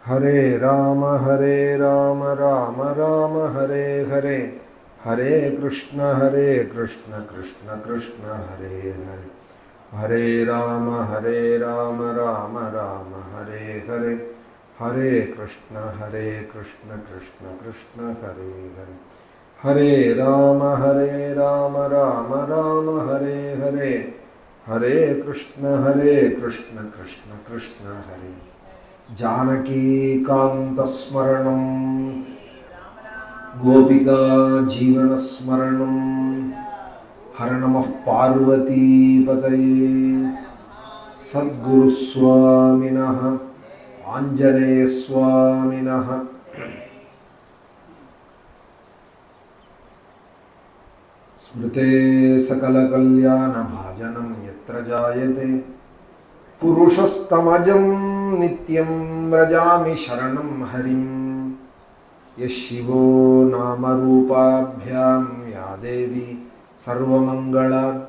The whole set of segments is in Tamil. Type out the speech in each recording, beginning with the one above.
हरे राम राम राम हरे हरे, हरे कृष्ण कृष्ण कृष्ण हरे हरे, हरे राम राम राम हरे हरे, हरे कृष्ण कृष्ण कृष्ण हरे हरे, हरे राम राम राम हरे हरे, हरे कृष्ण कृष्ण कृष्ण हरे। जानकी कांतस्मरणं गोपिका जीवनस्मरणं, हर नमः पार्वती पतये। सद्गुरुस्वामिनः आञ्जनेयस्वामिनः स्मृते सकलकल्याणभाजनं यत्र जायते पुरुषस्तमजं नित्यं व्रजामि शरणं हरिं। यः शिवो नामरूपाभ्यां या देवी सर्वमङ्गला,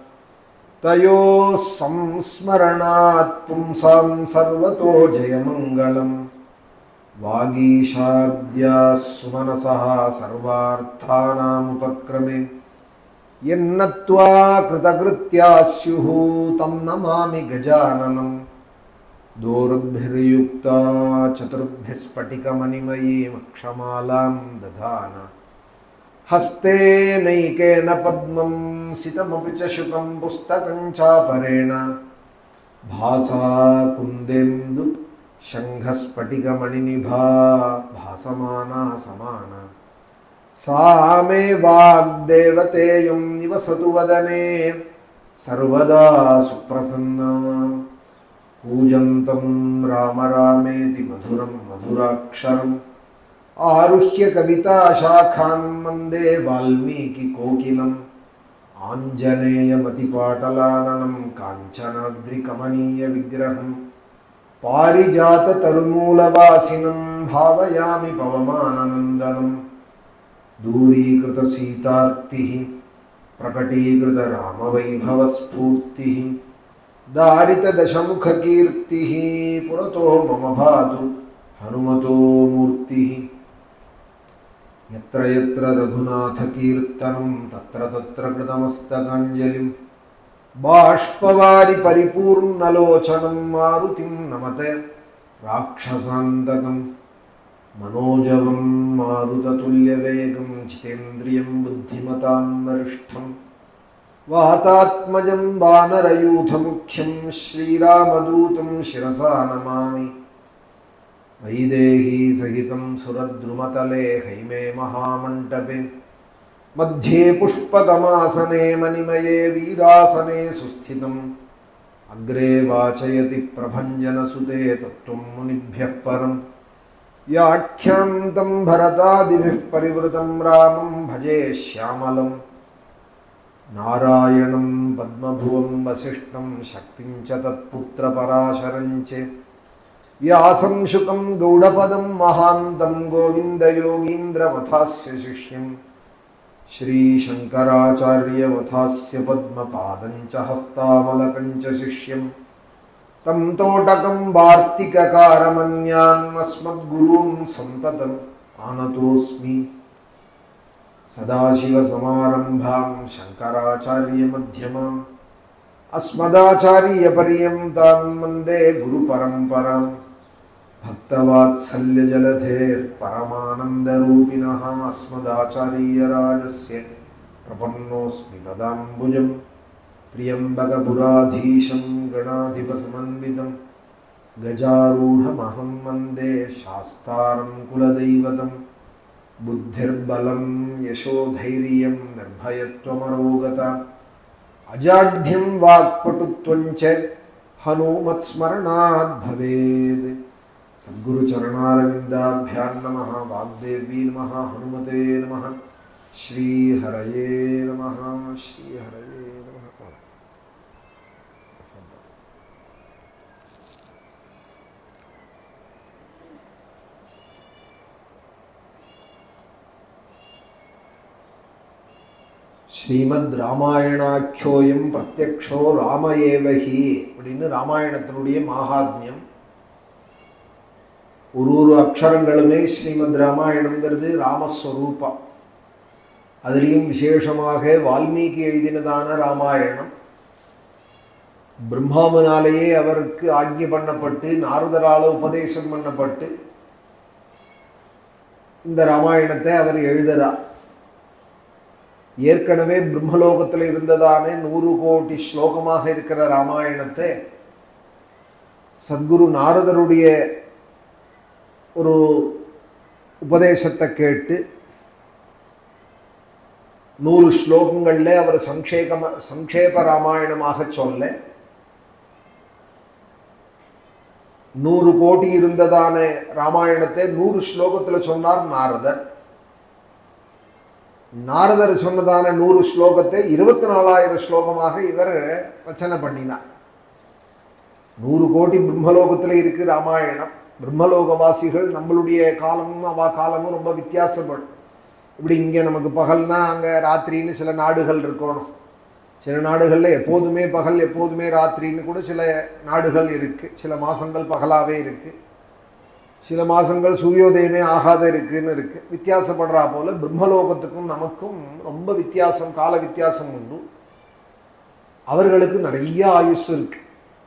तयोः संस्मरणात् पुंसां सर्वतो जयमङ्गलं। वागीशाद्याः सुमनसः सर्वार्थानामुपक्रमे, यन्नत्वा कृतकृत्या स्युः तं नमामि गजाननं। दोर्भिर्युक्ता चतुर्भिः स्फटिकमणिमयीम् अक्षमालां दधाना, हस्ते नैकेन पद्मं सितमपि च शुकं पुस्तकं चापरेण, भासा कुन्देन्दु शङ्खस्फटिकमणिनिभा भासमाना समाना। सा मे वाग्देवतेयं निवसतु वदने सर्वदा सुप्रसन्ना। कूजन्तं राम रामेति मधुरं मधुराक्षरम्, आरुह्य कविताशाखां वन्दे वाल्मीकिकोकिलम्। आञ्जनेयमतिपाटलाननं काञ्चनाद्रिकमनीयविग्रहं, पारिजाततरुमूलवासिनं भावयामि पवमाननन्दनम्। दूरीकृतसीतार्तिः प्रकटीकृतरामवैभवस्फूर्तिः, दारितदशमुखकीर्तिः पुरतो मम भातु हनुमतो मूर्तिः। यत्र यत्र रघुनाथकीर्तनं तत्र तत्र कृतमस्तकाञ्जलिं, बाष्पवारि परिपूर्णलोचनं मारुतिं नमते राक्षसान्तकम्। मनोजवं मारुततुल्यवेगं जितेन्द्रियं बुद्धिमतां वरिष्ठं, वातात्मजं वानरयूथमुख्यं श्रीरामदूतं शिरसा नमामि। वैदेही सहितं सुरद्रुमतले हैमे महामण्डपे, मध्ये पुष्पकमासने मणिमये वीरासने सुस्थितम्। अग्रे वाचयति प्रभञ्जनसुते तत्त्वं मुनिभ्यः परम्, याख्यान्तं भरतादिभिः परिवृतं रामं भजे श्यामलं। नारायणं पद्मभुवं वसिष्ठं शक्तिं च तत्पुत्रपराशरं च, व्यासं शुकं गौडपदं महान्तं गोविन्दयोगीन्द्रमथास्य शिष्यं। श्रीशङ्कराचार्यमथास्य पद्मपादं च हस्तामलकं च शिष्यं, तं तोटकं वार्तिककारमन्यान् अस्मद्गुरून् सन्ततम् आनतोऽस्मि। सदाशिवसमारम्भां शङ्कराचार्यमध्यमाम्, अस्मदाचार्यपर्यन्तां वन्दे गुरुपरम्परां। भक्तवात्सल्यजलधेः परमानन्दरूपिणः अस्मदाचार्यराजस्य प्रपन्नोऽस्मि पदाम्बुजम्। त्र्यम्बकपुराधीशं गणाधिपसमन्वितं, गजारूढमहं वन्दे शास्तारं कुलदैवतं। बुद्धिर्बलं यशोधैर्यं निर्भयत्वमरोगता, अजाढ्यं वाक्पटुत्वं च हनुमत्स्मरणात् भवेत्। सद्गुरुचरणारविन्दाभ्यां नमः। वाग्देवी नमः, हनुमते नमः, श्रीहरये नमः, श्रीहरये नमः। ஸ்ரீமத் ராமாயணாக்கியோயம் பிரத்யக்ஷோ ராம ஏவஹி. ராம ஏவஹி அப்படின்னு ராமாயணத்தினுடைய மகாத்மியம். ஒரு அக்ஷரங்களுமே ஸ்ரீமத் ராமாயணங்கிறது ராமஸ்வரூபம். அதுலேயும் விசேஷமாக வால்மீகி எழுதினதான ராமாயணம் பிரம்மாவினாலேயே அவருக்கு ஆக்ஞை பண்ணப்பட்டு நாரதரால உபதேசம் பண்ணப்பட்டு இந்த ராமாயணத்தை அவர் எழுதுகிறார். ஏற்கனவே பிரம்மலோகத்தில் இருந்ததான 100 கோடி ஸ்லோகமாக இருக்கிற ராமாயணத்தை சத்குரு நாரதருடைய ஒரு உபதேசத்தை கேட்டு 100 ஸ்லோகங்களில் அவர் சங்கேப ராமாயணமாக சொல்ல 100 கோடி இருந்ததான ராமாயணத்தை 100 ஸ்லோகத்தில் சொன்னார் நாரதர். நாரதர் சொன்னதான 100 ஸ்லோகத்தை 24,000 ஸ்லோகமாக இவர் ரச்சனை பண்ணினார். 100 கோடி பிரம்மலோகத்தில் இருக்கு ராமாயணம். பிரம்மலோகவாசிகள் நம்மளுடைய காலமும் அவ காலமும் ரொம்ப வித்தியாசப்படும். இப்படி இங்கே நமக்கு பகல்னா அங்கே ராத்திரின்னு சில நாடுகள் இருக்கணும். சில நாடுகளில் எப்போதுமே பகல் எப்போதுமே ராத்திரின்னு கூட சில நாடுகள் இருக்குது. சில மாதங்கள் பகலாகவே இருக்குது, சில மாதங்கள் சூரியோதயமே ஆகாத இருக்குன்னு இருக்குது. வித்தியாசப்படுறா போல் பிரம்மலோகத்துக்கும் நமக்கும் ரொம்ப வித்தியாசம், கால வித்தியாசம் உண்டு. அவர்களுக்கு நிறைய ஆயுஷ் இருக்குது.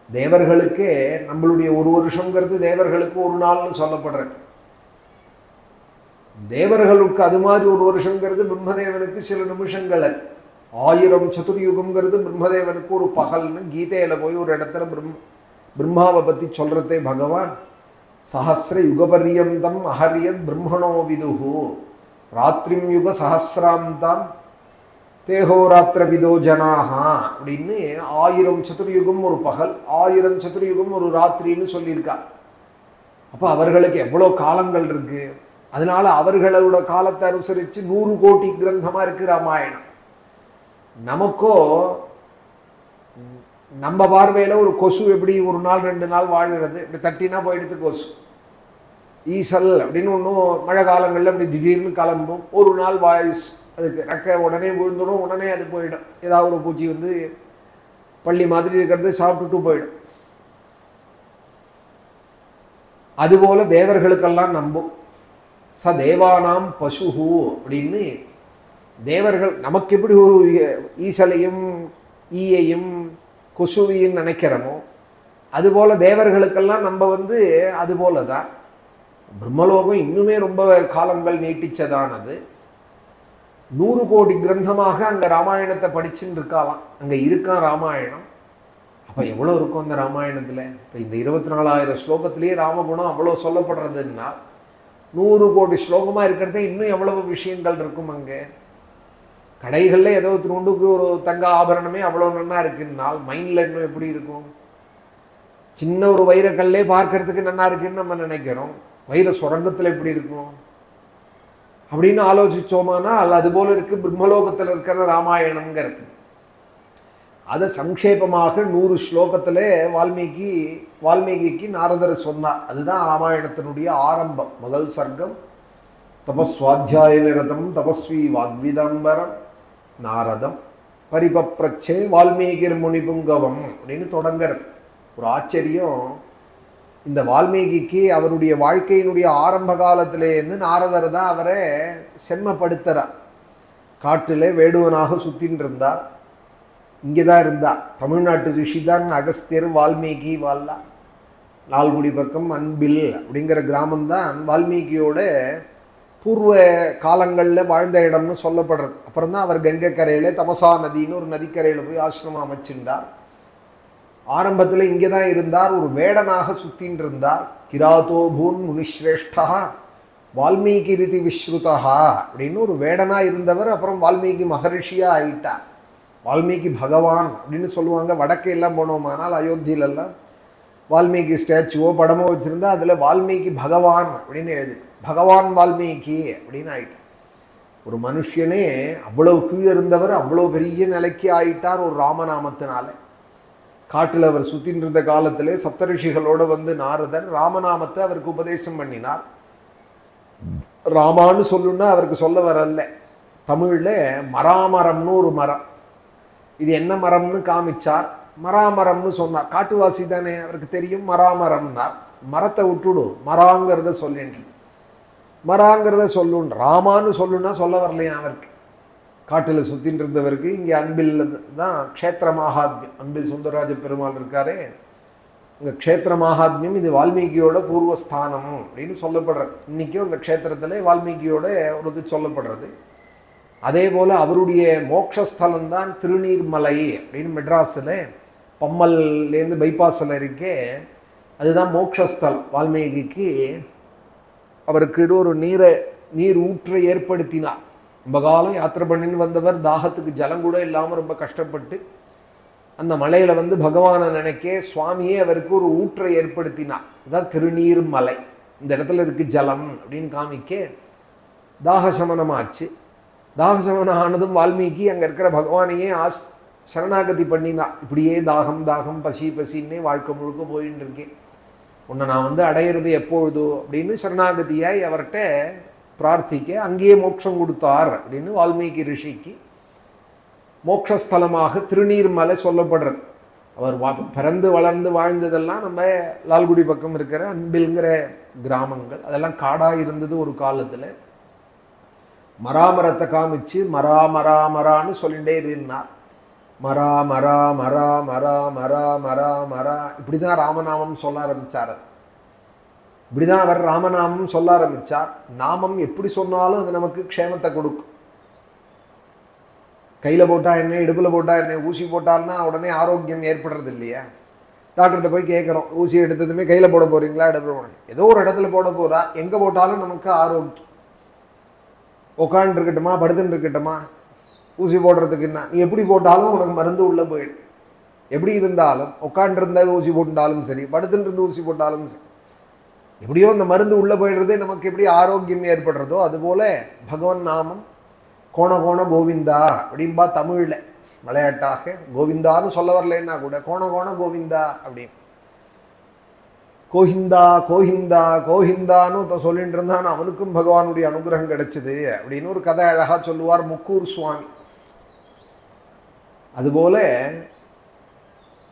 தேவர்களுக்கே நம்மளுடைய ஒரு வருஷங்கிறது தேவர்களுக்கு ஒரு நாள்னு சொல்லப்படுறது. தேவர்களுக்கு அது மாதிரி ஒரு வருஷங்கிறது பிரம்மதேவனுக்கு சில நிமிஷங்கள். 1000 சதுர்யுகம்ங்கிறது பிரம்மதேவனுக்கு ஒரு பகல்னு கீதையில் போய் ஒரு இடத்துல பிரம்மாவை பற்றி சொல்கிறதே பகவான் சஹஸ்ர யுகபரியந்தம் அஹரியத் பிரம்மணோ விதுஹு ராத்திரிம் யுக சஹசிராந்தாம் தேகோராத்திர விதோ ஜனாகா அப்படின்னு 1000 சதுர்யுகம் ஒரு பகல், 1000 சதுர்யுகம் ஒரு ராத்திரின்னு சொல்லியிருக்கா. அப்போ அவர்களுக்கு எவ்வளோ காலங்கள் இருக்குது. அதனால அவர்களோட காலத்தை அனுசரித்து 100 கோடி கிரந்தமாக இருக்குது ராமாயணம். நமக்கோ நம்ம பார்வையில் ஒரு கொசு எப்படி ஒரு நாள் 2 நாள் வாழ்கிறது, இப்படி தட்டினா போயிடுது கொசு. ஈசல் அப்படின்னு ஒன்றும் மழை காலங்களில் அப்படி திடீர்னு கிளம்பும், ஒரு நாள் வாயுஸ் அதுக்கு ரெக்க உடனே விழுந்துடும், உடனே அது போயிடும். ஏதாவது ஒரு பூச்சி வந்து பள்ளி மாதிரி இருக்கிறது சாப்பிட்டுட்டு போயிடும். அதுபோல் தேவர்களுக்கெல்லாம் நம்பும். ச தேவானாம் பசுஹு அப்படின்னு தேவர்கள் நமக்கு எப்படி ஒரு ஈசலையும் ஈயையும் கொசுவையும் நினைக்கிறோமோ அதுபோல் தேவர்களுக்கெல்லாம் நம்ம வந்து அதுபோல தான். பிரம்மலோகம் இன்னுமே ரொம்ப காலங்கள் நீட்டிச்சதானது. 100 கோடி கிரந்தமாக அங்கே ராமாயணத்தை படிச்சுன்னு இருக்கலாம். அங்கே இருக்கான் ராமாயணம். அப்போ எவ்வளோ இருக்கும் அந்த ராமாயணத்தில்? இப்போ இந்த 24,000 ஸ்லோகத்திலேயே ராமகுணம் அவ்வளோ சொல்லப்படுறதுன்னா 100 கோடி ஸ்லோகமாக இருக்கிறதே இன்னும் எவ்வளவு விஷயங்கள் இருக்கும். அங்கே கடைகளில் ஏதோ துண்டுக்கு ஒரு தங்க ஆபரணமே அவ்வளோ நன்னா இருக்குன்னால் மைண்டில் இன்னும் எப்படி இருக்கும்? சின்ன ஒரு வைரக்கல்லே பார்க்கறதுக்கு நல்லா இருக்குன்னு நம்ம நினைக்கிறோம். வைர சுரங்கத்தில் எப்படி இருக்கும் அப்படின்னு ஆலோசித்தோமானால் அதுபோல் இருக்குது பிரம்மலோகத்தில் இருக்கிற ராமாயணங்கிறது. அதை சங்கேபமாக 100 ஸ்லோகத்தில் வால்மீகிக்கு நாரதர் சொன்னார். அதுதான் ராமாயணத்தினுடைய ஆரம்பம். முதல் சர்க்கம் தபஸ்வாத்தியாய நிரதம் தபஸ்வி வாக்விதம்பரம் நாரதம் பரிபப்ரச்சே வால்மீகிர் முனிபுங்கவம் அப்படின்னு தொடங்கிறது. ஒரு ஆச்சரியம். இந்த வால்மீகிக்கு அவருடைய வாழ்க்கையினுடைய ஆரம்ப காலத்திலேருந்து நாரதர் தான் அவரை செம்மப்படுத்துகிறார். காட்டில் வேடுவனாக சுற்றின்னு இருந்தார். இங்கே தான் இருந்தார். தமிழ்நாட்டு ரிஷி தான் அகஸ்தியர், வால்மீகி, வால்லா. லால்குடி பக்கம் அன்பில் அப்படிங்கிற கிராமம்தான் வால்மீகியோட பூர்வ காலங்களில் வாழ்ந்த இடம்னு சொல்லப்படுறது. அப்புறம் தான் அவர் கங்கை கரையில் தமசா நதின்னு ஒரு நதிக்கரையில் போய் ஆசிரமம் அமைச்சிருந்தார். ஆரம்பத்தில் இங்கே தான் இருந்தார். ஒரு வேடனாக சுற்றின்னு இருந்தார். கிராதோ பூன் முனிஸ்ரேஷ்டா வால்மீகி ரிதி விஸ்ருதா அப்படின்னு ஒரு வேடனாக இருந்தவர் அப்புறம் வால்மீகி மகரிஷியாக ஆயிட்டார். வால்மீகி பகவான் அப்படின்னு சொல்லுவாங்க. வடக்கே எல்லாம் போனோமானால் அயோத்தியிலெல்லாம் வால்மீகி ஸ்டாச்சுவோ படமோ வச்சுருந்தா அதில் வால்மீகி பகவான் அப்படின்னு எழுது. பகவான் வால்மீகி அப்படின்னு ஆயிட்டார். ஒரு மனுஷனே அவ்வளோ கீழே இருந்தவர் அவ்வளோ பெரிய நிலைக்கு ஆயிட்டார் ஒரு ராமநாமத்தினால. காட்டில் அவர் சுற்றின்னு இருந்த காலத்திலே சப்தரிஷிகளோடு வந்து நாரதர் ராமநாமத்தை அவருக்கு உபதேசம் பண்ணினார். ராமான்னு சொல்லுன்னா அவருக்கு சொல்ல வரல. தமிழில் மராமரம்னு ஒரு மரம். இது என்ன மரம்னு காமிச்சார். மராமரம்னு சொன்னார். காட்டுவாசி தானே, அவருக்கு தெரியும் மராமரம்னார். மரத்தை விட்டுடு, மராங்கிறத சொல்லின்று. மராங்கிறத சொல்லுன்னு ராமான்னு சொல்லுன்னா சொல்ல வரலையா அவருக்கு. காட்டில் சுற்றின்னு இருந்தவருக்கு இங்கே அன்பில் தான் க்ஷேத்திர மகாத்மியம். அன்பில் சுந்தரராஜ பெருமாள் இருக்காரே, இங்கே க்ஷேத்திர மகாத்மியம் இது வால்மீகியோட பூர்வஸ்தானம் அப்படின்னு சொல்லப்படுறது. இன்றைக்கும் அந்த க்ஷேத்திரத்தில் வால்மீகியோட ஒரு இது சொல்லப்படுறது. அதே போல் அவருடைய மோட்சஸ்தலம்தான் திருநீர்மலை அப்படின்னு மெட்ராஸில் பம்மல்லேருந்து பைபாஸில் இருக்கே, அதுதான் மோட்சஸ்தலம். வால்மீகிக்கு அவருக்கு ஒரு நீர் ஊற்றை ஏற்படுத்தினார். ரொம்ப காலம் யாத்திரை பண்ணின்னு வந்தவர், தாகத்துக்கு ஜலம் கூட இல்லாமல் ரொம்ப கஷ்டப்பட்டு அந்த மலையில் வந்து பகவானை நினைக்க சுவாமியே அவருக்கு ஒரு ஊற்றை ஏற்படுத்தினார். இதுதான் திருநீர்மலை. இந்த இடத்துல இருக்குது ஜலம் அப்படின்னு காமிக்க தாகசமனமாச்சு. தாகசமனம் ஆனதும் வால்மீகி அங்கே இருக்கிற பகவானையே சரணாகதி பண்ணினா. இப்படியே தாகம் தாகம் பசி பசின்னே வாழ்க்கை முழுக்க போயின்னு இருக்கேன், உன்னை நான் வந்து அடையிறது எப்பொழுதோ அப்படின்னு சரணாகதியாய் அவர்கிட்ட பிரார்த்திக்க அங்கேயே மோட்சம் கொடுத்தார் அப்படின்னு வால்மீகி ரிஷிக்கு மோட்சஸ்தலமாக திருநீர்மலை சொல்லப்படுறது. அவர் பிறந்து வளர்ந்து வாழ்ந்ததெல்லாம் நம்ம லால்குடி பக்கம் இருக்கிற அன்பில்ங்கிற கிராமங்கள், அதெல்லாம் காடாக இருந்தது ஒரு காலத்தில். மராமரத்தை காமிச்சு மரா மரா மரான்னு சொல்லிகிட்டே இருந்தார். மரா மரா மரா மரா மரா மரா மரா இப்படி தான் ராமநாமம் சொல்ல ஆரம்பித்தார். இப்படி தான் அவர் ராமநாமம் சொல்ல ஆரம்பித்தார். நாமம் எப்படி சொன்னாலும் அது நமக்கு க்ஷேமத்தை கொடுக்கும். கையில் போட்டால் என்ன, இடுப்பில் போட்டால் என்ன, ஊசி போட்டால்னா உடனே ஆரோக்கியம் ஏற்படுறது இல்லையா? டாக்டர்கிட்ட போய் கேட்குறோம், ஊசி எடுத்ததுமே கையில் போட போகிறீங்களா, இடுப்பில் போட, ஏதோ ஒரு இடத்துல போட போகிறா, எங்கே போட்டாலும் நமக்கு ஆரோக்கியம். உட்காந்துருக்கட்டுமா படுத்துன்னு இருக்கட்டுமா ஊசி போடுறதுக்குன்னா நீ எப்படி போட்டாலும் உனக்கு மருந்து உள்ளே போயிடும். எப்படி இருந்தாலும் உட்காண்டிருந்த ஊசி போட்டாலும் சரி, படுத்துன்னு இருந்து ஊசி போட்டாலும் சரி, எப்படியோ இந்த மருந்து உள்ளே போயிடுறதே நமக்கு எப்படி ஆரோக்கியம் ஏற்படுறதோ அதுபோல் பகவான் நாமம் கோண கோண கோவிந்தா அப்படின்பா தமிழில் விளையாட்டாக. கோவிந்தான்னு சொல்ல வரலன்னா கூட கோண கோண கோவிந்தா அப்படின்னு கோஹிந்தா கோஹிந்தா கோஹிந்தான்னு சொல்லிட்டு இருந்தான். அவனுக்கும் பகவானுடைய அனுகிரகம் கிடைச்சிது அப்படின்னு ஒரு கதை அழகாக சொல்லுவார் முக்கூர் சுவாமி. அதுபோல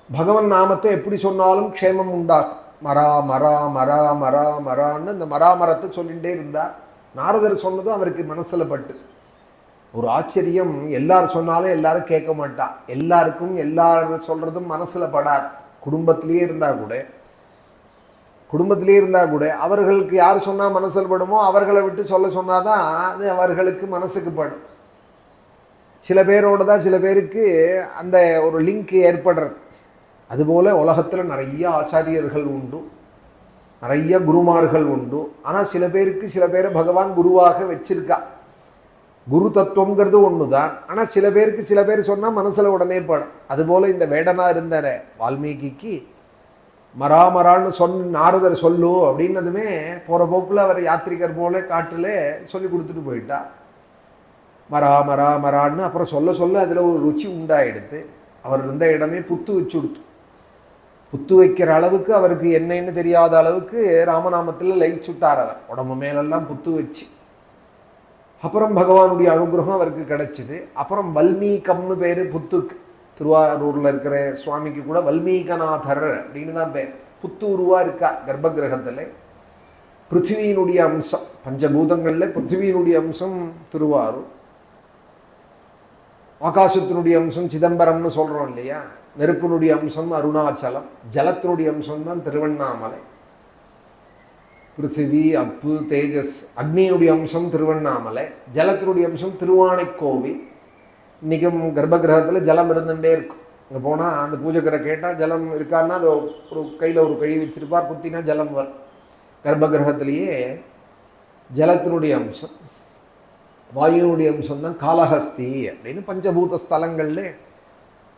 பகவன் நாமத்தை எப்படி சொன்னாலும் க்ஷேமம் உண்டாகும். மரா மரா மரா மரா மரான்னு இந்த மராமரத்தை சொல்லிகிட்டே இருந்தார். நாரதர் சொன்னதும் அவருக்கு மனசில் பட்டு. ஒரு ஆச்சரியம், எல்லாரும் சொன்னாலும் எல்லாரும் கேட்க மாட்டா, எல்லாருக்கும் எல்லாரும் சொல்கிறதும் மனசில் படாது. குடும்பத்திலே இருந்தால் கூட அவர்களுக்கு யார் சொன்னால் மனசில் படுமோ அவர்களை விட்டு சொல்ல சொன்னாதான் அது அவர்களுக்கு மனசுக்கு படும். சில பேரோட தான் சில பேருக்கு அந்த ஒரு லிங்க் ஏற்படுறது. அதுபோல் உலகத்தில் நிறைய ஆச்சாரியர்கள் உண்டு, நிறைய குருமார்கள் உண்டு. ஆனால் சில பேரை பகவான் குருவாக வச்சிருக்கா. குரு தத்துவங்கிறது ஒன்று தான். ஆனால் சில பேர் சொன்னால் மனசில் உடனே படும். அதுபோல் இந்த வேடனாக இருந்த வால்மீகிக்கு மராமரான்னு நாரதர் சொல்லு அப்படின்னதுமே போகிற போக்கில் அவர் யாத்திரிகர் போல காட்டில் சொல்லி கொடுத்துட்டு போயிட்டா. மரா மரா மரான்னு அப்புறம் சொல்ல சொல்ல அதில் ஒரு ருச்சி உண்டாயிடுத்து. அவர் இருந்த இடமே புத்து வச்சு கொடுத்து, புத்து வைக்கிற அளவுக்கு அவருக்கு என்னன்னு தெரியாத அளவுக்கு ராமநாமத்தில் லயிச்சுட்டார். அவர் உடம்பு மேலெல்லாம் புத்து வச்சு அப்புறம் பகவானுடைய அனுகிரகம் அவருக்கு கிடைச்சிது. அப்புறம் வல்மீகம்னு பேர் புத்துக்கு. திருவாரூரில் இருக்கிற சுவாமிக்கு கூட வல்மீகநாதர் அப்படின்னு தான் பேர். புத்தூருவாக இருக்கா கர்ப்பகிரகத்தில். பிருத்திவியினுடைய அம்சம், பஞ்சபூதங்களில் பிருத்திவியினுடைய அம்சம் திருவாரூர். ஆகாசத்தினுடைய அம்சம் சிதம்பரம்னு சொல்கிறோம் இல்லையா. நெருப்பினுடைய அம்சம் அருணாச்சலம், ஜலத்தினுடைய அம்சம் தான் திருவண்ணாமலை. பிருத்திவி அப்பு தேஜஸ், அக்னியினுடைய அம்சம் திருவண்ணாமலை, ஜலத்தினுடைய அம்சம் திருவானைக்கோவில். இன்றைக்கும் கர்ப்பகிரகத்தில் ஜலம் இருந்துகிட்டே இருக்கும். அங்கே போனால் அந்த பூஜைக்கரை கேட்டால் ஜலம் இருக்கான்னா அது ஒரு கையில் ஒரு கழி வச்சுருப்பார், குத்தினா ஜலம் வரும். கர்ப்பகிரகத்திலேயே ஜலத்தினுடைய அம்சம். வாயுனுடைய அம்சம் தான் காளஹஸ்தி அப்படின்னு பஞ்சபூத ஸ்தலங்களில்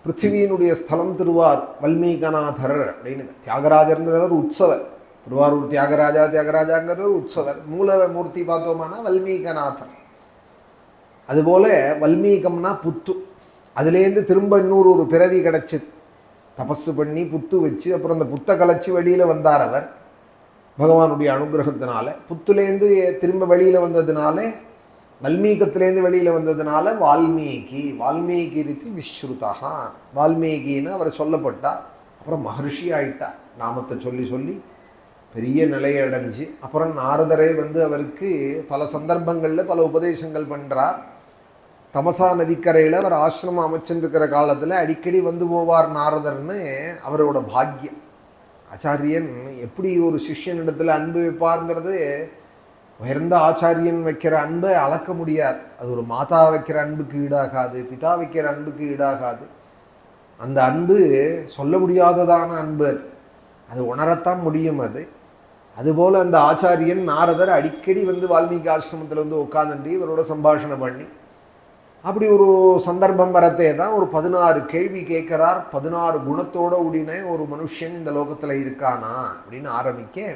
பிருத்திவியினுடைய ஸ்தலம் திருவாரூர். வல்மீகநாதர் அப்படின்னு தியாகராஜர்ங்கிறவர் உற்சவர். திருவாரூர் தியாகராஜாங்கிறவர் உற்சவர். மூலமூர்த்தி பார்த்தோம்னா வல்மீகநாதர். அதுபோல் வல்மீகம்னா புத்து. அதுலேருந்து திரும்ப இன்னொரு பிறவி கிடச்சிது. தபஸு பண்ணி புத்து வச்சு அப்புறம் அந்த புத்தை கலைச்சி வெளியில் வந்தார் அவர் பகவானுடைய அனுகிரகத்தினால. புத்துலேருந்து திரும்ப வெளியில் வந்ததுனால, வல்மீகத்திலேருந்து வெளியில் வந்ததுனால வால்மீகி ரீதி விஸ்ருதா, வால்மீகின்னு அவர் சொல்லப்பட்டார். அப்புறம் மகர்ஷி ஆயிட்டார். நாமத்தை சொல்லி சொல்லி பெரிய நிலையை அடைஞ்சு அப்புறம் நாரதரே வந்து அவருக்கு பல சந்தர்ப்பங்களில் பல உபதேசங்கள் பண்ணுறார். தமசா நதிக்கரையில் அவர் ஆசிரமம் அமைச்சுருக்கிற காலத்தில் அடிக்கடி வந்து போவார் நாரதர்னு அவரோட பாக்கியம். ஆச்சாரியன் எப்படி ஒரு சிஷ்யனிடத்தில் அன்பு வைப்பார்ங்கிறது உயர்ந்த ஆச்சாரியன் வைக்கிற அன்பை அளக்க முடியாது. அது ஒரு மாதா வைக்கிற அன்புக்கு ஈடாகாது, பிதா வைக்கிற அன்புக்கு ஈடாகாது. அந்த அன்பு சொல்ல முடியாததான அன்பு, அது உணரத்தான் முடியும். அதுபோல் அந்த ஆச்சாரியன் நாரதர் அடிக்கடி வந்து வால்மீகி ஆசிரமத்தில் வந்து உட்காந்துட்டு இவரோட சம்பாஷணை பண்ணி அப்படி ஒரு சந்தர்ப்பம் வரத்தே தான் ஒரு 16 கேள்வி கேட்குறார். 16 குணத்தோட உடனே ஒரு மனுஷன் இந்த லோகத்தில் இருக்கானா அப்படின்னு ஆரம்பிக்க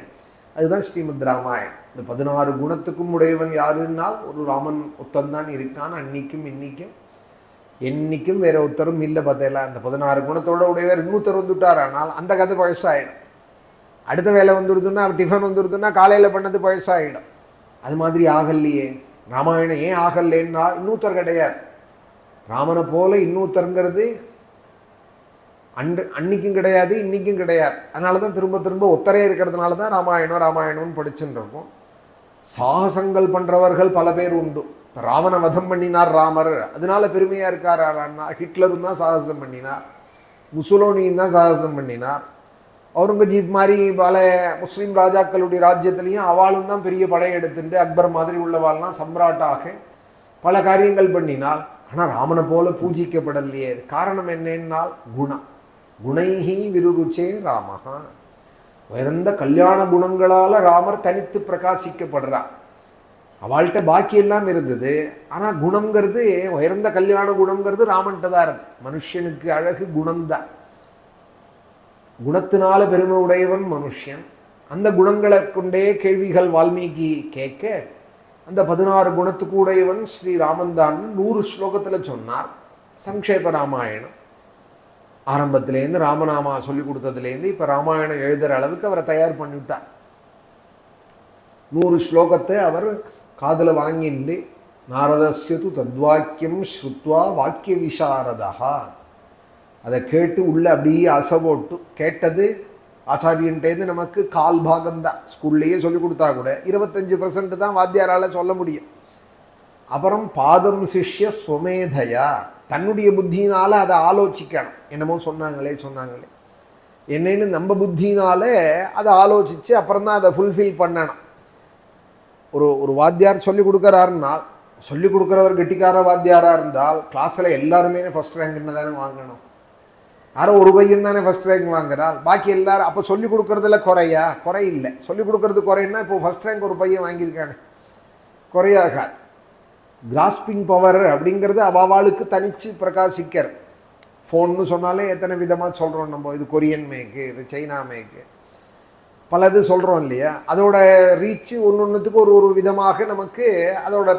அதுதான் ஸ்ரீமத் ராமாயணம். இந்த 16 குணத்துக்கும் உடையவன் யாருன்னால் ஒரு ராமன் ஒத்தந்தான் இருக்கான். அன்னைக்கும் இன்னைக்கும் என்னைக்கும் வேற ஒருத்தரும் இல்லை பார்த்தேல. அந்த 16 குணத்தோட உடையவர் இன்னொருத்தர் வந்துட்டார். ஆனால் அந்த கதை பழசாயிடும். அடுத்த வேலை வந்துடுதுன்னா டிஃபன் வந்துடுதுன்னா காலையில் பண்ணது பழசாயிடும். அது மாதிரி ஆகலையே ராமாயணம். ஏன் ஆகலேன்னா இன்னொருத்தர் கிடையாது. ராமனை போல இன்னொருத்தருங்கிறது அன்னைக்கும் கிடையாது, இன்னைக்கும் கிடையாது. அதனால தான் திரும்ப திரும்ப ஒத்தரே இருக்கிறதுனால தான் ராமாயணம்னு படிச்சுட்டு இருக்கோம். சாகசங்கள் பண்ணுறவர்கள் பல பேர் உண்டு. இப்போ ராவண வதம் பண்ணினார் ராமர், அதனால பெருமையாக இருக்காரான்னா ஹிட்லரும் தான் சாகசம் பண்ணினார், முசோலினியும் தான் சாகசம் பண்ணினார். அவுரங்கஜீப் மாதிரி பல முஸ்லீம் ராஜாக்களுடைய ராஜ்யத்துலேயும் அவளும் தான் பெரிய படையெடுத்துட்டு அக்பர் மாதிரி உள்ளவாள்லாம் சம்ராட்டாக பல காரியங்கள் பண்ணினால். ஆனால் ராமனை போல பூஜிக்கப்படலையே. காரணம் என்னென்னால் குணம். குணைஹி விருருச்சே ராமஹா. உயர்ந்த கல்யாண குணங்களால் ராமர் தனித்து பிரகாசிக்கப்படுறார். அவள்கிட்ட பாக்கி எல்லாம் இருந்தது. ஆனால் குணங்கிறது உயர்ந்த கல்யாண குணங்கிறது ராமன்கிட்ட தான் இருக்கு. மனுஷனுக்கு அழகு குணம்தான். குணத்தினால பெருமை உடையவன் மனுஷன். அந்த குணங்களை கொண்டே கேள்விகள் வால்மீகி கேட்க அந்த 16 குணத்துக்கு உடையவன் ஸ்ரீராமன் தான் 100 ஸ்லோகத்தில் சொன்னார். சங்கேப ராமாயணம் ஆரம்பத்திலேருந்து ராமநாமா சொல்லி கொடுத்ததுலேருந்து இப்போ ராமாயணம் எழுதுகிற அளவுக்கு அவரை தயார் பண்ணிவிட்டார். 100 ஸ்லோகத்தை அவர் காதில் வாங்கிட்டு நாரதஸ்யது தத்வாக்கியம் ஸ்ருத்வா வாக்கிய விசாரதா, அதை கேட்டு உள்ள அப்படியே அசைபோட்டு கேட்டது ஆச்சாரியன்ட்டேருந்து நமக்கு கால் பாகம்தான். ஸ்கூல்லையே சொல்லிக் கொடுத்தா கூட 25% தான் வாத்தியாரால் சொல்ல முடியும். அப்புறம் பாதம் சிஷ்ய ஸ்வமேதையா, தன்னுடைய புத்தியினால் அதை ஆலோசிக்கணும். என்னமோ சொன்னாங்களே என்னன்னு நம்ம புத்தியினாலே அதை ஆலோசித்து அப்புறம் தான் அதை ஃபுல்ஃபில் பண்ணணும். ஒரு வாத்தியார் சொல்லிக் கொடுக்குறாருனால், சொல்லிக் கொடுக்குறவர் கெட்டிக்கார வாத்தியாராக இருந்தால் கிளாஸில் எல்லாருமே ஃபஸ்ட் ரேங்க்னு தானே வாங்கணும். யாரோ ஒரு பையன் தானே ஃபஸ்ட் ரேங்க் வாங்குறாள், பாக்கி எல்லாரும். அப்போ சொல்லிக் கொடுக்குறதுல குறை இல்லை. சொல்லிக் கொடுக்குறது குறைன்னா இப்போ ஃபஸ்ட் ரேங்க் ஒரு பையன் வாங்கியிருக்கானே, குறையாகாது. கிராஸ்பிங் பவர் அப்படிங்கிறது அவாளுக்கு தனித்து பிரகாசிக்கிற. ஃபோன்னு சொன்னாலே எத்தனை விதமாக சொல்கிறோம் நம்ம. இது கொரியன் மேக்கு, இது சைனா மேக்கு, பலது சொல்கிறோம் இல்லையா. அதோட ரீச்சு ஒன்றுத்துக்கு ஒரு விதமாக நமக்கு அதோட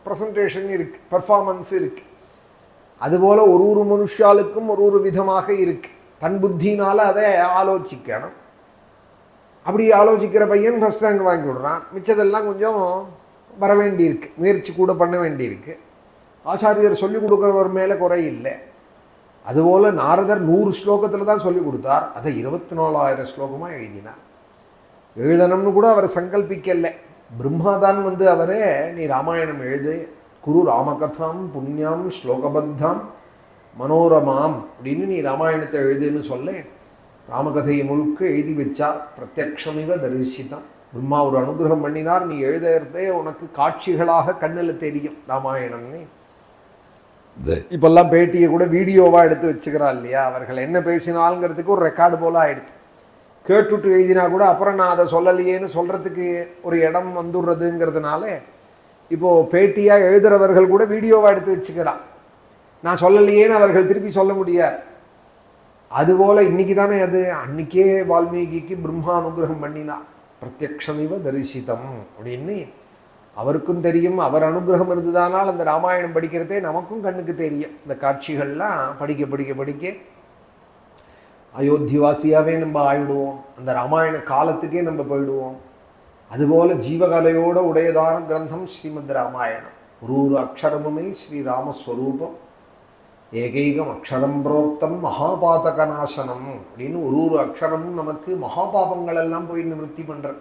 ப்ரெசன்டேஷன் இருக்குது, பெர்ஃபார்மன்ஸ் இருக்குது. அதுபோல் ஒரு மனுஷாளுக்கும் ஒரு விதமாக இருக்குது. தன் புத்தினால் அதை ஆலோசிக்கணும். அப்படி ஆலோசிக்கிற பையன் ஃபஸ்ட் ரேங்க் வாங்கி விடுறான். மிச்சதெல்லாம் கொஞ்சம் வர வேண்டியிருக்கு, முயற்சி கூட பண்ண வேண்டியிருக்கு. ஆச்சாரியர் சொல்லிக் கொடுக்குறவர் மேலே குறை இல்லை. அதுபோல் நாரதர் 100 ஸ்லோகத்தில் தான் சொல்லிக் கொடுத்தார். அதை 24,000 ஸ்லோகமாக எழுதினார். எழுதணும்னு கூட அவர் சங்கல்பிக்கலை. பிரம்மாதான் வந்து அவரே நீ ராமாயணம் எழுது, குரு ராமகதாம் புண்ணியம் ஸ்லோகபத்தாம் மனோரமாம் அப்படின்னு நீ ராமாயணத்தை எழுதுன்னு சொல்ல ராமகதையை முழுக்க எழுதி வச்சார். பிரத்யக்ஷமிவ தரிசிதம். பிரம்மா ஒரு அனுகிரகம் பண்ணினார். நீ எழுதுறதே உனக்கு காட்சிகளாக கண்ணில் தெரியும் ராமாயணம்னு. இப்பெல்லாம் பேட்டியை கூட வீடியோவாக எடுத்து வச்சுக்கிறா இல்லையா. அவர்கள் என்ன பேசினாலுங்கிறதுக்கு ஒரு ரெக்கார்டு போல் ஆகிடுது. கேட்டுட்டு எழுதினா கூட அப்புறம் நான் அதை சொல்லலையேன்னு சொல்கிறதுக்கு ஒரு இடம் வந்துடுறதுங்கிறதுனால இப்போது பேட்டியாக எழுதுகிறவர்கள் கூட வீடியோவாக எடுத்து வச்சுக்கிறான். நான் சொல்லலையேன்னு அவர்கள் திருப்பி சொல்ல முடியாது. அதுபோல் இன்றைக்கி தானே அது, அன்றைக்கே வால்மீகிக்கு பிரம்மா அனுகிரகம் பண்ணினா. பிரத்யக்ஷமிவ தரிசிதம் அப்படின்னு அவருக்கும் தெரியும். அவர் அனுகிரகம் இருந்ததானால் அந்த ராமாயணம் படிக்கிறதே நமக்கும் கண்ணுக்கு தெரியும். இந்த காட்சிகள்லாம் படிக்க அயோத்திவாசியாகவே நம்ம ஆயிடுவோம். அந்த ராமாயண காலத்துக்கே நம்ம போயிடுவோம். அதுபோல் ஜீவகலையோடு உடையதான கிரந்தம் ஸ்ரீமத் ராமாயணம். ஒரு அக்ஷரமுமே ஸ்ரீராமஸ்வரூபம். ஏகைகம் அக்ஷரம் புரோக்தம் மகாபாதகநாசனம் அப்படின்னு ஒரு அக்ஷரமும் நமக்கு மகாபாபங்கள் எல்லாம் போய் நிவர்த்தி பண்ணுறது.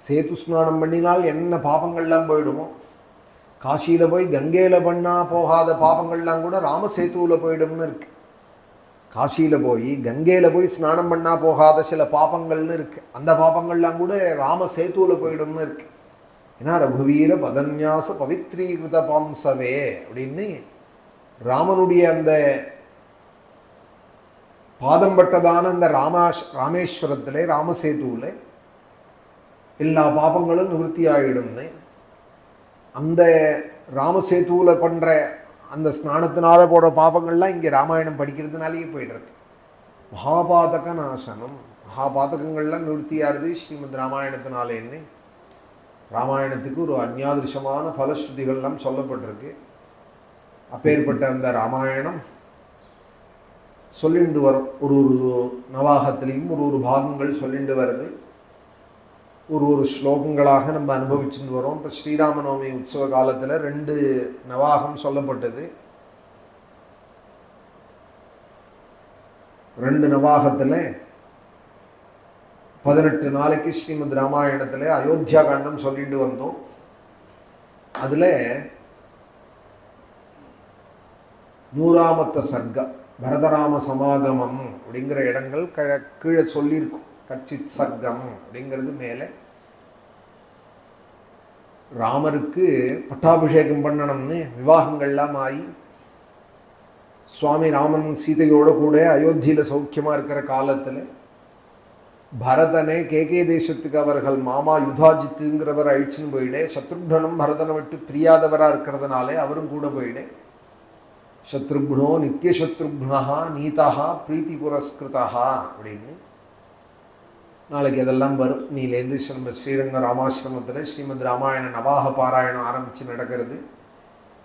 சேத்து ஸ்நானம் பண்ணினால் என்ன பாபங்கள்லாம் போயிடுமோ, காசியில் போய் கங்கையில் பண்ணால் போகாத பாபங்கள்லாம் கூட ராமசேத்துவில் போயிடும்னு இருக்கு. காசியில் போய் கங்கையில் போய் ஸ்நானம் பண்ணால் போகாத சில பாபங்கள்னு இருக்குது, அந்த பாபங்கள்லாம் கூட ராமசேத்துவில் போயிடும்னு இருக்குது. ஏன்னா ரகுவீர பதன்யாச பவித்ரீகிருத பாம்சவே அப்படின்னு ராமனுடைய அந்த பாதம் பட்டதான அந்த ராமேஸ்வரத்தில் ராமசேதுவில் எல்லா பாபங்களும் நிவர்த்தி ஆகிடும்னு அந்த ராமசேதுவில் பண்ணுற அந்த ஸ்நானத்தினால போடுற பாபங்கள்லாம் இங்கே ராமாயணம் படிக்கிறதுனாலேயே போய்டுறது. மகாபாதக நாசனம், மகாபாதகங்கள்லாம் நிவர்த்தியாகிறது ஸ்ரீமத் ராமாயணத்தினாலேன்னு ராமாயணத்துக்கு ஒரு அந்யாதிருஷமான பலஸ்ருதிகள்லாம் சொல்லப்பட்டிருக்கு. அப்பேற்பட்ட அந்த ராமாயணம் சொல்லிண்டு வரும். ஒரு நவாகத்திலையும் ஒரு பாகங்கள் சொல்லிண்டு வருது, ஒரு ஸ்லோகங்களாக நம்ம அனுபவிச்சுட்டு வரோம். இப்போ ஸ்ரீராமநவமி உற்சவ காலத்தில் 2 நவாகம் சொல்லப்பட்டது. 2 நவாகத்தில் 18 நாளைக்கு ஸ்ரீமத் ராமாயணத்தில் அயோத்தியா காண்டம் சொல்லிட்டு வந்தோம். அதில் 100ஆமத்த சர்க்கம் பரதராம சமாகமம் அப்படிங்கிற இடங்கள் கீழே சொல்லியிருக்கும். கச்சித் சர்க்கம் அப்படிங்கிறது மேலே ராமருக்கு பட்டாபிஷேகம் பண்ணணும்னு விவாகங்கள்லாம் ஆகி சுவாமி ராமன் சீதையோடு கூட அயோத்தியில் சௌக்கியமாக இருக்கிற காலத்தில் பரதனை கேகே தேசத்துக்கு அவர்கள் மாமா யுதாஜித்துங்கிறவர் அழிச்சுன்னு போயிடே, சத்ருக்னனும் பரதனை விட்டு பிரியாதவராக இருக்கிறதுனாலே அவரும் கூட போயிடே. சத்ருக்னோ நித்தியசத்ருக்னா நீதா பிரீத்தி புரஸ்கிருதா அப்படின்னு நாளைக்கு அதெல்லாம் வரும். நீலேருந்து நம்ம ஸ்ரீரங்க ராமாசிரமத்தில் ஸ்ரீமத் ராமாயண நவாக பாராயணம் ஆரம்பித்து நடக்கிறது.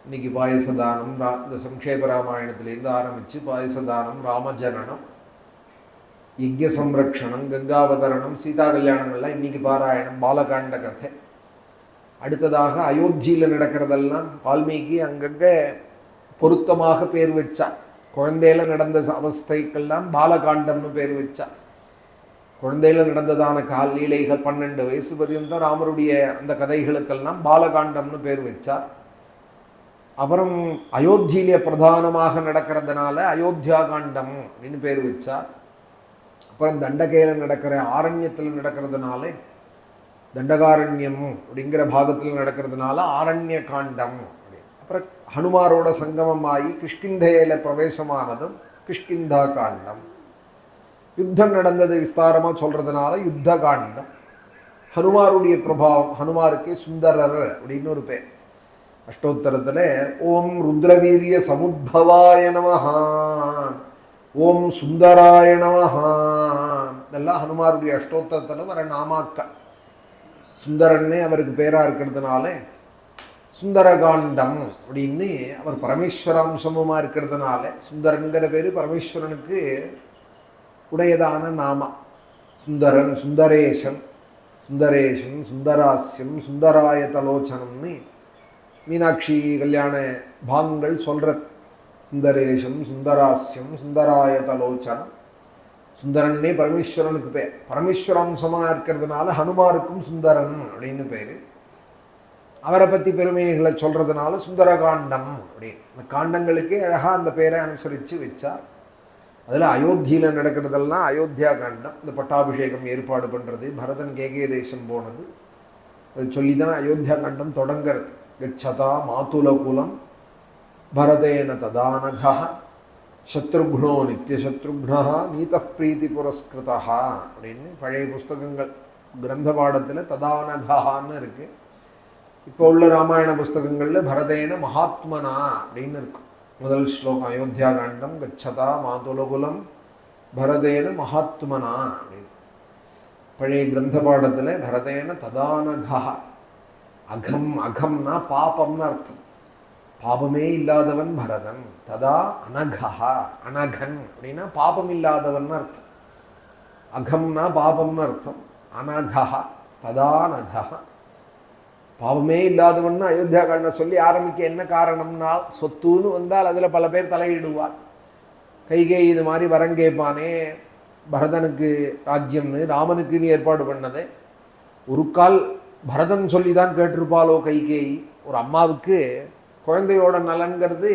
இன்றைக்கி பாயசதானம், இந்த சம்ஷேப ராமாயணத்துலேருந்து ஆரம்பித்து பாயசதானம், ராமஜனனம், யஜ்ய சம்ரக்ஷணம், கங்காவதரணம், சீதா கல்யாணங்கள்லாம் இன்றைக்கி பாராயணம், பாலகாண்ட கதை. அடுத்ததாக அயோத்தியில் நடக்கிறதெல்லாம் வால்மீகி அங்கங்கே பொருத்தமாக பேர் வச்சா. குழந்தையில் நடந்த அவஸ்தைக்கெல்லாம் பாலகாண்டம்னு பேர் வச்சா. குழந்தையில் நடந்ததான லீலைகள் 12 வயசு பர்யந்தம் ராமருடைய அந்த கதைகளுக்கெல்லாம் பாலகாண்டம்னு பேர் வச்சா. அப்புறம் அயோத்தியிலே பிரதானமாக நடக்கிறதுனால அயோத்தியா காண்டம் அப்படின்னு பேர் வச்சா. அப்புறம் தண்டகையில் நடக்கிற ஆரண்யத்தில் நடக்கிறதுனால தண்டகாரண்யம் அப்படிங்கிற பாகத்தில் நடக்கிறதுனால ஆரண்ய காண்டம். அப்புறம் ஹனுமாரோட சங்கமமாகி கிஷ்கிந்தையில் பிரவேசமானதும் கிஷ்கிந்தா காண்டம். யுத்தம் நடந்தது விஸ்தாரமாக சொல்கிறதுனால யுத்த காண்டம். ஹனுமாருடைய பிரபாவம், ஹனுமாருக்கே சுந்தரர் அப்படின்னு ஒரு பேர். அஷ்டோத்தரத்தில் ஓம் ருத்ரவீரிய சமுத்பவாய நமஹா, ஓம் சுந்தராய நமஹா, இதெல்லாம் ஹனுமாருடைய அஷ்டோத்தரத்தில் வர நாமாக்கள். சுந்தரன்னே அவருக்கு பேராக இருக்கிறதுனால சுந்தரகாண்டம் அப்படின்னு, அவர் பரமேஸ்வராம்சமுமாக இருக்கிறதுனால சுந்தரன்கிற பேர் பரமேஸ்வரனுக்கு உடையதான நாமா. சுந்தரன், சுந்தரேசன், சுந்தரேசன், சுந்தராஸ்யம், சுந்தராயதலோச்சனம்னு மீனாட்சி கல்யாண பாகங்கள் சொல்கிறது. சுந்தரேசம், சுந்தராஸ்யம், சுந்தராயதலோச்சனம். சுந்தரன்னே பரமேஸ்வரனுக்கு பேர். பரமேஸ்வராம்சமாக இருக்கிறதுனால ஹனுமாருக்கும் சுந்தரன் அப்படின்னு பேர். அவரை பற்றி பெருமைகளை சொல்கிறதுனால சுந்தரகாண்டம் அப்படின்னு அந்த காண்டங்களுக்கே அழகாக அந்த பேரை அனுசரித்து வச்சார். அதில் அயோத்தியில் நடக்கிறதெல்லாம் அயோத்தியா காண்டம். இந்த பட்டாபிஷேகம் ஏற்பாடு பண்ணுறது, பரதன் கேகே தேசம் போனது, அது சொல்லி தான் அயோத்தியா காண்டம் தொடங்கிறது. கச்சதா மாதுலகுலம் பரதேன ததானகா சத்ருக்னோ நித்தியசத்ருக்னா நீத பிரீத்தி புரஸ்கிருதா அப்படின்னு பழைய புஸ்தகங்கள் கிரந்த பாடத்தில் ததானகான்னு இருக்குது. இப்போ உள்ள ராமாயண புஸ்தகங்களில் பரதேன மகாத்மனா அப்படின்னு இருக்கும். முதல் ஸ்லோகம் அயோத்தியா காண்டம் கச்சதா மாதுலகுலம் பரதேன மகாத்மனா அப்படின்னு. பழைய கிரந்த பாடத்தில் பரதேன ததானகா, அகம், அகம்னா பாபம்னு அர்த்தம். பாபமே இல்லாதவன் பரதன். ததா அனகா, அனகன் அப்படின்னா பாபம் இல்லாதவன் அர்த்தம். அகம்னா பாபம்னு அர்த்தம். அனகா, ததானகா பாவமே இல்லாதவன்னு அயோத்தியா காண்டம் சொல்லி ஆரம்பிக்க என்ன காரணம்னா, சொத்துன்னு வந்தால் அதில் பல பேர் தலையிடுவார். கைகேயி இது மாதிரி வரம் கேட்பானே, பரதனுக்கு ராஜ்யம்னு ராமனுக்குன்னு ஏற்பாடு பண்ணது. ஒரு கால் பரதன் சொல்லி தான் கேட்டிருப்பாளோ கைகேயி. ஒரு அம்மாவுக்கு குழந்தையோட நலன்கிறது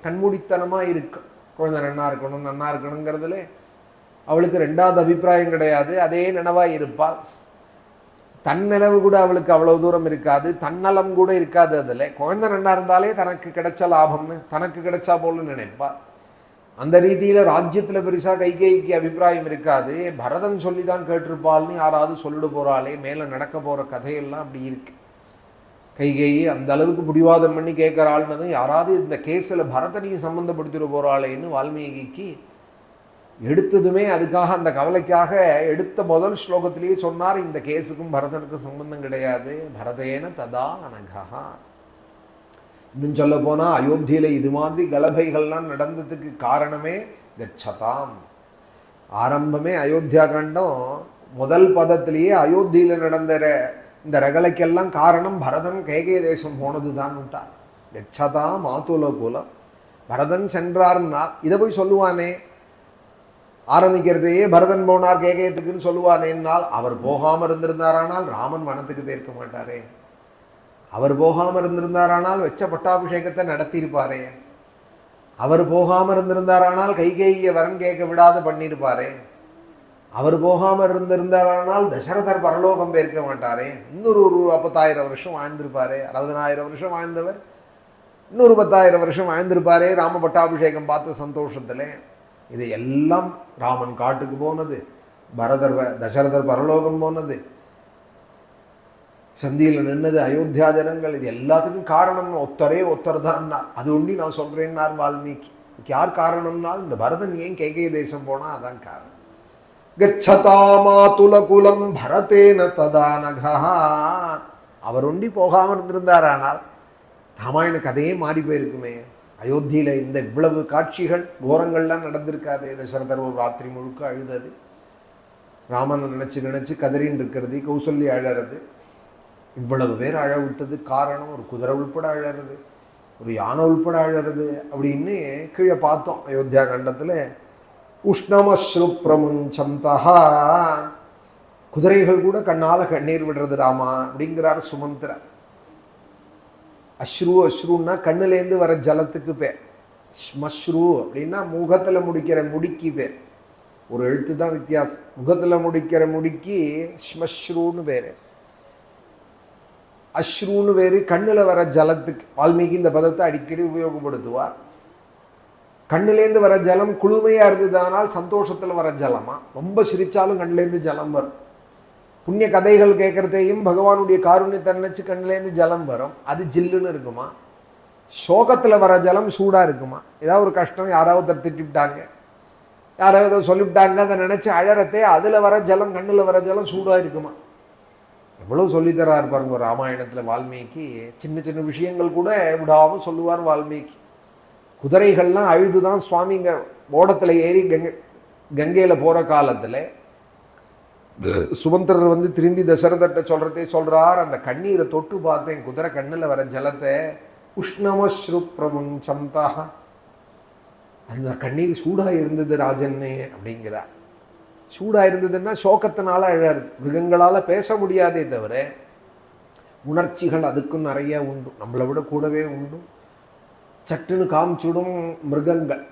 கண்மூடித்தனமாக இருக்கும். குழந்தை நன்னா இருக்கணும் நன்னா இருக்கணுங்கிறதுல அவளுக்கு ரெண்டாவது அபிப்பிராயம் கிடையாது. அதே நினைவாக இருப்பாள். தன் நினைவு கூட அவளுக்கு அவ்வளோ தூரம் இருக்காது, தன்னலம் கூட இருக்காது. அதில் குழந்தை நன்னா இருந்தாலே தனக்கு கிடைச்ச லாபம்னு தனக்கு கிடைச்சா போல நினைப்பாள். அந்த ரீதியில் ராஜ்யத்தில் பெருசாக கைகேயிக்கு அபிப்பிராயம் இருக்காது. பரதன் சொல்லி தான் கேட்டிருப்பாள்னு யாராவது சொல்லிட்டு போகிறாளே, மேலே நடக்க போகிற கதையெல்லாம் அப்படி இருக்கு. கைகேயி அந்த அளவுக்கு பிடிவாதம் பண்ணி கேட்குறாள்னதும் யாராவது இந்த கேஸில் பரதனையும் சம்மந்தப்படுத்திட்டு போகிறாளேன்னு வால்மீகிக்கு எடுத்ததுமே அதுக்காக அந்த கவலைக்காக எடுத்த முதல் ஸ்லோகத்திலேயே சொன்னார், இந்த கேஸுக்கும் பரதனுக்கும் சம்பந்தம் கிடையாது. பரதேன ததா அனகா. இன்னும் சொல்ல போனால் அயோத்தியில் இது மாதிரி கலபைகள்லாம் நடந்ததுக்கு காரணமே கச்சதாம். ஆரம்பமே அயோத்தியா காண்டம் முதல் பதத்திலேயே அயோத்தியில் நடந்த இந்த ரகலைக்கெல்லாம் காரணம் பரதன் கேகே தேசம் போனது தான் விட்டார். கச்சதாம் மாதுல குலம். பரதன் சென்றார்னா இதை போய் சொல்லுவானே, ஆரம்பிக்கிறதையே பரதன் போனார் கேகயத்துக்குன்னு சொல்லுவானேன்னால் அவர் போகாமல் இருந்திருந்தாரானால் ராமன் வனத்துக்கு போயிருக்க மாட்டாரே. அவர் போகாமல் இருந்திருந்தாரானால் வச்ச பட்டாபிஷேகத்தை நடத்தியிருப்பாரே. அவர் போகாமல் இருந்திருந்தாரானால் கைகேயியை வரன் கேட்க விடாத பண்ணியிருப்பாரே. அவர் போகாமல் இருந்திருந்தாரானால் தசரதர் பரலோகம் போயிருக்க மாட்டாரே. இன்னொரு 40,000 வருஷம் வாழ்ந்திருப்பாரே. 60,000 வருஷம் வாழ்ந்தவர் இன்னொரு 10,000 வருஷம் வாழ்ந்திருப்பாரே ராம பட்டாபிஷேகம் பார்த்த சந்தோஷத்தில். இது எல்லாம் ராமன் காட்டுக்கு போனது, தசரதர் பரலோகம் போனது, சந்தியில் நின்னது அயோத்தியா ஜனங்கள், இது எல்லாத்துக்கும் காரணம் ஒத்தர் தான். அது ஒண்டி நான் சொல்றேன்னார் வால்மீகி. யார் காரணம்னால் இந்த பரதன் ஏன் கேகே தேசம் போனா அதான் காரணம். கச்சதா மாதுல குலம் பரதேன ததானகா. அவர் ஒண்டி போகாமல் இருந்திருந்தாரானால் ராமாயண கதையே மாறி போயிருக்குமே. அயோத்தியில் இந்த இவ்வளவு காட்சிகள் கோரங்கள்லாம் நடந்திருக்காது. தசரதர் ஒரு ராத்திரி முழுக்க அழுதது, ராமனை நினச்சி கதறின்னு இருக்கிறது, கௌசல்யா அழறது, இவ்வளவு பேர் அழ விட்டது காரணம் ஒரு குதிரை உள்பட அழறது, ஒரு யானை உள்பட அழறது அப்படின்னு கீழே பார்த்தோம். அயோத்தியா கண்டத்தில் உஷ்ணமஸ்ரு பிரமுஞ்சந்தா, குதிரைகள் கூட கண்ணால் கண்ணீர் விடுறது ராமா அப்படிங்கிறார் சுமந்திரர். அஸ்ருன்னா கண்ணுலேருந்து வர ஜலத்துக்கு பேர். ஸ்மஸ்ரு அப்படின்னா முகத்தில் முடிக்கிற முடிக்கு பேர். ஒரு எழுத்து தான் வித்தியாசம். முகத்தில் முடிக்கிற முடிக்கு ஸ்மஸ்ருன்னு பேர். அஸ்ருன்னு பேர் கண்ணில் வர ஜலத்துக்கு. வால்மீகி இந்த பதத்தை அடிக்கடி உபயோகப்படுத்துவார். கண்ணுலேருந்து வர ஜலம் குளுமையாக இருந்ததுனால் சந்தோஷத்தில் வர ஜலமா, ரொம்ப சிரித்தாலும் கண்ணிலேருந்து ஜலம் வரும். புண்ணிய கதைகள் கேட்குறதையும் பகவானுடைய காருண்யத்தை நினச்சி கண்ணிலேருந்து ஜலம் வரும், அது ஜில்லுன்னு இருக்குமா. சோகத்தில் வர ஜலம் சூடாக இருக்குமா. ஏதாவது ஒரு கஷ்டம் யாராவது திட்டிவிட்டாங்க, யாராவது சொல்லிவிட்டாங்க, அதை நினச்சி அழறத்தே அதில் வர ஜலம் கண்ணில் வர ஜலம் சூடாக இருக்குமா. எவ்வளோ சொல்லித்தரார் பாருங்க ராமாயணத்தில் வால்மீகி. சின்ன சின்ன விஷயங்கள் கூட விடாமல் சொல்லுவார் வால்மீகி. குதிரைகள்லாம் அழுது தான் சுவாமிங்க ஓடத்தில் ஏறி கங்கையில் போகிற காலத்தில் சுமந்திரர் வந்து திரும்பி தசரதர்கிட்ட சொல்கிறார், அந்த கண்ணீரை தொட்டு பார்த்தேன், குதிரை கண்ணில் வர ஜலத்தை உஷ்ணமஸ்ரு பிரமுஞ்சந்தா, அந்த கண்ணீர் சூடாக இருந்தது ராஜன்னே அப்படிங்கிறார். சூடாக இருந்ததுன்னா சோகத்தினால அழாது. மிருகங்களால் பேச முடியாதே தவிர உணர்ச்சிகள் அதுக்கும் நிறைய உண்டு, நம்மளை விட கூடவே உண்டு. சட்டுன்னு காமிச்சுடும் மிருகங்கள்.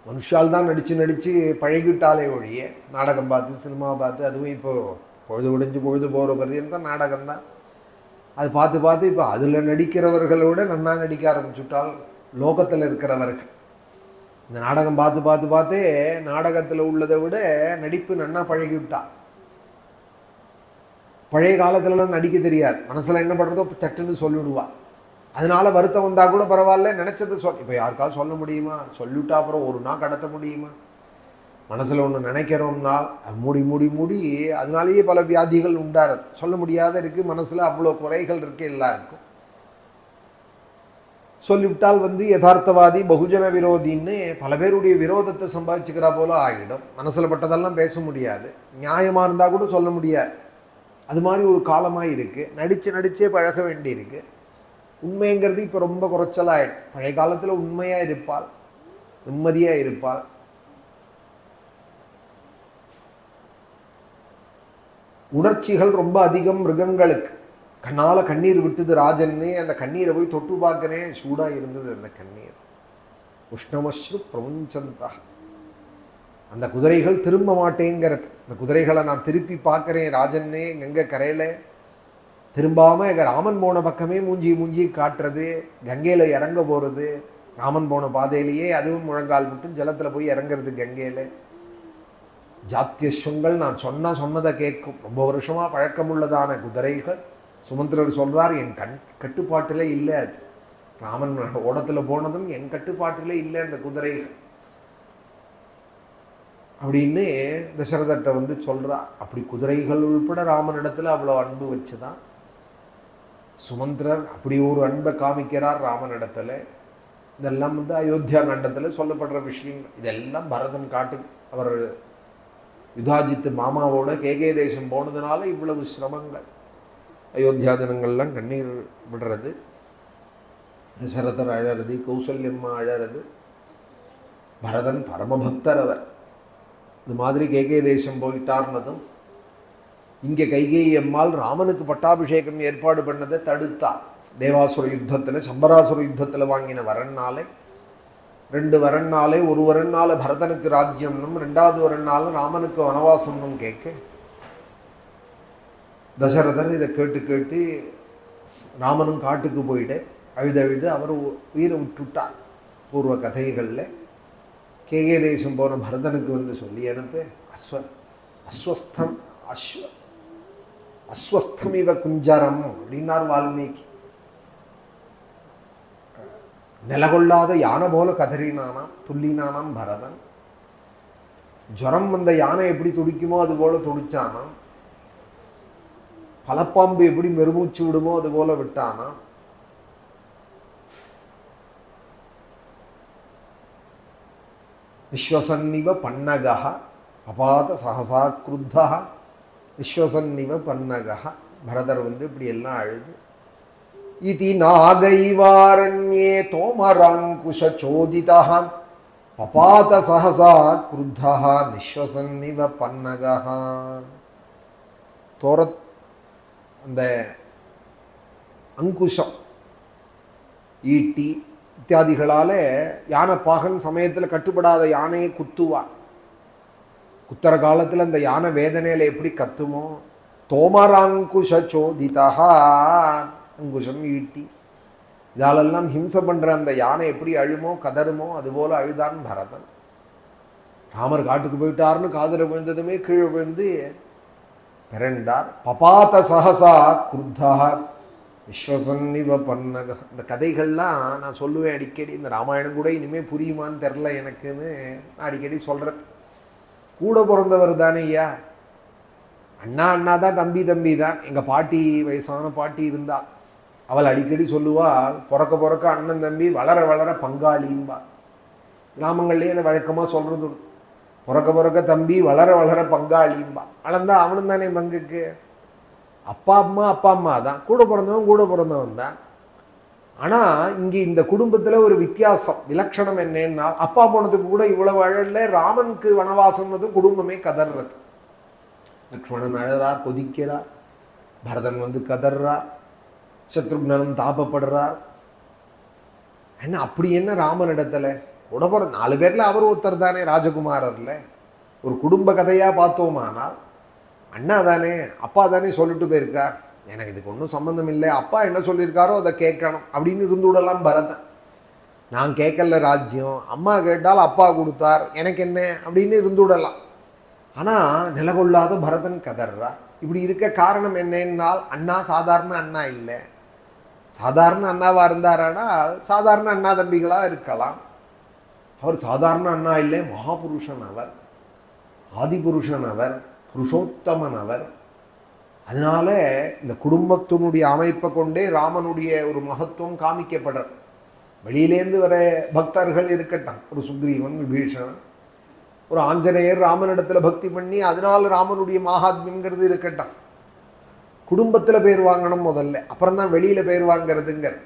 மனுஷால் தான் நடித்து பழகிட்டாலே ஒழிய நாடகம் பார்த்து சினிமா பார்த்து, அதுவும் இப்போது பொழுது விடிஞ்சு பொழுது போகிற பர்யந்தம் நாடகம்தான். அது பார்த்து இப்போ அதில் நடிக்கிறவர்களை விட நன்னா நடிக்க ஆரம்பிச்சுட்டால் லோகத்தில் இருக்கிறவர்கள். இந்த நாடகம் பார்த்தே நாடகத்தில் உள்ளதை விட நடிப்பு நன்னா பழகிவிட்டா. பழைய காலத்துலலாம் நடிக்க தெரியாது, மனசில் என்ன பண்ணுறதோ சட்டுன்னு சொல்லிவிடுவா. அதனால வருத்தம் வந்தால் கூட பரவாயில்ல, நினச்சதை இப்போ யாருக்காவது சொல்ல முடியுமா, சொல்லிவிட்டா அப்புறம் ஒரு நாள் கடத்த முடியுமா. மனசில் ஒன்று நினைக்கிறோம்னா மூடி அதனாலேயே பல வியாதிகள் உண்டாகிறது. சொல்ல முடியாத இருக்குது, மனசில் அவ்வளோ குறைகள் இருக்குது எல்லாருக்கும். சொல்லிவிட்டால் யதார்த்தவாதி பகுஜன விரோதின்னு பல பேருடைய விரோதத்தை சம்பாதிச்சுக்கிறா போல ஆகிடும். மனசில் பட்டதெல்லாம் பேச முடியாது, நியாயமாக இருந்தால் கூட சொல்ல முடியாது. அது மாதிரி ஒரு காலமாக இருக்குது. நடிச்சே பழக வேண்டியிருக்கு. உண்மைங்கிறது இப்போ ரொம்ப குறைச்சலாகிடுது. பழைய காலத்தில் உண்மையாக இருப்பாள், நிம்மதியாக இருப்பாள். உணர்ச்சிகள் ரொம்ப அதிகம் மிருகங்களுக்கு. கண்ணால் கண்ணீர் விட்டுது ராஜன்னு, அந்த கண்ணீரை போய் தொட்டு பார்க்கறேன், சூடாக இருந்தது அந்த கண்ணீர். உஷ்ணமஸ்ரு பிரபஞ்சந்தா. அந்த குதிரைகள் திரும்ப மாட்டேங்கிறது. அந்த குதிரைகளை நான் திருப்பி பார்க்குறேன் ராஜன்னே, கங்கை கரையில் திரும்பாமல் எங்கள் ராமன் போன பக்கமே மூஞ்சி காட்டுறது, கங்கையில் இறங்க போகிறது, ராமன் போன பாதையிலேயே அதுவும் முழங்கால் விட்டு ஜலத்தில் போய் இறங்குறது கங்கையில். ஜாத்தியஸ்வங்கள் நான் சொன்னதை கேட்கும். ரொம்ப வருஷமாக பழக்கமுள்ளதான குதிரைகள். சுமந்திரர் சொல்கிறார், என் கட்டுப்பாட்டில் இல்லை. அது ராமன் ஓடத்தில் போனதும் என் கட்டுப்பாட்டில் இல்லை அந்த குதிரைகள் அப்படின்னு தசரதர்கிட்ட வந்து சொல்கிறா. அப்படி குதிரைகள் உள்பட ராமனிடத்தில் அவ்வளோ அன்பு வச்சு தான் சுமந்திரர் அப்படி ஒரு அன்பை காமிக்கிறார் ராமனிடத்தில். இதெல்லாம் வந்து அயோத்தியா கண்டத்தில் சொல்லப்படுற விஷயங்கள். இதெல்லாம் பரதன் காட்டு அவர் யுதாஜித்து மாமாவோட கேகே தேசம் போனதுனால இவ்வளவு சிரமங்கள். அயோத்தியா தினங்கள்லாம் கண்ணீர் விடுறது, தசரதர் அழறது, கௌசல்யம்மா அழறது. பரதன் பரமபக்தர் அவர். இது மாதிரி கேகே தேசம் போயிட்டார்னதும் இங்கே கைகேயி அம்மாள் ராமனுக்கு பட்டாபிஷேகம் ஏற்பாடு பண்ணதை தடுத்தார். தேவாசுர யுத்தத்தில், சம்பராசுர யுத்தத்தில் வாங்கின வரன்னாலே 2 வரன்னாலே, ஒரு வரன்னால பரதனுக்கு ராஜ்யம்னும் 2வது வரன்னால ராமனுக்கு வனவாசம்னும் கேட்க தசரதர் இதை கேட்டு ராமனும் காட்டுக்கு போயிட்டு அழுது அவர் உயிரை விட்டுட்டார். பூர்வ கதைகளில் கேகே தேசம் போன பரதனுக்கு வந்து சொல்லி அனுப்பு, அஸ்வஸ்தம் இவ குஞ்சரம் அப்படின்னார் வால்மீகி. நிலகொள்ளாத யானை போல கதறினானாம், துள்ளினானாம் பரதன். ஜுரம் வந்த யானை எப்படி துடிக்குமோ அது போல துடிச்சானாம். பலப்பாம்பு எப்படி மெருமூச்சு விடுமோ அது போல விட்டானாம். விஸ்வசன்னிவ பன்னகா பபாத சகசா குருத்தா விஸ்வசன்னிவ பன்னகா. பரதர் வந்து இப்படி எல்லாம் அழுது, இதி நாகைவாரண்யே தோமராங்குஷ சோதிதா பபாத சகசா குருத்தா நிஸ்வசன்னிவ பன்னகா. அந்த அங்குஷம், ஈட்டி இத்தியாதிகளால் யானை பாகன் சமயத்தில் கட்டுப்படாத யானையை குத்துவான். குத்துற காலத்தில் அந்த யானை வேதனையில் எப்படி கத்துமோ, தோமராங்குஷ சோதிதா, அங்குஷம் ஈட்டி இதாலெல்லாம் ஹிம்சை பண்ணுற அந்த யானை எப்படி அழுமோ கதறுமோ அதுபோல் அழுதான் பரதன். ராமர் காட்டுக்கு போயிட்டார்னு காதில் விழுந்ததுமே கீழே விழுந்து பிறண்டார். பபாத சகசா குருத்தா விஸ்வசன்னிவ பன்னக. இந்த கதைகள்லாம் நான் சொல்லுவேன் அடிக்கடி. இந்த ராமாயணம் கூட இனிமேல் புரியுமான்னு தெரில எனக்குன்னு நான் அடிக்கடி சொல்கிறேன். கூட பிறந்தவர் தானே ஐயா, அண்ணா தான், தம்பி தான். எங்கள் பாட்டி, வயசான பாட்டி இருந்தா, அவள் அடிக்கடி சொல்லுவாள், பிறக்க அண்ணன் தம்பி, வளர பங்காளின்பா. கிராமங்கள்லேயே அந்த வழக்கமாக சொல்கிறது, பிறக்க தம்பி, வளர பங்காளின்பா. வளர்ந்தா அவனும் தானே பங்குக்கு. அப்பா அம்மா தான், கூட பிறந்தவன் தான். ஆனால் இங்கே இந்த குடும்பத்தில் ஒரு வித்தியாசம், விலட்சணம் என்னன்னா, அப்பா போனதுக்கு கூட இவ்வளவு அழல, ராமனுக்கு வனவாசம்னதும் குடும்பமே கதர்றது. லக்ஷ்மணன் அழறார், கொதிக்கிறார். பரதன் வந்து கதர்றார். சத்ருக்னன் தாபப்படுறார். என்ன அப்படி என்ன ராமனிடத்தில் கூட பிறந்த 4 பேரில் அவர் ஒருத்தர் தானே ராஜகுமாரர்ல. ஒரு குடும்ப கதையாக பார்த்தோமானால் அண்ணா தானே, அப்பா தானே சொல்லிட்டு போயிருக்கார், எனக்கு இதுக்கு ஒன்றும் சம்மந்தம் இல்லை, அப்பா என்ன சொல்லியிருக்காரோ அதை கேட்கணும் அப்படின்னு இருந்து விடலாம் பரதன். நான் கேட்கல ராஜ்யம், அம்மா கேட்டால் அப்பா கொடுத்தார், எனக்கு என்ன அப்படின்னு இருந்து விடலாம். ஆனால் நிலகொள்ளாத பரதன் கதர்றா. இப்படி இருக்க காரணம் என்னன்னால், அண்ணா சாதாரண அண்ணா இல்லை. சாதாரண அண்ணாவாக இருந்தாரானால் சாதாரண அண்ணா தம்பிகளாக இருக்கலாம். அவர் சாதாரண அண்ணா இல்லை, மகாபுருஷன் அவர், ஆதிபுருஷன் அவர், புருஷோத்தமன் அவர். அதனால இந்த குடும்பத்தினுடைய அமைப்பை கொண்டே ராமனுடைய ஒரு மகத்துவம் காமிக்கப்படுறது. வெளியிலேருந்து வர பக்தர்கள் இருக்கட்டும், ஒரு சுக்ரீவன், விபீஷணன், ஒரு ஆஞ்சநேயர் ராமனிடத்தில் பக்தி பண்ணி அதனால் ராமனுடைய மகாத்மியங்கிறது இருக்கட்டும். குடும்பத்தில் பேர் வாங்கணும் முதல்ல, அப்புறம் தான் வெளியில் பேர் வாங்கிறதுங்கிறது.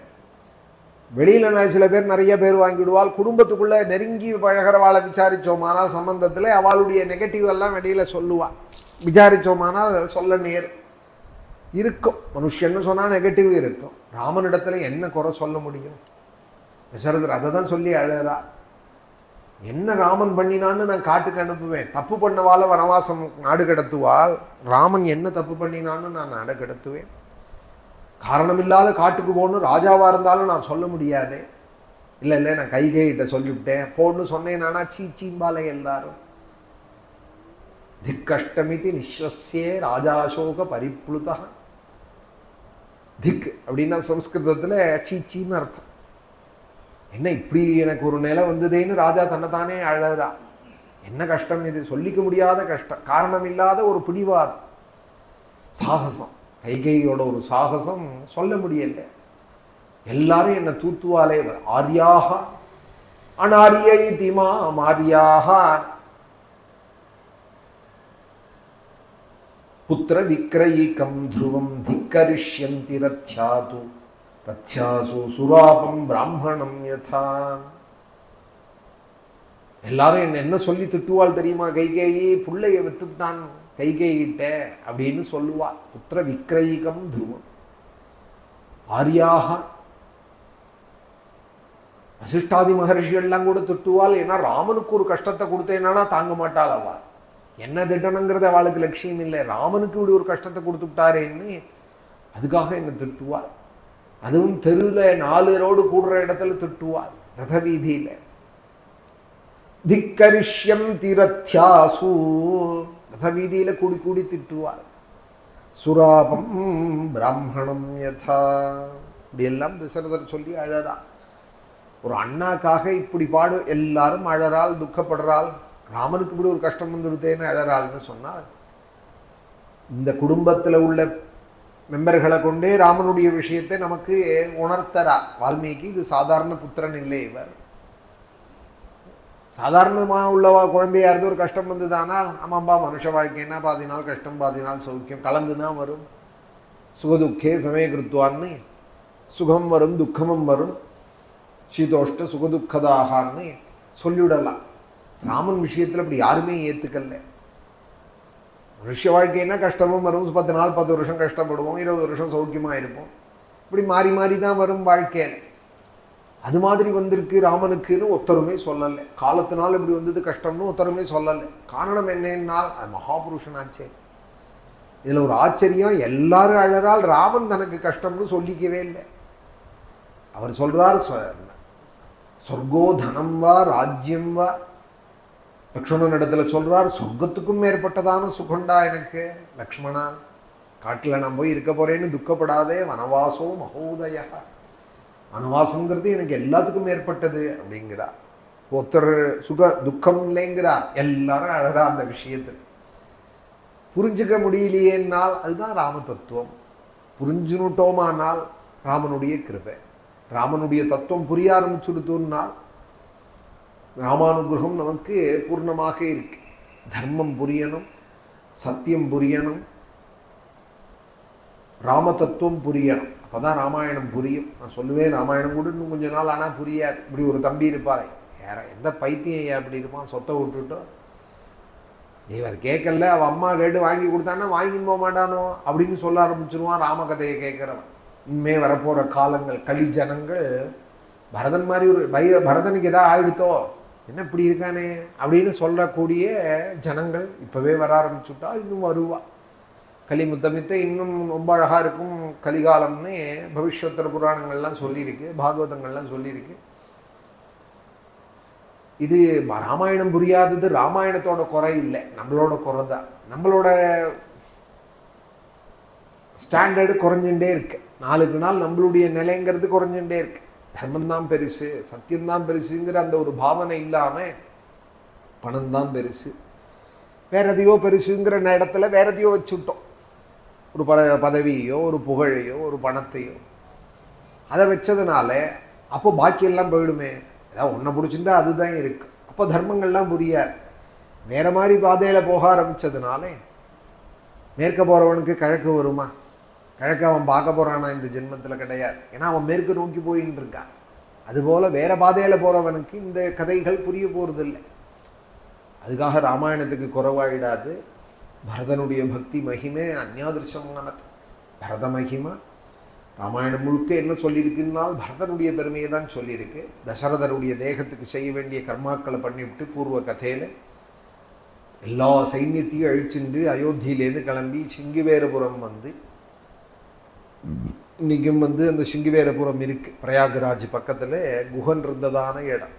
வெளியில் சில பேர் நிறைய பேர் வாங்கிவிடுவாள், குடும்பத்துக்குள்ளே நெருங்கி பழகிறவாளை விசாரித்தோமானால் சம்பந்தத்தில் அவளுடைய நெகட்டிவ் எல்லாம் வெளியில் சொல்லுவாள். விசாரித்தோமானால் சொல்ல நேர் இருக்கும். மனுஷன்னு சொன்னால் நெகட்டிவ் இருக்கும். ராமனிடத்தில் என்ன குறை சொல்ல முடியும்? தசரதர் அதை தான் சொல்லி அழறா. என்ன ராமன் பண்ணினான்னு நான் காட்டுக்கு அனுப்புவேன், தப்பு பண்ணவால வனவாசம் நாடு கடத்துவாள், ராமன் என்ன தப்பு பண்ணினான்னு நான் நாடு கடத்துவேன். காரணமில்லாத காட்டுக்கு போகணும் ராஜாவாக இருந்தாலும் நான் சொல்ல முடியாது. இல்லை இல்லை நான் கைகேயிட்ட சொல்லிவிட்டேன் போன்னு சொன்னேன். நானா சீச்சிம்பாலை எல்லாரும் திக்கஷ்டமிதி நிஸ்வசியே ராஜாசோக பரிப்ளுதா. திக் அப்படின்னா சம்ஸ்கிருதத்தில் சீச்சின்னு அர்த்தம். என்ன இப்படி எனக்கு ஒரு நிலை வந்ததேன்னு ராஜா தன்னைத்தானே அழறா. என்ன கஷ்டம் இது, சொல்லிக்க முடியாத கஷ்டம், காரணம் இல்லாத ஒரு பிடிவாதம், சாகசம், கைகையோட ஒரு சாகசம் சொல்ல முடியல. எல்லாரும் என்னை தூத்துவாலே. ஆர்யாக அனாரியை திமா மாரியாக புத்திர விக்ரயிகம் துருவம் திக்கரிஷ்யந்தி ரத்யாது ரத்யாசு சுராபம் பிராமணம் யதா. எல்லாரும் என்ன சொல்லி திட்டுவாள் தெரியுமா? கைகேயி புள்ளைய வித்துட்டான் கைகேயிட்ட அப்படின்னு சொல்லுவாள். புத்திர விக்ரயிகம் துருவம். ஆரியாக வசிஷ்டாதி மகர்ஷிகள்லாம் கூட திட்டுவாள். ஏன்னா ராமனுக்கு ஒரு கஷ்டத்தை கொடுத்தேன்னா தாங்க மாட்டாள் அவள். என்ன திட்டணுங்கிறது அவளுக்கு லட்சியம் இல்லை. ராமனுக்கு இப்படி ஒரு கஷ்டத்தை கொடுத்துட்டாரேன்னு அதுக்காக என்ன திட்டுவாள். அதுவும் தெருவில் 4 ரோடு கூடுற இடத்துல திட்டுவாள், ரத வீதியில். திக்கரிஷ்யம் திரத்யாசு, ரத வீதியில் கூடி கூடி திட்டுவாள். சுராபம் பிராமணம் யதா, இப்படி எல்லாம் தசரதர் சொல்லி அழறா. ஒரு அண்ணாக்காக இப்படி பாடு எல்லாரும் அழறாள், துக்கப்படுறாள். ராமனுக்கு இப்படி ஒரு கஷ்டம் வந்துடுத்தேன்னு அழறாள்னு சொன்னால், இந்த குடும்பத்தில் உள்ள மெம்பர்களை கொண்டே ராமனுடைய விஷயத்தை நமக்கு உணர்த்தரா வால்மீகி. இது சாதாரண புத்திரன் இல்லை, இவர் சாதாரணமாக உள்ளவா குழந்தையா இருந்து ஒரு கஷ்டம் வந்ததுனால், ஆமாம்பா மனுஷ வாழ்க்கைன்னா பாதி நாள் கஷ்டம் பாதி நாள் சௌக்கியம் கலந்து தான் வரும். சுகதுக்கே சமயகிருத்வான்னு சுகம் வரும் துக்கமும் வரும், சீதோஷ்ட சுகதுக்கதாகான்னு சொல்லிவிடலாம். ராமன் விஷயத்தில் அப்படி யாருமே ஏற்றுக்கல. மனுஷ வாழ்க்கைன்னா கஷ்டமும் வரும், 10 நாள் 10 வருஷம் கஷ்டப்படுவோம், 20 வருஷம் சௌக்கியமாக இருப்போம். இப்படி மாறி மாறி தான் வரும் வாழ்க்கையில். அது மாதிரி வந்திருக்கு ராமனுக்குன்னு ஒருத்தருமே சொல்லலை. காலத்தினால் இப்படி வந்தது கஷ்டம்னு ஒருத்தருமே சொல்லலை. காரணம் என்னன்னால் அது மகாபுருஷனாச்சே. இதில் ஒரு ஆச்சரியம், எல்லாரும் அழறால், ராமன் தனக்கு கஷ்டம்னு சொல்லிக்கவே இல்லை. அவர் சொல்கிறார், சொர்க்கோ தனம் வா ராஜ்யம் வா. லக்ஷ்மணன் இடத்துல சொல்கிறார், சொர்க்கத்துக்கும் மேற்பட்டதான சுகண்டா எனக்கு லக்ஷ்மணா, காட்டில் நான் போய் இருக்க போகிறேன்னு துக்கப்படாதே. வனவாசோ மகோதய, வனவாசங்கிறது எனக்கு எல்லாத்துக்கும் மேற்பட்டது அப்படிங்கிறார். ஒருத்தர் சுக துக்கம் இல்லைங்கிறார், எல்லாரும் அழகா அந்த விஷயத்தில். புரிஞ்சுக்க முடியலையேன்னால் அதுதான் ராம தத்துவம். புரிஞ்சுனுட்டோமானால் ராமனுடைய கிருபை. ராமனுடைய தத்துவம் புரிய ஆரம்பிச்சுடுத்தோன்னால் ராமானுகிரகம் நமக்கு பூர்ணமாக இருக்கு. தர்மம் புரியணும், சத்தியம் புரியணும், ராம தத்துவம் புரியணும். அப்போ தான் ராமாயணம் புரியும். நான் சொல்லுவேன், ராமாயணம் கூட இன்னும் கொஞ்ச நாள் ஆனால் புரியாது. இப்படி ஒரு தம்பி இருப்பார், யார எந்த பைத்தியம் ஐயா அப்படி இருப்பான், சொத்தை விட்டுட்டோம், இவர் கேட்கல, அவள் அம்மா கேட்டு வாங்கி கொடுத்தான்னா வாங்கின்னு போக மாட்டானோ அப்படின்னு சொல்ல ஆரம்பிச்சிருவான். ராமகதையை கேட்குறவன். இனிமே வரப்போகிற காலங்கள் களி ஜனங்கள் பரதன் மாதிரி ஒரு பரதனுக்கு எதாவது ஆயிடுத்தோ, என்ன இப்படி இருக்கானே அப்படின்னு சொல்லக்கூடிய ஜனங்கள் இப்போவே வர ஆரம்பிச்சுட்டா, இன்னும் வருவா. களி முத்தமித்த இன்னும் ரொம்ப அழகாக இருக்கும் கலிகாலம்னு பவிஷ்யோத்தர புராணங்கள்லாம் சொல்லியிருக்கு, பாகவதங்கள்லாம் சொல்லியிருக்கு. இது ராமாயணம் புரியாதது ராமாயணத்தோட குறை இல்லை, நம்மளோட குறை தான். நம்மளோட ஸ்டாண்டர்டு குறைஞ்சுட்டே இருக்கு, நாளுக்கு நாள் நம்மளுடைய நிலைங்கிறது குறைஞ்சுட்டே இருக்கு. தர்மந்தான் பெருசு, சத்தியம்தான் பெருசுங்கிற அந்த ஒரு பாவனை இல்லாமல் பணம்தான் பெருசு, வேற எதையோ பெருசுங்கிற இடத்துல வேற எதையோ வச்சுட்டோம். ஒரு பதவியோ ஒரு புகழையோ ஒரு பணத்தையோ அதை வச்சதுனால அப்போ பாக்கியெல்லாம் போயிடுமே. ஏதாவது ஒன்றை பிடிச்சிருந்தா அதுதான் இருக்கு. அப்போ தர்மங்கள்லாம் புரியாது. வேற மாதிரி பாதையில் போக ஆரம்பித்ததுனாலே மேற்க போகிறவனுக்கு கிழக்கு வருமா, கிழக்கு அவன் பார்க்க போகிறானா இந்த ஜென்மத்தில் கிடையாது. ஏன்னா அவன் மேற்கு நோக்கி போயின்னு இருக்கான். அதுபோல் வேறு பாதையில் போகிறவனுக்கு இந்த கதைகள் புரிய போகிறதில்லை. அதுக்காக ராமாயணத்துக்கு குறைவாயிடாது. பரதனுடைய பக்தி மகிமை அந்யாதிருஷமானது. பரத மகிமா ராமாயணம் முழுக்க என்ன சொல்லியிருக்குன்னால் பரதனுடைய பெருமையை தான் சொல்லியிருக்கு. தசரதனுடைய தேகத்துக்கு செய்ய வேண்டிய கர்மாக்களை பண்ணிவிட்டு பூர்வ கதையில் எல்லா சைன்யத்தையும் அழிச்சுண்டு அயோத்தியிலேருந்து கிளம்பி சிங்கிவேரபுரம் வந்து, இன்றைக்கும் வந்து அந்த சிங்கிவேரபுரம் இருக்குது. பிரயாகராஜ் பக்கத்தில் குஹன் இருந்ததான இடம்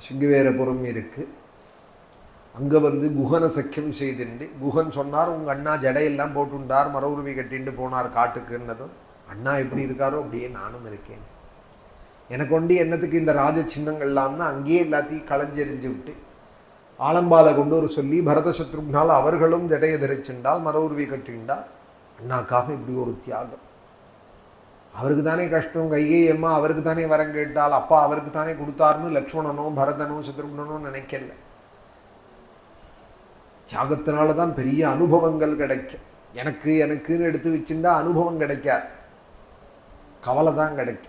சிங்கிவேரபுரம் இருக்குது. அங்கே வந்து குஹனை சக்கியம் செய்துண்டு குஹன் சொன்னார், உங்கள் அண்ணா ஜடையெல்லாம் போட்டுண்டார், மரவுருவி கட்டிண்டு போனார் காட்டுக்குன்னதும், அண்ணா எப்படி இருக்காரோ அப்படியே நானும் இருக்கேன், எனக்கு ஒண்டி என்னத்துக்கு இந்த ராஜ சின்னங்கள்லாம்னா அங்கேயே எல்லாத்தையும் களைஞ்செறிஞ்சு விட்டு ஆலம்பாலை கொண்டு ஒரு சொல்லி பரத சத்ருக்னால் அவர்களும் ஜடையை தரிச்சுண்டால் மரவுருவி கட்டிண்டால் அண்ணாக்காக இப்படி ஒரு தியாகம். அவருக்கு தானே கஷ்டம். கைகேயி அம்மா அவருக்கு தானே வரம் கேட்டால், அப்பா அவருக்கு தானே கொடுத்தாருன்னு லக்ஷ்மணனோ பரதனோ சத்ருக்னனோ நினைக்கல. தியாகத்தினால தான் பெரிய அனுபவங்கள் கிடைக்கும். எனக்குன்னு எடுத்து வச்சுட்டா அனுபவம் கிடைக்காது, கவலை தான் கிடைக்கும்.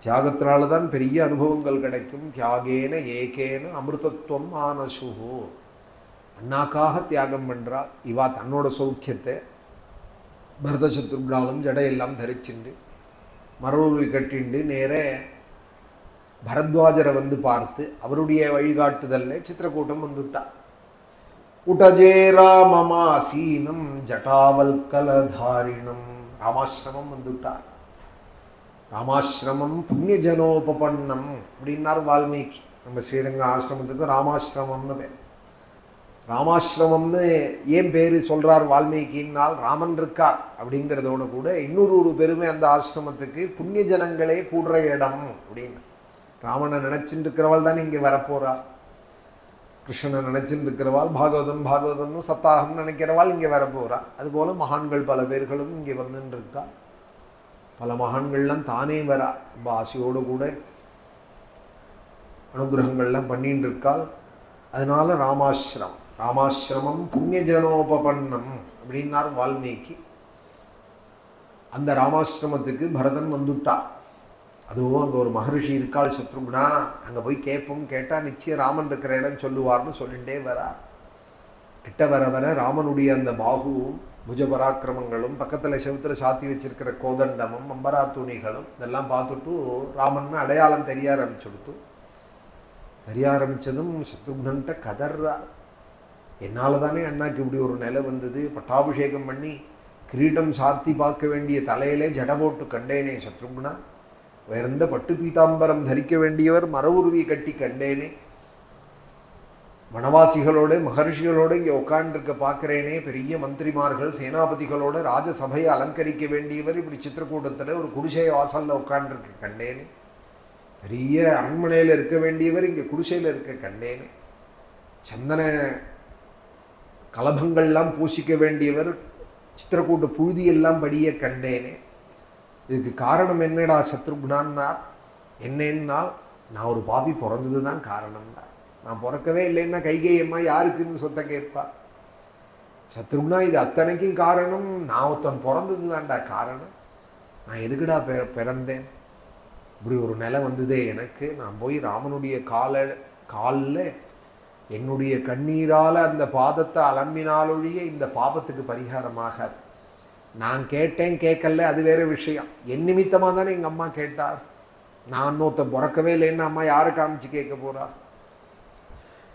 தியாகத்தினால தான் பெரிய அனுபவங்கள் கிடைக்கும். தியாகேன ஏகேன அமிர்தத்துவம் ஆனசுஹு. அண்ணாக்காக தியாகம் பண்ணுறாள். இவா தன்னோட சௌக்கியத்தை பரத சத்ருக்னாலும் ஜடையெல்லாம் தரிச்சுண்டு மரவுருவி கட்டிண்டு நேர பரத்வாஜரை வந்து பார்த்து அவருடைய வழிகாட்டுதல்ல சித்திரக்கூட்டம் வந்துட்டா. உடஜே ராமமாசீனம் ஜட்டாவல்கலதாரிணம். ராமாசிரமம் வந்துட்டார். ராமாசிரமம் புண்ணியஜனோபபன்னம் அப்படின்னார் வால்மீகி. நம்ம ஸ்ரீரங்க ஆசிரமத்துக்கு ராமாசிரமம்னு பேர். ராமாசிரமம்னு ஏன் பேர் சொல்கிறார் வால்மீகினால், ராமன் இருக்கார் அப்படிங்கிறதோட கூட இன்னொரு பெருமை அந்த ஆசிரமத்துக்கு, புண்ணிய ஜனங்களே கூடுற இடம் அப்படின்னு. ராமனை நினச்சிட்டு இருக்கிறவாள் தான் இங்கே வரப்போகிறாள். கிருஷ்ணனை நினச்சிட்டு இருக்கிறவாள் பாகவதம்னு சப்தாகம்னு நினைக்கிறவாள் இங்கே வரப்போகிறாள். அதுபோல் மகான்கள் பல பேர்களும் இங்கே வந்துன்னு இருக்கா. பல மகான்கள்லாம் தானே வரா. ரொம்ப ஆசையோடு கூட அனுகிரகங்கள்லாம் பண்ணின்னு இருக்காள். அதனால ராமாசிரமம் புண்ணியஜனோபபன்னம் அப்படின்னார் வால்மீகி. அந்த ராமாசிரமத்துக்கு பரதன் வந்துட்டா. அதுவும் அங்கே ஒரு மகரிஷி இருக்காள் சத்ருக்னா, அங்கே போய் கேட்போம், கேட்டால் நிச்சயம் ராமன் இருக்கிற இடம் சொல்லுவார்னு சொல்லிகிட்டே வரா. கிட்ட வர வர ராமனுடைய அந்த பாகுவும் புஜபராக்கிரமங்களும் பக்கத்தில் செவுத்தில் சாத்தி வச்சிருக்கிற கோதண்டமும் அம்பரா துணிகளும் இதெல்லாம் பார்த்துட்டு ராமன் அடையாளம் தெரிய ஆரம்பித்ததும் சத்ருக்னன்ட்ட கதர்றா. என்னால் தானே அண்ணாக்கு இப்படி ஒரு நிலை வந்தது. பட்டாபிஷேகம் பண்ணி கிரீடம் சாத்தி பார்க்க வேண்டிய தலையிலே ஜட போட்டு கண்டேனே சத்ருக்னா. உயர்ந்த பட்டு பீதாம்பரம் தரிக்க வேண்டியவர் மரவுருவி கட்டி கண்டேனே. வனவாசிகளோடு மகர்ஷிகளோடு இங்கே உட்காண்டிருக்க பார்க்குறேனே. பெரிய மந்திரிமார்கள் சேனாபதிகளோடு ராஜசபையை அலங்கரிக்க வேண்டியவர் இப்படி சித்திரக்கூட்டத்தில் ஒரு குடிசை வாசலில் உட்காண்டிருக்க கண்டேனே. பெரிய அரண்மனையில் இருக்க வேண்டியவர் இங்கே குடிசையில் இருக்க கண்டேனே. சந்தன கலபங்கள்லாம் பூசிக்க வேண்டியவர் சித்திரக்கூட்ட புழுதியெல்லாம் படிய கண்டேனே. இதுக்கு காரணம் என்னடா சத்ருக்னான்னா, என்னன்னால் நான் ஒரு பாபி பிறந்தது தான் காரணம்னா. நான் பிறக்கவே இல்லைன்னா கைகேயி அம்மா யாருக்குன்னு சொத்த கேட்பா. சத்ருக்னா இது அத்தனைக்கும் காரணம் நான் ஒருத்தன் பிறந்தது தான்டா காரணம். நான் எதுக்குடா பிறந்தேன், இப்படி ஒரு நிலை வந்ததே எனக்கு. நான் போய் ராமனுடைய காலில் என்னுடைய கண்ணீரால் அந்த பாதத்தை அலம்பினாலொழிய இந்த பாபத்துக்கு பரிகாரமாகாது. நான் கேட்டேன் கேட்கல அது வேறு விஷயம். என் நிமித்தமாக தானே எங்கள் அம்மா கேட்டார். நான் இன்னொருத்தன் பிறக்கவே இல்லைன்னு அம்மா யாரை காமிச்சு கேட்க போறா.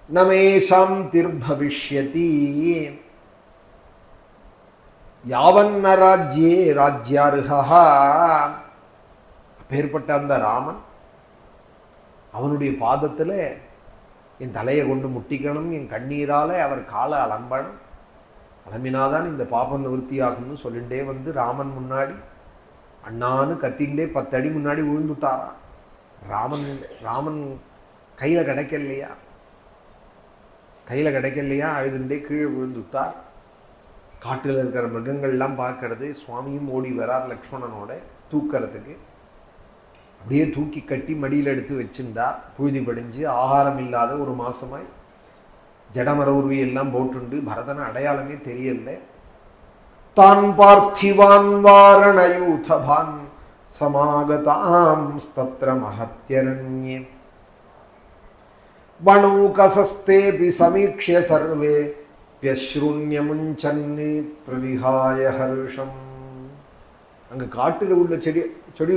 நமேஷாம் திர்பவிஷ்யதி யாவன்ன ராஜ்யே ராஜ்யாருஹா. அப்பேற்பட்ட அந்த ராமன் அவனுடைய பாதத்தில் என் தலையை கொண்டு முட்டிக்கணும், என் கண்ணீரால் அவர் காலை அலம்பணும், அலம்பினாதான் இந்த பாபம் நிவர்த்தியாகும்னு சொல்லிகிட்டே வந்து ராமன் முன்னாடி அண்ணான்னு கத்தின்ண்டே 10 அடி முன்னாடி விழுந்துட்டாரான். ராமன் கையில் கிடைக்கலையா அழுதுண்டே கீழே விழுந்துட்டார். காட்டில் இருக்கிற மிருகங்கள்லாம் பார்க்கறது. சுவாமியும் ஓடி வரார் லக்ஷ்மணனோட தூக்கிறதுக்கு. அப்படியே தூக்கி கட்டி மடியில் எடுத்து வச்சுருந்தார். புழுதி படிஞ்சு ஆகாரம் இல்லாத ஒரு மாசமாய் ஜடமர உருவி எல்லாம் போட்டுண்டு பரதன அடையாளமே தெரியல. தான் பார்த்திவான் வாரணயூதபான் சமாகதாம் ஸ்தத்ர மஹத்யரண்யே வணௌகசஸ்தேபி சமீக்ஷ்ய சர்வே ப்யஸ்ருண்யமுஞ்சன்னி பிரவிஹாய ஹர்ஷம். அங்கே காட்டில் உள்ள செடி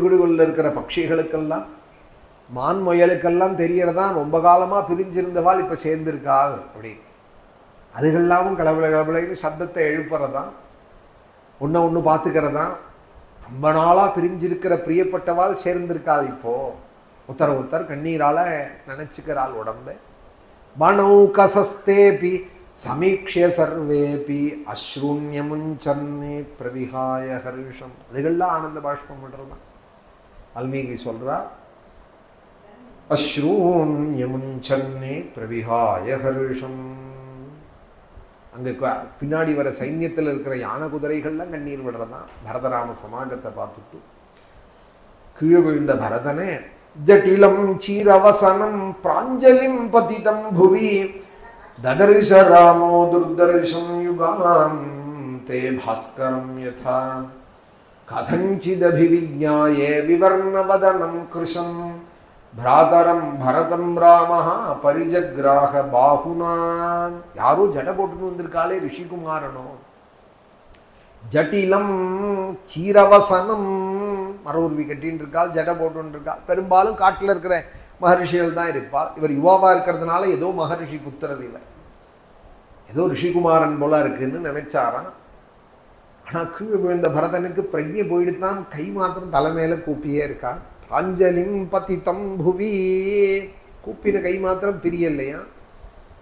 கொடிகளில் இருக்கிற பட்சிகளுக்கெல்லாம் மான் முயலுக்கெல்லாம் தெரியறதா ரொம்ப காலமாக பிரிஞ்சிருந்தவாள் இப்போ சேர்ந்திருக்காள் அப்படின்னு. அதுகெல்லாமும் கடவுளை கடவுளைன்னு சப்தத்தை எழுப்புறதான், ஒன்று பார்த்துக்கிறதான். ரொம்ப நாளாக பிரிஞ்சிருக்கிற பிரியப்பட்டவாள் சேர்ந்திருக்காள். இப்போது உத்தர கண்ணீரால் நினச்சிக்கிறாள் உடம்ப. வணௌகசஸ்தேபி சமீக்ஷ்ய சர்வேபி அஸ்ருண்யமுஞ்சன்னி பிரவிஹாய ஹர்ஷம். அதுகள்லாம் ஆனந்த பாஷ்பம் பண்ணுறதான். வால்மீகி சொல்கிறார், அஸ்ருண்யமுஞ்சன்னி பிரவிஹாய ஹர்ஷம். அங்கே பின்னாடி வர சைன்யத்தில் இருக்கிற யானை குதிரைகள்லாம் கண்ணீர் விடுறதான். பரதராம சமாகத்தை பார்த்துட்டு கீழே விழுந்த பரதனே ஜட்டிலம் சீரவசனம் பிராஞ்சலிம் பதிதம் புவி ததர்ஷ ராமோ துர்தர்ஷம் யுகாம் தே பாஸ்கரம் யதா கதஞ்சிதபிவிஜ்ஞாயே விவர்ணவதனம் கிருஷம் பிராதரம் பரதம் ராமஹ பரிஜக்ராக பாகுனான். யாரோ ஜட போட்டுன்னு வந்திருக்காளே ரிஷிகுமாரனோ. ஜட்டிலம் சீரவசனம் மரவுருவி கட்டின்னு இருக்காள், ஜட போட்டுன்னு இருக்காள். பெரும்பாலும் காட்டில் இருக்கிற மகரிஷிகள் தான் இருப்பாள். இவர் யுவாவாக இருக்கிறதுனால ஏதோ மகரிஷி புத்திரர் இல்லை, ஏதோ ரிஷிகுமாரன் போல இருக்குன்னு நினைச்சாராம். ஆனால் கீழே விழுந்த பரதனுக்கு பிரஜை போயிடுத்தான். கை மாத்திரம் தலைமையில கூப்பியே இருக்கான். பிராஞ்சலிம் பதிதம் புவி, கூப்பின கை மாத்திரம் பிரியலையா.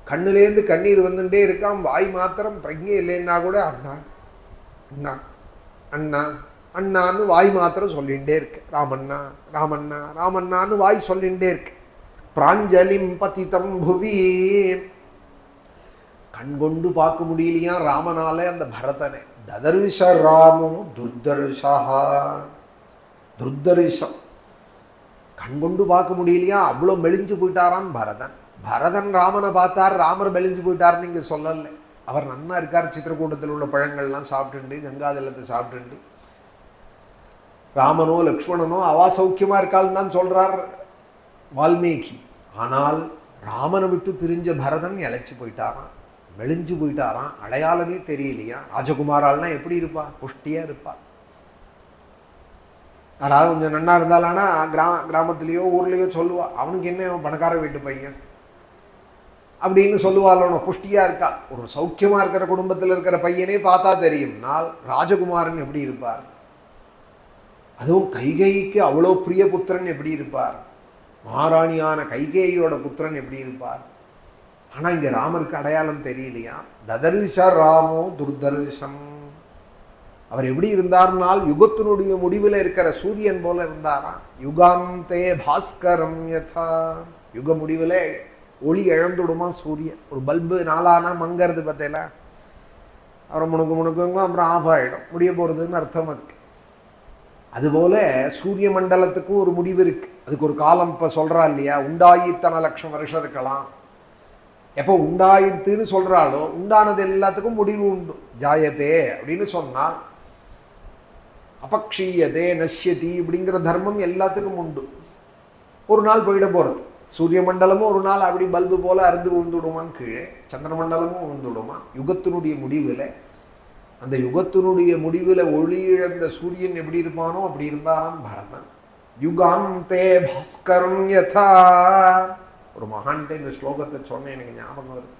கண்ணுலேருந்து கண்ணீர் வந்துட்டே இருக்கான். வாய் மாத்திரம் பிரஜை இல்லைன்னா கூட அண்ணா அண்ணா அண்ணா அண்ணான்னு வாய் மாத்திரம் சொல்லிகிட்டே இருக்கு. ராமண்ணா ராமண்ணா ராமண்ணான்னு வாய் சொல்லிகிட்டே இருக்கு. பிராஞ்சலிம் பதிதம் புவி, கண்கொண்டு பார்க்க முடியலையா ராமனாலே அந்த பரதனை. ததர்ஷ ராமோ துர்தர்ஷா, துர்தர்ஷம் கண்கொண்டு பார்க்க முடியலையா, அவ்வளோ மெலிஞ்சு போயிட்டாரான் பரதன். பரதன் ராமனை பார்த்தார், ராமர் மெலிஞ்சு போயிட்டார்னு இங்கே சொல்லலை. அவர் நன்னா இருக்கார். சித்திரக்கூட்டத்தில் உள்ள பழங்கள்லாம் சாப்பிட்டுண்டு, கங்காதலத்தை சாப்பிட்டுண்டு. ராமனோ லக்ஷ்மணனோ அவா சௌக்கியமா இருக்காள்னு தான் சொல்றார் வால்மீகி. ஆனால் ராமனை விட்டு பிரிஞ்ச பரதன் இழைச்சி போயிட்டாரான், மெலிஞ்சு போயிட்டாரான். அடையாளமே தெரியலையா. ராஜகுமாரால்னா எப்படி இருப்பா? புஷ்டியா இருப்பா. யாராவது கொஞ்சம் நன்னா இருந்தாலானா கிராமத்துலேயோ ஊர்லேயோ சொல்லுவா, அவனுக்கு என்ன பணக்கார வீட்டு பையன் அப்படின்னு சொல்லுவாள். புஷ்டியா இருக்கா. ஒரு சௌக்கியமா இருக்கிற குடும்பத்தில் இருக்கிற பையனே பார்த்தா தெரியும். நாள் ராஜகுமாரன் எப்படி இருப்பார்? அதுவும் கைகேயிக்கு அவ்வளோ பிரிய புத்திரன் எப்படி இருப்பார்? மகாராணியான கைகேயோட புத்திரன் எப்படி இருப்பார்? ஆனால் இங்கே ராமருக்கு அடையாளம் தெரியலையா. ததர்ஷ ராமோ துர்தர்ஷம். அவர் எப்படி இருந்தார்னால் யுகத்தினுடைய முடிவில் இருக்கிற சூரியன் போல இருந்தாராம். யுகாந்தே பாஸ்கரம் யதா, யுக முடிவில் ஒளி இழந்துடுமா சூரியன். ஒரு பல்பு நாளானா மங்கிறது பார்த்தேல, அப்புறம் முணுக்குங்க அப்புறம் ஆஃப் ஆகிடும், முடிய போகிறதுன்னு அர்த்தம் இருக்கு. அதுபோல சூரிய மண்டலத்துக்கும் ஒரு முடிவு இருக்கு. அதுக்கு ஒரு காலம் இப்போ சொல்றா இல்லையா, உண்டாயி இத்தனை லட்சம் வருஷம் இருக்கலாம். எப்போ உண்டாயிடுத்துன்னு சொல்றாளோ உண்டானது எல்லாத்துக்கும் முடிவு உண்டு. ஜாயதே அப்படின்னு சொன்னால் அபக்ஷீயதே நஷ்யதி அப்படிங்கிற தர்மம் எல்லாத்துக்கும் உண்டு. ஒரு நாள் போயிட போகிறது. சூரிய மண்டலமும் ஒரு நாள் அப்படி பல்பு போல அருந்து விழுந்துடுமான்னு கீழே, சந்திர மண்டலமும் விழுந்துடுமா. யுகத்தினுடைய முடிவில், அந்த யுகத்தினுடைய முடிவில் ஒளி இழந்த சூரியன் எப்படி இருப்பானோ அப்படி இருந்தாராம் பரதன். யுகாந்தே பாஸ்கரம் யதா. ஒரு மகான்கிட்ட இந்த ஸ்லோகத்தை சொன்னேன், எனக்கு ஞாபகம் வருது.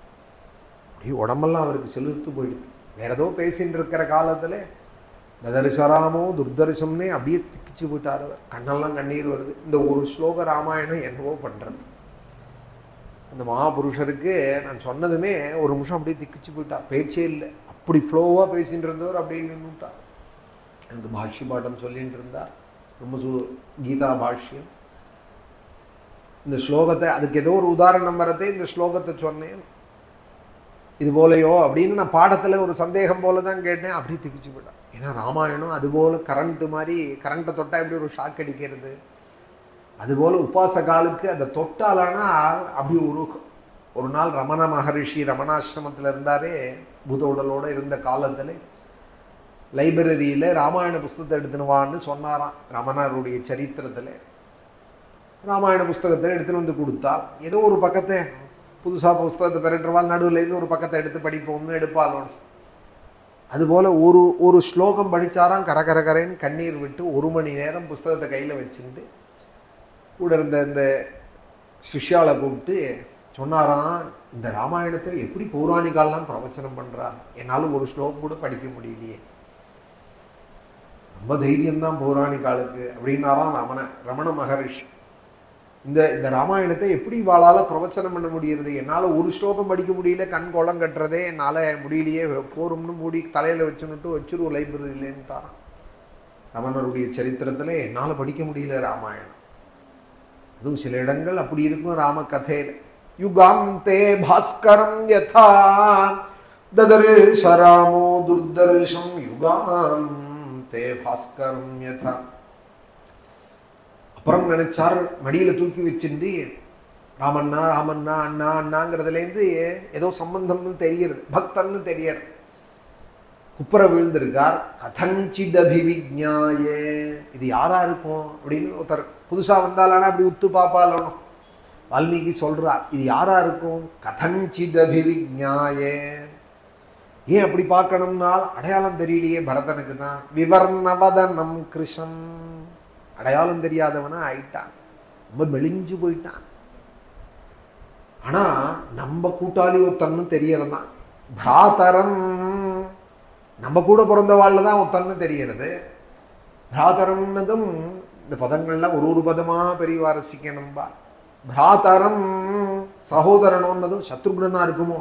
அப்படியே உடம்பெல்லாம் அவருக்கு செலுத்து போயிடுது. வேற ஏதோ பேசின்னு இருக்கிற காலத்தில் ததர்ஷராமோ துர்தர்ஷம்னே அப்படியே திக்கிச்சு போயிட்டார். கண்ணெல்லாம் கண்ணீர் வருது. இந்த ஒரு ஸ்லோக ராமாயணம் என்னவோ பண்ணுறது. அந்த மகாபுருஷருக்கு நான் சொன்னதுமே ஒரு நிமிஷம் அப்படியே திக்கிச்சு போயிட்டார். பேச்சே இல்லை. அப்படி ஃப்ளோவாக பேசிகிட்டு இருந்தவர் அப்படியே நின்றுட்டார். எனக்கு பாஷ்ய பாட்டம் சொல்லிகிட்டு இருந்தார். ரொம்ப கீதா பாஷ்யம். இந்த ஸ்லோகத்தை, அதுக்கு ஏதோ ஒரு உதாரணம் வரதே இந்த ஸ்லோகத்தை சொன்னேன். இது போலையோ அப்படின்னு நான் பாடத்தில் ஒரு சந்தேகம் போல தான் கேட்டேன். அப்படியே திக்கிச்சு போயிட்டான். ஏன்னா ராமாயணம் அதுபோல் கரண்ட்டு மாதிரி, கரண்ட்டை தொட்டால் எப்படி ஒரு ஷாக் அடிக்கிறது, அதுபோல் உபாசகாலுக்கு அதை தொட்டாலானா அப்படி உருகும். ஒரு நாள் ரமண மகரிஷி ரமணாசிரமத்தில் இருந்தாரே, பூத உடலோடு இருந்த காலத்தில் லைப்ரரியில் ராமாயண புஸ்தகத்தை எடுத்துன்னு வான்னு சொன்னாராம். ரமணருடைய சரித்திரத்தில் ராமாயண புஸ்தகத்தை எடுத்துன்னு வந்து கொடுத்தா, ஏதோ ஒரு பக்கத்தை புதுசாக புஸ்தகத்தை பெறட்டுவாள், நடுவிலேருந்து ஒரு பக்கத்தை எடுத்து படிப்போம்னு எடுப்பாளோம். அதுபோல் ஒரு ஸ்லோகம் படித்தாராம். கரகரகரன்னு கண்ணீர் விட்டு 1 மணி நேரம் புஸ்தகத்தை கையில் வச்சுட்டு கூட இருந்த இந்த சிஷ்யாவை கூப்பிட்டு சொன்னாராம், இந்த ராமாயணத்தை எப்படி பௌராணிகாலாம் பிரவச்சனம் பண்ணுறா, என்னால் ஒரு ஸ்லோகம் கூட படிக்க முடியலையே, ரொம்ப தைரியம்தான் பௌராணிகாலுக்கு அப்படின்னாராம் ரமண மகரிஷி. இந்த ராமாயணத்தை எப்படி வாழால் பிரவச்சனம் பண்ண முடியுறது, என்னால் ஒரு ஸ்லோகம் படிக்க முடியல, கண் கோலம் கட்டுறதே என்னால் முடியலையே, போரும்னு மூடி தலையில் வச்சுருவோம் லைப்ரரியிலேன்னு தாரான். ரமணருடைய சரித்திரத்தில் என்னால் படிக்க முடியல ராமாயணம். அதுவும் சில இடங்கள் அப்படி இருக்கும் ராம கதையில். யுகாந்தே பாஸ்கரம் யதா ததர்ஷ ராமோ துர்தர்ஷம் யுகாந்தே பாஸ்கரம் யதா. அப்புறம் நினைச்சார், மடியில் தூக்கி வச்சிருந்து ராமண்ணா ராமண்ணா அண்ணா அண்ணாங்கிறதுலேருந்து ஏதோ சம்பந்தம்னு தெரிகிறது, பக்தன்னு தெரியறது. குப்புற விழுந்திருக்கார். கதஞ்சிதபிவிஜ்ஞாயே, இது யாரா இருக்கும் அப்படின்னு ஒருத்தர் புதுசாக வந்தாலானா அப்படி உத்து பார்ப்பாலும் வால்மீகி சொல்றார், இது யாரா இருக்கும், கதஞ்சிதபிவிஜ்ஞாயே. ஏன் அப்படி பார்க்கணும்னால் அடையாளம் தெரியலையே பரதனுக்கு தான். விவர்ணவதனம் கிருஷ்ணன், அடையாளம் தெரியாதவனா ஆயிட்டான், ரொம்ப மெலிஞ்சு போயிட்டான். ஆனா நம்ம கூட்டாளி ஒருத்தன்னு தெரியறதான். பிராதரம், நம்ம கூட பிறந்த வாழ்ல தான் ஒருத்தன்னு தெரியறது. பிராதரம்னதும் இந்த பதங்கள்லாம் ஒரு பதமா பெரியவா ரசிக்கணும்பா. பிராதரம் சகோதரனோன்னதும் சத்ருகுணனா இருக்குமோ,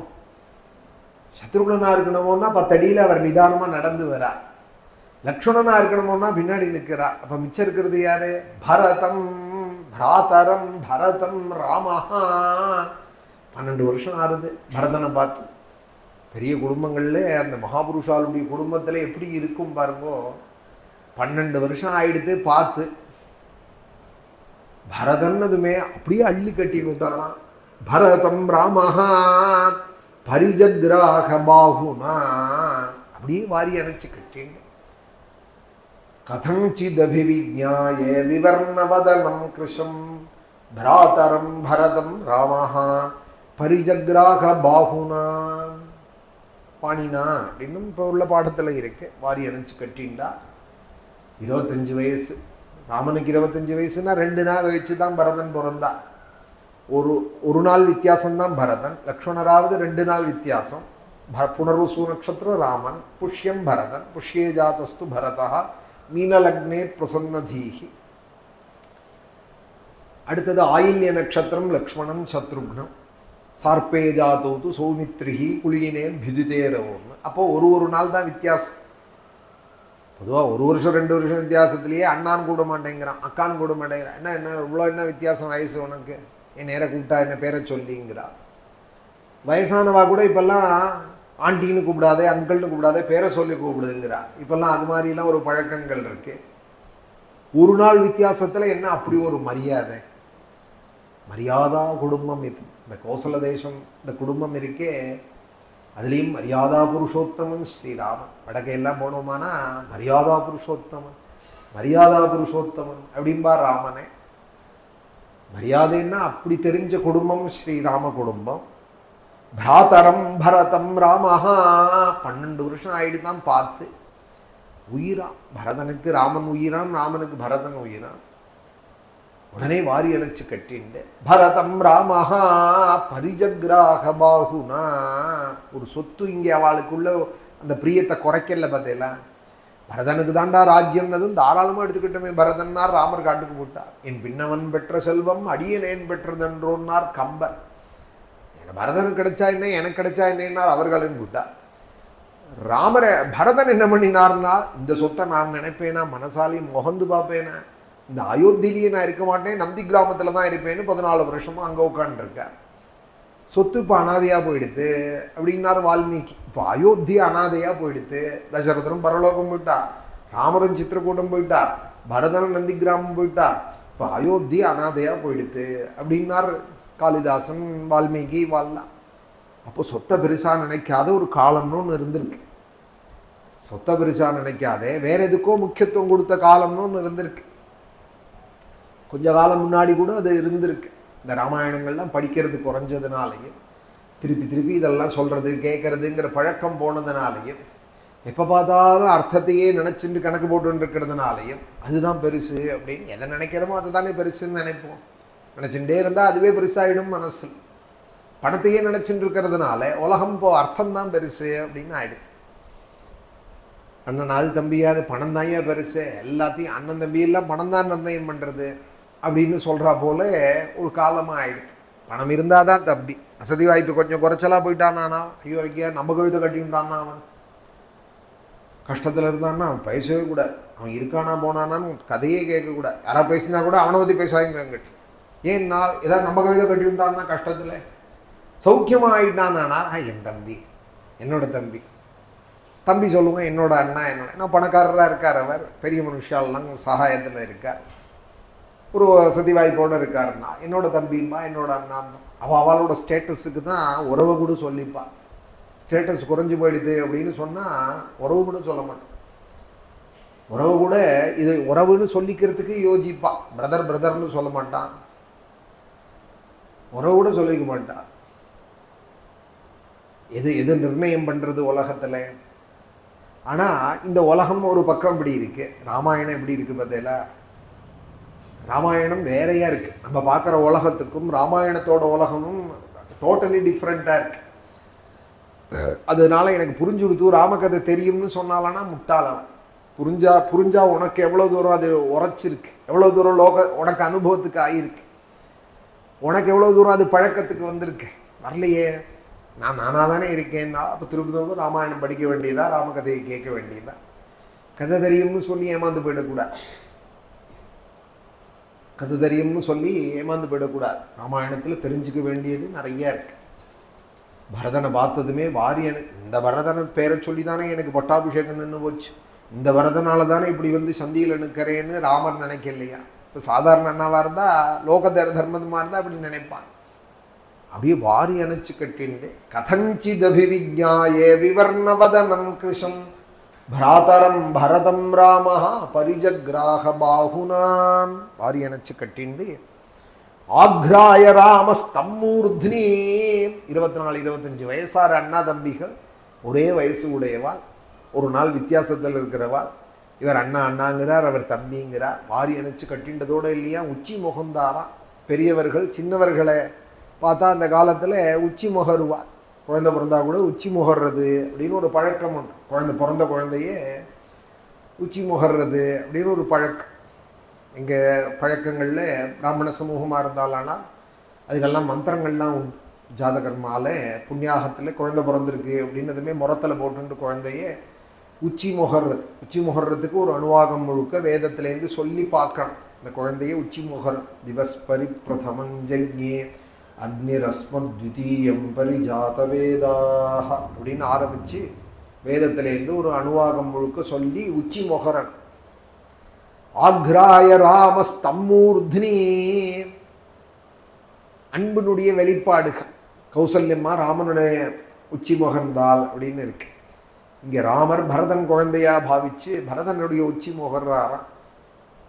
சத்ருகுணனா இருக்கணுமோன்னா 10 அடியில் அவர் நிதானமா நடந்து வரார். லக்ஷ்மணனா இருக்கணுமோன்னா பின்னாடி நிற்கிறார். அப்ப மிச்சம் இருக்கிறது யாரு, பரதம். பிராதரம் பரதம் ராமஹா. 12 வருஷம் ஆறுது பரதனை பார்த்து. பெரிய குடும்பங்கள்ல அந்த மகாபுருஷாலுடைய குடும்பத்துல எப்படி இருக்கும் பாருங்கோ. 12 வருஷம் ஆயிடுத்து பார்த்து. பரதன்னதுமே அப்படியே அள்ளி கட்டி விட்டாராம். பரதம் ராமஹா பரிஜக்ராக பாகுனா, அப்படியே வாரி அணைச்சு கட்டிங்க. கதஞ்சிதபிவிஜ்ஞாயே விவர்ணவதனம் கிருஷம் பிராதரம் பரதம் ராமஹா பரிஜக்ராக பாகுனா. பாணினா அப்படின்னு இப்போ உள்ள பாடத்தில் இருக்கு. வாரி அணைச்சு கட்டின்டா. 25 வயசு ராமனுக்கு. 25 வயசுனா 2 நாள் கழிச்சு தான் பரதன் பிறந்தா. ஒரு நாள் வித்தியாசம்தான் பரதன். லக்ஷ்மணராவது 2 நாள் வித்தியாசம். புனர்வசு நட்சத்திரம் ராமன், புஷ்யம் பரதன். புஷ்யே ஜாதஸ்து பரதா மீனலக்னே பிரசன்னதீஹி. அடுத்தது ஆயில்ய நட்சத்திரம் லக்ஷ்மணன் சத்ருக்னம். சார்பே ஜாதோது சௌமித்ரிஹி குலீனே பியுதிதேரவோன்னு. அப்போ ஒரு நாள் தான் வித்தியாசம். பொதுவாக 1 வருஷம் 2 வருஷம் வித்தியாசத்துலேயே அண்ணான் கூட மாட்டேங்கிறான், அக்கான் கூட மாட்டேங்கிறான். என்ன இவ்வளோ என்ன வித்தியாசம் வயசு உனக்கு, என் நேரம் கூப்பிட்டா என்ன பேரை சொல்லிங்கிறா. வயசானவா கூட இப்பெல்லாம் ஆண்டின்னு கூப்பிடாதே, அங்கிள்னு கூப்பிடாதே, பேரை சொல்லி கூப்பிடுதுங்கிறா. இப்பெல்லாம் அது மாதிரிலாம் ஒரு பழக்கங்கள் இருக்கு. ஒரு நாள் வித்தியாசத்தில் என்ன அப்படி ஒரு மரியாதை. மரியாதா குடும்பம் இது. இந்த கோசல தேசம் இந்த குடும்பம் இருக்கே, அதுலேயும் மரியாதா புருஷோத்தமன் ஸ்ரீராமன். வடக்கையெல்லாம் போனோமானா மரியாதா புருஷோத்தமன் மரியாதா புருஷோத்தமன் அப்படின்பா ராமனே. மரியாதைன்னா அப்படி தெரிஞ்ச குடும்பம் ஸ்ரீராம குடும்பம். பிராதரம் பரதம் ராமஹா. 12 வருஷம் ஆயிடுதான் பார்த்து. உயிரான் பரதனுக்கு ராமன் உயிரான், ராமனுக்கு பரதன் உயிரான். உடனே வாரி அணைச்சு கட்டிண்டு பரதம் ராமஹா பரிஜக்ராக பாகுனா. ஒரு சொத்து இங்கே அவளுக்குள்ள அந்த பிரியத்தை குறைக்கல பார்த்தீங்களா. பரதனுக்கு தாண்டா ராஜ்யம்னதும் தாராளமாக எடுத்துக்கிட்டோமே. பரதன்னார் ராமர் காட்டுக்கு போட்டார். என் பின்னவன் பெற்ற செல்வம் அடியனேன் பெற்றதென்றோன்னார் கம்பர். பரதனுக்கு கிடைச்சா என்ன, எனக்கு கிடைச்சா என்னன்னார் அவர்களும் கூட்டார். பரதன் என்ன பண்ணினார்னா, இந்த சொத்தை நான் நினைப்பேனா, மனசாலையும் முகந்து பார்ப்பேனா, இந்த அயோத்தியிலேயே நான் இருக்க மாட்டேன், நந்தி கிராமத்தில் தான் இருப்பேன்னு 14 வருஷமா அங்கே உட்காந்துருக்கார். சொத்து இப்போ அனாதையாக போயிடுத்து அப்படின்னார் வால்மீகி. இப்போ அயோத்தியா அனாதையாக போயிடுத்து. தசரதனும் பரலோகம் போயிட்டார், ராமரும் சித்திரக்கூட்டம் போயிட்டார், பரதனும் நந்தி கிராமம் போயிட்டார். இப்போ அயோத்தியா அனாதையாக போயிடுத்து அப்படின்னார் காளிதாசன், வால்மீகி வாழலாம். அப்போ சொத்தை பெருசாக நினைக்காத ஒரு காலம்னு ஒன்று இருந்திருக்கு. சொத்தை பெருசாக நினைக்காதே வேற எதுக்கோ முக்கியத்துவம் கொடுத்த காலம்னு ஒன்று இருந்திருக்கு. கொஞ்ச காலம் முன்னாடி கூட அது இருந்திருக்கு. இந்த ராமாயணங்கள்லாம் படிக்கிறது குறைஞ்சதுனாலேயும், திருப்பி திருப்பி இதெல்லாம் சொல்கிறது கேட்கறதுங்கிற பழக்கம் போனதுனாலேயும், எப்போ பார்த்தாலும் அர்த்தத்தையே நினச்சிட்டு கணக்கு போட்டு இருக்கிறதுனாலையும் அதுதான் பெருசு அப்படின்னு எதை நினைக்கிறோமோ அதுதானே பெருசுன்னு நினைப்போம். நினச்சிட்டே இருந்தால் அதுவே பெருசாகிடும் மனசில். பணத்தையே நினச்சிட்டு இருக்கிறதுனால உலகம் இப்போ அர்த்தம்தான் பெருசு அப்படின்னு ஆயிடுது. அண்ணனாவது தம்பியாவது பணம் தாங்க பெருசு, எல்லாத்தையும் அண்ணன் தம்பியெல்லாம் பணம் தான் நிர்ணயம் பண்ணுறது அப்படின்னு சொல்கிறா போல ஒரு காலமாக ஆயிடுது. பணம் இருந்தால் தான் தம்பி. வசதி வாய்ப்பு கொஞ்சம் குறைச்சலாக போயிட்டானா, ஐயோ ஐயா நம்ம கழுத்தை கட்டிவிட்டான்னா, அவன் கஷ்டத்தில் இருந்தான்னா அவன் பேசவே கூடாது. அவன் இருக்கானா போனானான்னு கதையே கேட்கக்கூடாது. யாராவது பேசினா கூட அவனை பற்றி பேசாதீங்க கட்டி. ஏன்னா ஏதாவது நம்ம கழுதை கட்டிவிட்டான்னா கஷ்டத்தில் சௌக்கியமாக ஆகிட்டானா, என் தம்பி, என்னோட தம்பி, தம்பி சொல்லுங்க என்னோட அண்ணா, என்னோட நான் பணக்காரராக இருக்கார், அவர் பெரிய மனுஷாலெலாம் சகாயத்தில் இருக்கார், ஒரு வசதி வாய்ப்போடு இருக்காருன்னா என்னோட தம்பிம்மா, என்னோட அண்ணாம்மா. அவளோட ஸ்டேட்டஸுக்கு தான் உறவை கூட சொல்லிப்பா. ஸ்டேட்டஸ் குறைஞ்சி போயிடுது அப்படின்னு சொன்னால் உறவு கூட சொல்ல மாட்டான். உறவு கூட இது உறவுன்னு சொல்லிக்கிறதுக்கு யோசிப்பா. பிரதர்னு சொல்ல மாட்டான், உறவு கூட சொல்லிக்க மாட்டான். எது எது நிர்ணயம் பண்ணுறது உலகத்தில். ஆனால் இந்த உலகம் ஒரு பக்கம் இப்படி இருக்கு, ராமாயணம் எப்படி இருக்குது பார்த்தீங்களா? ராமாயணம் வேறையாக இருக்குது. நம்ம பார்க்குற உலகத்துக்கும் ராமாயணத்தோட உலகமும் டோட்டலி டிஃப்ரெண்ட்டாக இருக்குது. அதனால எனக்கு புரிஞ்சு கொடுத்து ராமகதை தெரியும்னு சொன்னாலன்னா முட்டாளன். புரிஞ்சா உனக்கு எவ்வளோ தூரம் அது உரைச்சிருக்கு, எவ்வளோ தூரம் உனக்கு அனுபவத்துக்கு ஆகியிருக்கு, உனக்கு எவ்வளோ தூரம் அது பழக்கத்துக்கு வந்திருக்கு. வரலையே, நானாக தானே இருக்கேன்னா அப்போ திரும்ப ராமாயணம் படிக்க வேண்டியதா, ராமகதையை கேட்க வேண்டியதா? கதை தெரியும்னு சொல்லி ஏமாந்து போயிடக்கூடாது. கதை தெரியும்னு சொல்லி ஏமாந்து போயிடக்கூடாது. ராமாயணத்தில் தெரிஞ்சுக்க வேண்டியது நிறைய இருக்கு. பரதனை பார்த்ததுமே வாரியன், இந்த பரதனை பேரை சொல்லி தானே எனக்கு பட்டாபிஷேகம் நின்று போச்சு, இந்த பரதனால தானே இப்படி வந்து சந்தியில் நிற்கிறேன்னு ராமர் நினைக்கலையா? இப்போ சாதாரண அண்ணாவாக இருந்தால், லோக தர்மமாக இருந்தால் அப்படி நினைப்பான். அப்படியே வாரி அணைச்சு கட்டிண்டு கதஞ்சிதபிவிஜ்ஞாயே விவர்ணவதனம் கிருஷம் பிராதரம் பரதம் ராமஹா பரிஜக்ராஹ பாகுனாம். வாரி அணைச்சு கட்டிண்டு ஆக்ராய ராமஸ்தம்மூர்த்னி. 24-25 வயசார அண்ணா தம்பிகள், ஒரே வயசு உடையவாள், ஒரு நாள் வித்தியாசத்தில் இருக்கிறவாள். இவர் அண்ணாங்கிறார், அவர் தம்பிங்கிறார். வாரி அணைச்சு கட்டின்றதோடு இல்லையா உச்சி முகந்தாராம். பெரியவர்கள் சின்னவர்களை பார்த்தா அந்த காலத்தில் உச்சி முகருவார். குழந்தை பிறந்தா கூட உச்சி முகர்றது அப்படின்னு ஒரு பழக்கம் உண்டு. பிறந்த குழந்தையே உச்சி முகர்றது அப்படின்னு ஒரு பழக்கம் எங்கள் பழக்கங்களில் பிராமண சமூகமாக இருந்தாலானால் அதுக்கெல்லாம் மந்திரங்கள்லாம் உண்டு. ஜாதகர்மால புண்ணியாகத்தில் குழந்தை பிறந்திருக்கு அப்படின்னதுமே முறத்தில் போட்டுட்டு குழந்தையே உச்சி முகர்றது. உச்சி முகர்றதுக்கு ஒரு அணுவாகம் முழுக்க வேதத்திலேருந்து சொல்லி பார்க்கணும். இந்த குழந்தைய உச்சி முகர் திவஸ்பரி பிரதமஞ்சே அக்னிரஸ்மத்விதீயம் பரிஜாத வேதாக அப்படின்னு ஆரம்பித்து வேதத்திலேருந்து ஒரு அணுவாகம் முழுக்க சொல்லி உச்சி முகரன். ஆக்ராய ராமஸ்தம்மூர்த்னி, அன்பினுடைய வெளிப்பாடுகள். கௌசல்யம்மா ராமனுடைய உச்சி முகர்ந்தாள் அப்படின்னு இருக்கு. இங்கே ராமர் பரதன் குழந்தையா பாவிச்சு பரதனுடைய உச்சி முகர்றாராம்.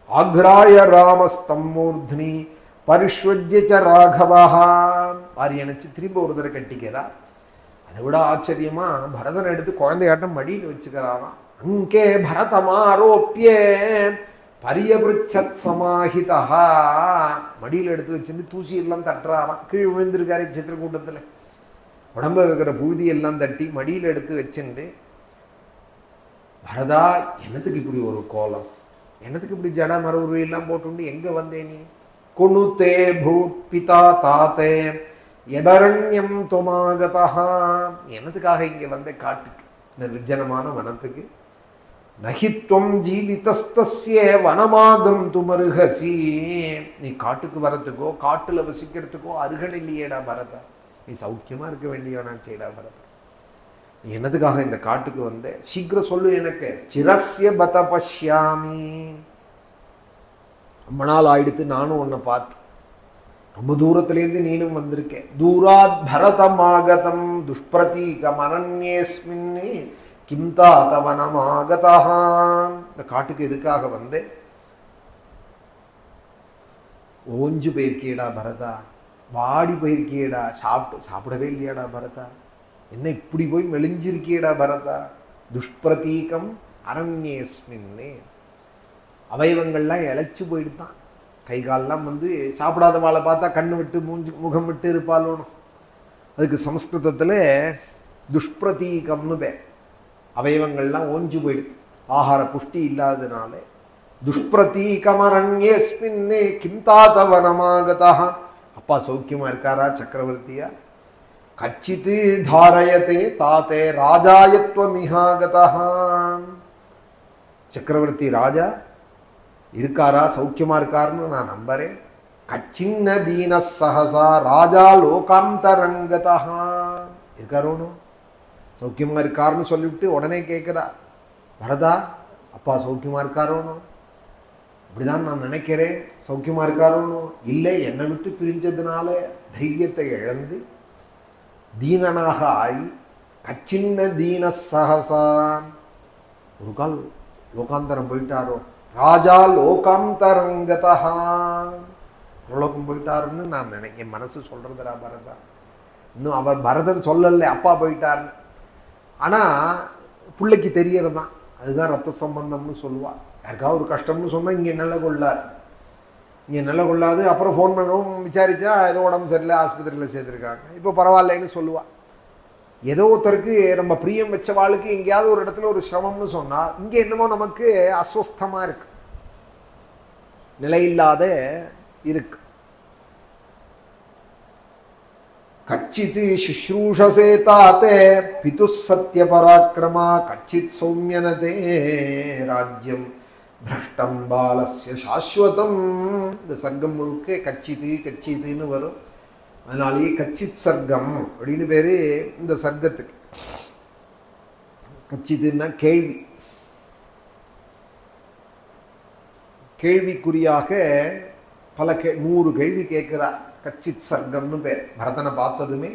ஆக்ராய ராமஸ்தம்மூர்த்னி பரிஷ்வஜ்ய ராகவஹா. வாரி அணைச்சு திரும்ப ஒரு தடவை கட்டிக்கிறார். அதை விட ஆச்சரியமா பரதனை எடுத்து குழந்தையாட்டம் மடியில் வச்சுக்கிறாராம். அங்கே பரதமாரோப்பிய பரியபிருச்சத் சமாஹிதா. மடியில் எடுத்து வச்சுட்டு தூசி எல்லாம் தட்டுறாராம். கீழ் விழுந்திருக்காரு சித்திரக்கூட்டத்தில். உடம்புல இருக்கிற புழுதி எல்லாம் தட்டி மடியில் எடுத்து வச்சுட்டு, பரதா என்னத்துக்கு இப்படி ஒரு கோலம், என்னத்துக்கு இப்படி ஜட மரவுரு எல்லாம் போட்டுண்டு எங்கே வந்தே நீ? குணுத்தே பூத் பிதா தாத்தே எடரண்யம் தொமாகதா. என்னத்துக்காக இங்கே வந்த காட்டுக்கு, இந்த நிர்ஜனமான வனத்துக்கு? நகித்வம் ஜீவிதஸ்தஸ்ய வனமாகம் துமருகசி. நீ காட்டுக்கு வரத்துக்கோ காட்டுல வசிக்கிறதுக்கோ அருகன் இல்லையேடா பரதா. நீ சௌக்கியமா இருக்க வேண்டியவனான் செய்யடா பரதா. நீ என்னதுக்காக இந்த காட்டுக்கு வந்த? சீக்கிரம் சொல்லு எனக்கு. சிரஸ்ய பத பஷ்யாமி. ரொம்ப நாள் ஆயிடுத்து நானும் உன்னை பார்த்து, ரொம்ப தூரத்திலேருந்து நீனும் வந்திருக்கேன். தூராத் பரதமாகதம் துஷ்பிரதீகம் அரண்யேஸ்மின் கிம்தா தவனமாகதா. இந்த காட்டுக்கு எதுக்காக வந்து ஓஞ்சு போயிருக்கியடா பரதா, வாடி போயிருக்கியடா, சாப்பிடவே இல்லையாடா பரதா, என்ன இப்படி போய் மெலிஞ்சிருக்கியடா பரதா. துஷ்பிரதீகம் அரண்யேஸ்மின்னே, அவயவங்கள்லாம் இழைச்சி போயிடுதான். கை காலெல்லாம் வந்து சாப்பிடாத வாழை பார்த்தா கண்ணு விட்டு முகம் விட்டு இருப்பாளோன்னு. அதுக்கு சம்ஸ்கிருதத்தில் துஷ்பிரதீகம்னு பேர். அவயவங்கள்லாம் ஓஞ்சு போயிடுது ஆகார புஷ்டி இல்லாததுனால. துஷ்பிரதீகமரண்யேஸ்மின்னே கிம்தாதவனமாகதா. அப்பா சௌக்கியமா இருக்காரா சக்கரவர்த்தியா? கச்சித்து தாரயத்தே தாத்தே ராஜாயத்வமிஹாகதா. சக்கரவர்த்தி ராஜா இருக்காரா, சௌக்கியமா இருக்காருன்னு நான் நம்புறேன். கச்சின்ன தீன சஹசா ராஜா லோகாந்தரங்கதா. இருக்காரோனோ, சௌக்கியமா இருக்காருன்னு சொல்லிவிட்டு உடனே கேட்கிறா, பரதா அப்பா சௌக்கியமா இருக்காரோனோ? அப்படிதான் நான் நினைக்கிறேன், சௌக்கியமா இருக்காரோனோ? இல்லை, என்னை விட்டு பிரிஞ்சதுனால தைரியத்தை இழந்து தீனனாக ஆகி கச்சின்ன தீன சஹசான் ஒரு கால் லோகாந்தரம் போயிட்டாரோ. ராஜா லோகாந்தரங்கதா, பிரலோகம் போயிட்டாருன்னு நான் நினைக்கிறேன், மனசு சொல்றதுடா பரதா. இன்னும் அவர் பரதன் சொல்லல அப்பா போயிட்டார். ஆனா பிள்ளைக்கு தெரியறதுதான், அதுதான் ரத்த சம்பந்தம்னு சொல்லுவா. யாருக்காவது ஒரு கஷ்டம்னு சொன்னா இங்கே நல்ல கொள்ளாது, இங்கே நல்ல கொள்ளாது. அப்புறம் ஃபோன் பண்ணவும் விசாரிச்சா ஏதோ உடம்பு சரியில்லை ஆஸ்பத்திரியில் சேர்த்துருக்காங்க, இப்போ பரவாயில்லைன்னு சொல்லுவா. ஏதோ ஒருத்தருக்கு நம்ம பிரியம் வச்ச வாழ்க்கை எங்கேயாவது ஒரு இடத்துல ஒரு சிரமம்னு சொன்னா இங்கே என்னமோ நமக்கு அஸ்வஸ்தமா இருக்கு, நிலையில்லாத இருக்கு. கச்சித் சுஷ்ரூஷசே தாத்தே பிது சத்ய பராக்கிரமா கச்சித் சௌமியனதே ராஜ்யம் பிரஷ்டம் பாலஸ்ய சாஸ்வதம். இந்த சர்க்கம் முழுக்க கச்சித்து கச்சித்துன்னு வரும், அதனாலேயே கச்சித் சர்க்கம் அப்படின்னு பேரு இந்த சர்க்கத்துக்கு. கச்சித்துன்னா கேள்வி, கேள்விக்குறியாக பல 100 கேள்வி கேட்கிறார். கச்சித் சர்க்கம்னு பேர். பரதனை பார்த்ததுமே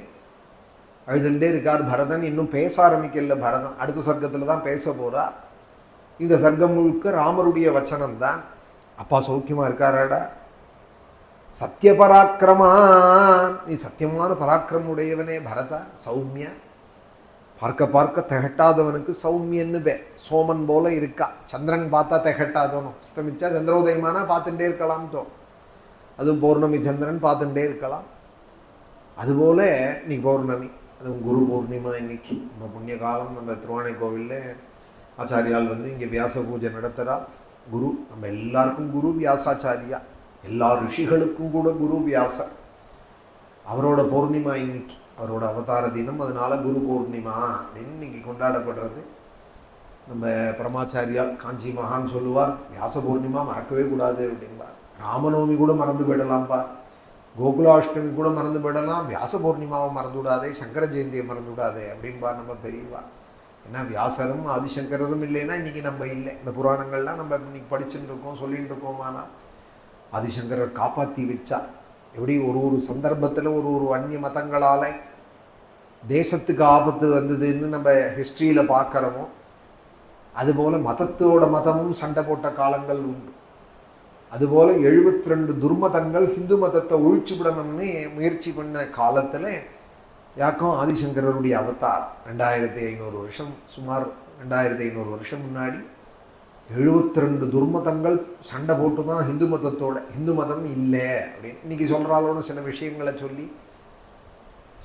அழுதுண்டே இருக்கார் பரதன். இன்னும் பேச ஆரம்பிக்கல பரதன், அடுத்த சர்க்கத்தில் தான் பேச போறார். இந்த சர்க்கம் முழுக்க ராமருடைய வச்சனம் தான். அப்பா சௌக்கியமா இருக்காராடா, சத்திய பராக்கிரமா, நீ சத்தியமான பராக்கிரமம் உடையவனே பரதா. சௌமியா, பார்க்க பார்க்க திகட்டாதவனுக்கு சௌமியன்னு பேர். சோமன் போல இருக்கா, சந்திரன் பார்த்தா திகட்டாதவனும், அஸ்தமிச்சா சந்திரோதயமானா பார்த்துட்டே இருக்கலாம் தோ, அதுவும் பௌர்ணமி சந்திரன் பார்த்துட்டே இருக்கலாம். அதுபோல இன்னைக்கு பௌர்ணமி, அதுவும் குரு பௌர்ணிமா. இன்னைக்கு நம்ம புண்ணிய காலம். நம்ம திருவானை கோவிலில் ஆச்சாரியால் வந்து இங்கே வியாச பூஜை நடத்துகிறா. குரு நம்ம எல்லாருக்கும் குரு வியாசாச்சாரியா, எல்லா ரிஷிகளுக்கும் கூட குரு வியாசர். அவரோட பௌர்ணிமா இன்னைக்கு, அவரோட அவதார தினம். அதனால குரு பௌர்ணிமா அப்படின்னு இன்னைக்கு கொண்டாடப்படுறது. நம்ம பரமாச்சாரியால் காஞ்சி மகான் சொல்லுவார், வியாச பௌர்ணிமா மறக்கவே கூடாது அப்படின்பார். ராமநவமி கூட மறந்து போயிடலாம்ப்பா, கோகுலாஷ்டமி கூட மறந்து போயிடலாம், வியாச பௌர்ணிமாவை மறந்து விடாதே, சங்கர ஜெயந்தியை மறந்து விடாதே அப்படின்பார் நம்ம பெரியவா. ஏன்னா வியாசரும் ஆதிசங்கரரும் இல்லைன்னா இன்னைக்கு நம்ம இல்லை. இந்த புராணங்கள்லாம் நம்ம இன்னைக்கு படிச்சுட்டு இருக்கோம், சொல்லிட்டு இருக்கோம். ஆனால் ஆதிசங்கரர் காப்பாற்றி வச்சா. எப்படி ஒரு சந்தர்ப்பத்தில் ஒரு அந்நிய மதங்களால் தேசத்துக்கு ஆபத்து வந்ததுன்னு நம்ம ஹிஸ்ட்ரியில் பார்க்குறோமோ, அதுபோல் மதத்தோட மதமும் சண்டை போட்ட காலங்கள் உண்டு. அதுபோல் 72 துர்மதங்கள் ஹிந்து மதத்தை ஒழிச்சு விடணும்னு முயற்சி பண்ண காலத்தில் யாக்கும் ஆதிசங்கரருடைய அவதார் 2500 வருஷம், சுமார் 2500 வருஷம் முன்னாடி 72 துர்மதங்கள் சண்டை போட்டு தான் ஹிந்து மதத்தோட, ஹிந்து மதம் இல்லை அப்படின்னு இன்னைக்கு சொல்கிறாலோன்னு சில விஷயங்களை சொல்லி,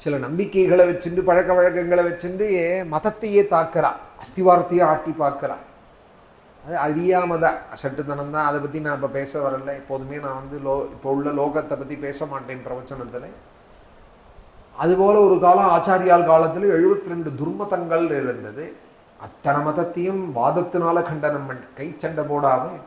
சில நம்பிக்கைகளை வச்சுட்டு பழக்க வழக்கங்களை வச்சுட்டு மதத்தையே தாக்குறா, அஸ்திவாரத்தையே ஆட்டி பார்க்குறா. அது அறியாமதான், அசட்டுத்தனம் தான். அதை பற்றி நான் இப்போ பேச வரல. எப்போதுமே நான் வந்து இப்போ உள்ள லோகத்தை பற்றி பேச மாட்டேன் பிரவச்சனத்தில். அதுபோல் ஒரு காலம் ஆச்சாரியால் காலத்தில் 72 துர்மதங்கள் இருந்தது. அத்தனை மதத்தையும் வாதத்தினால கண்டனம் பண்ணி, கை சண்டை போடாமல்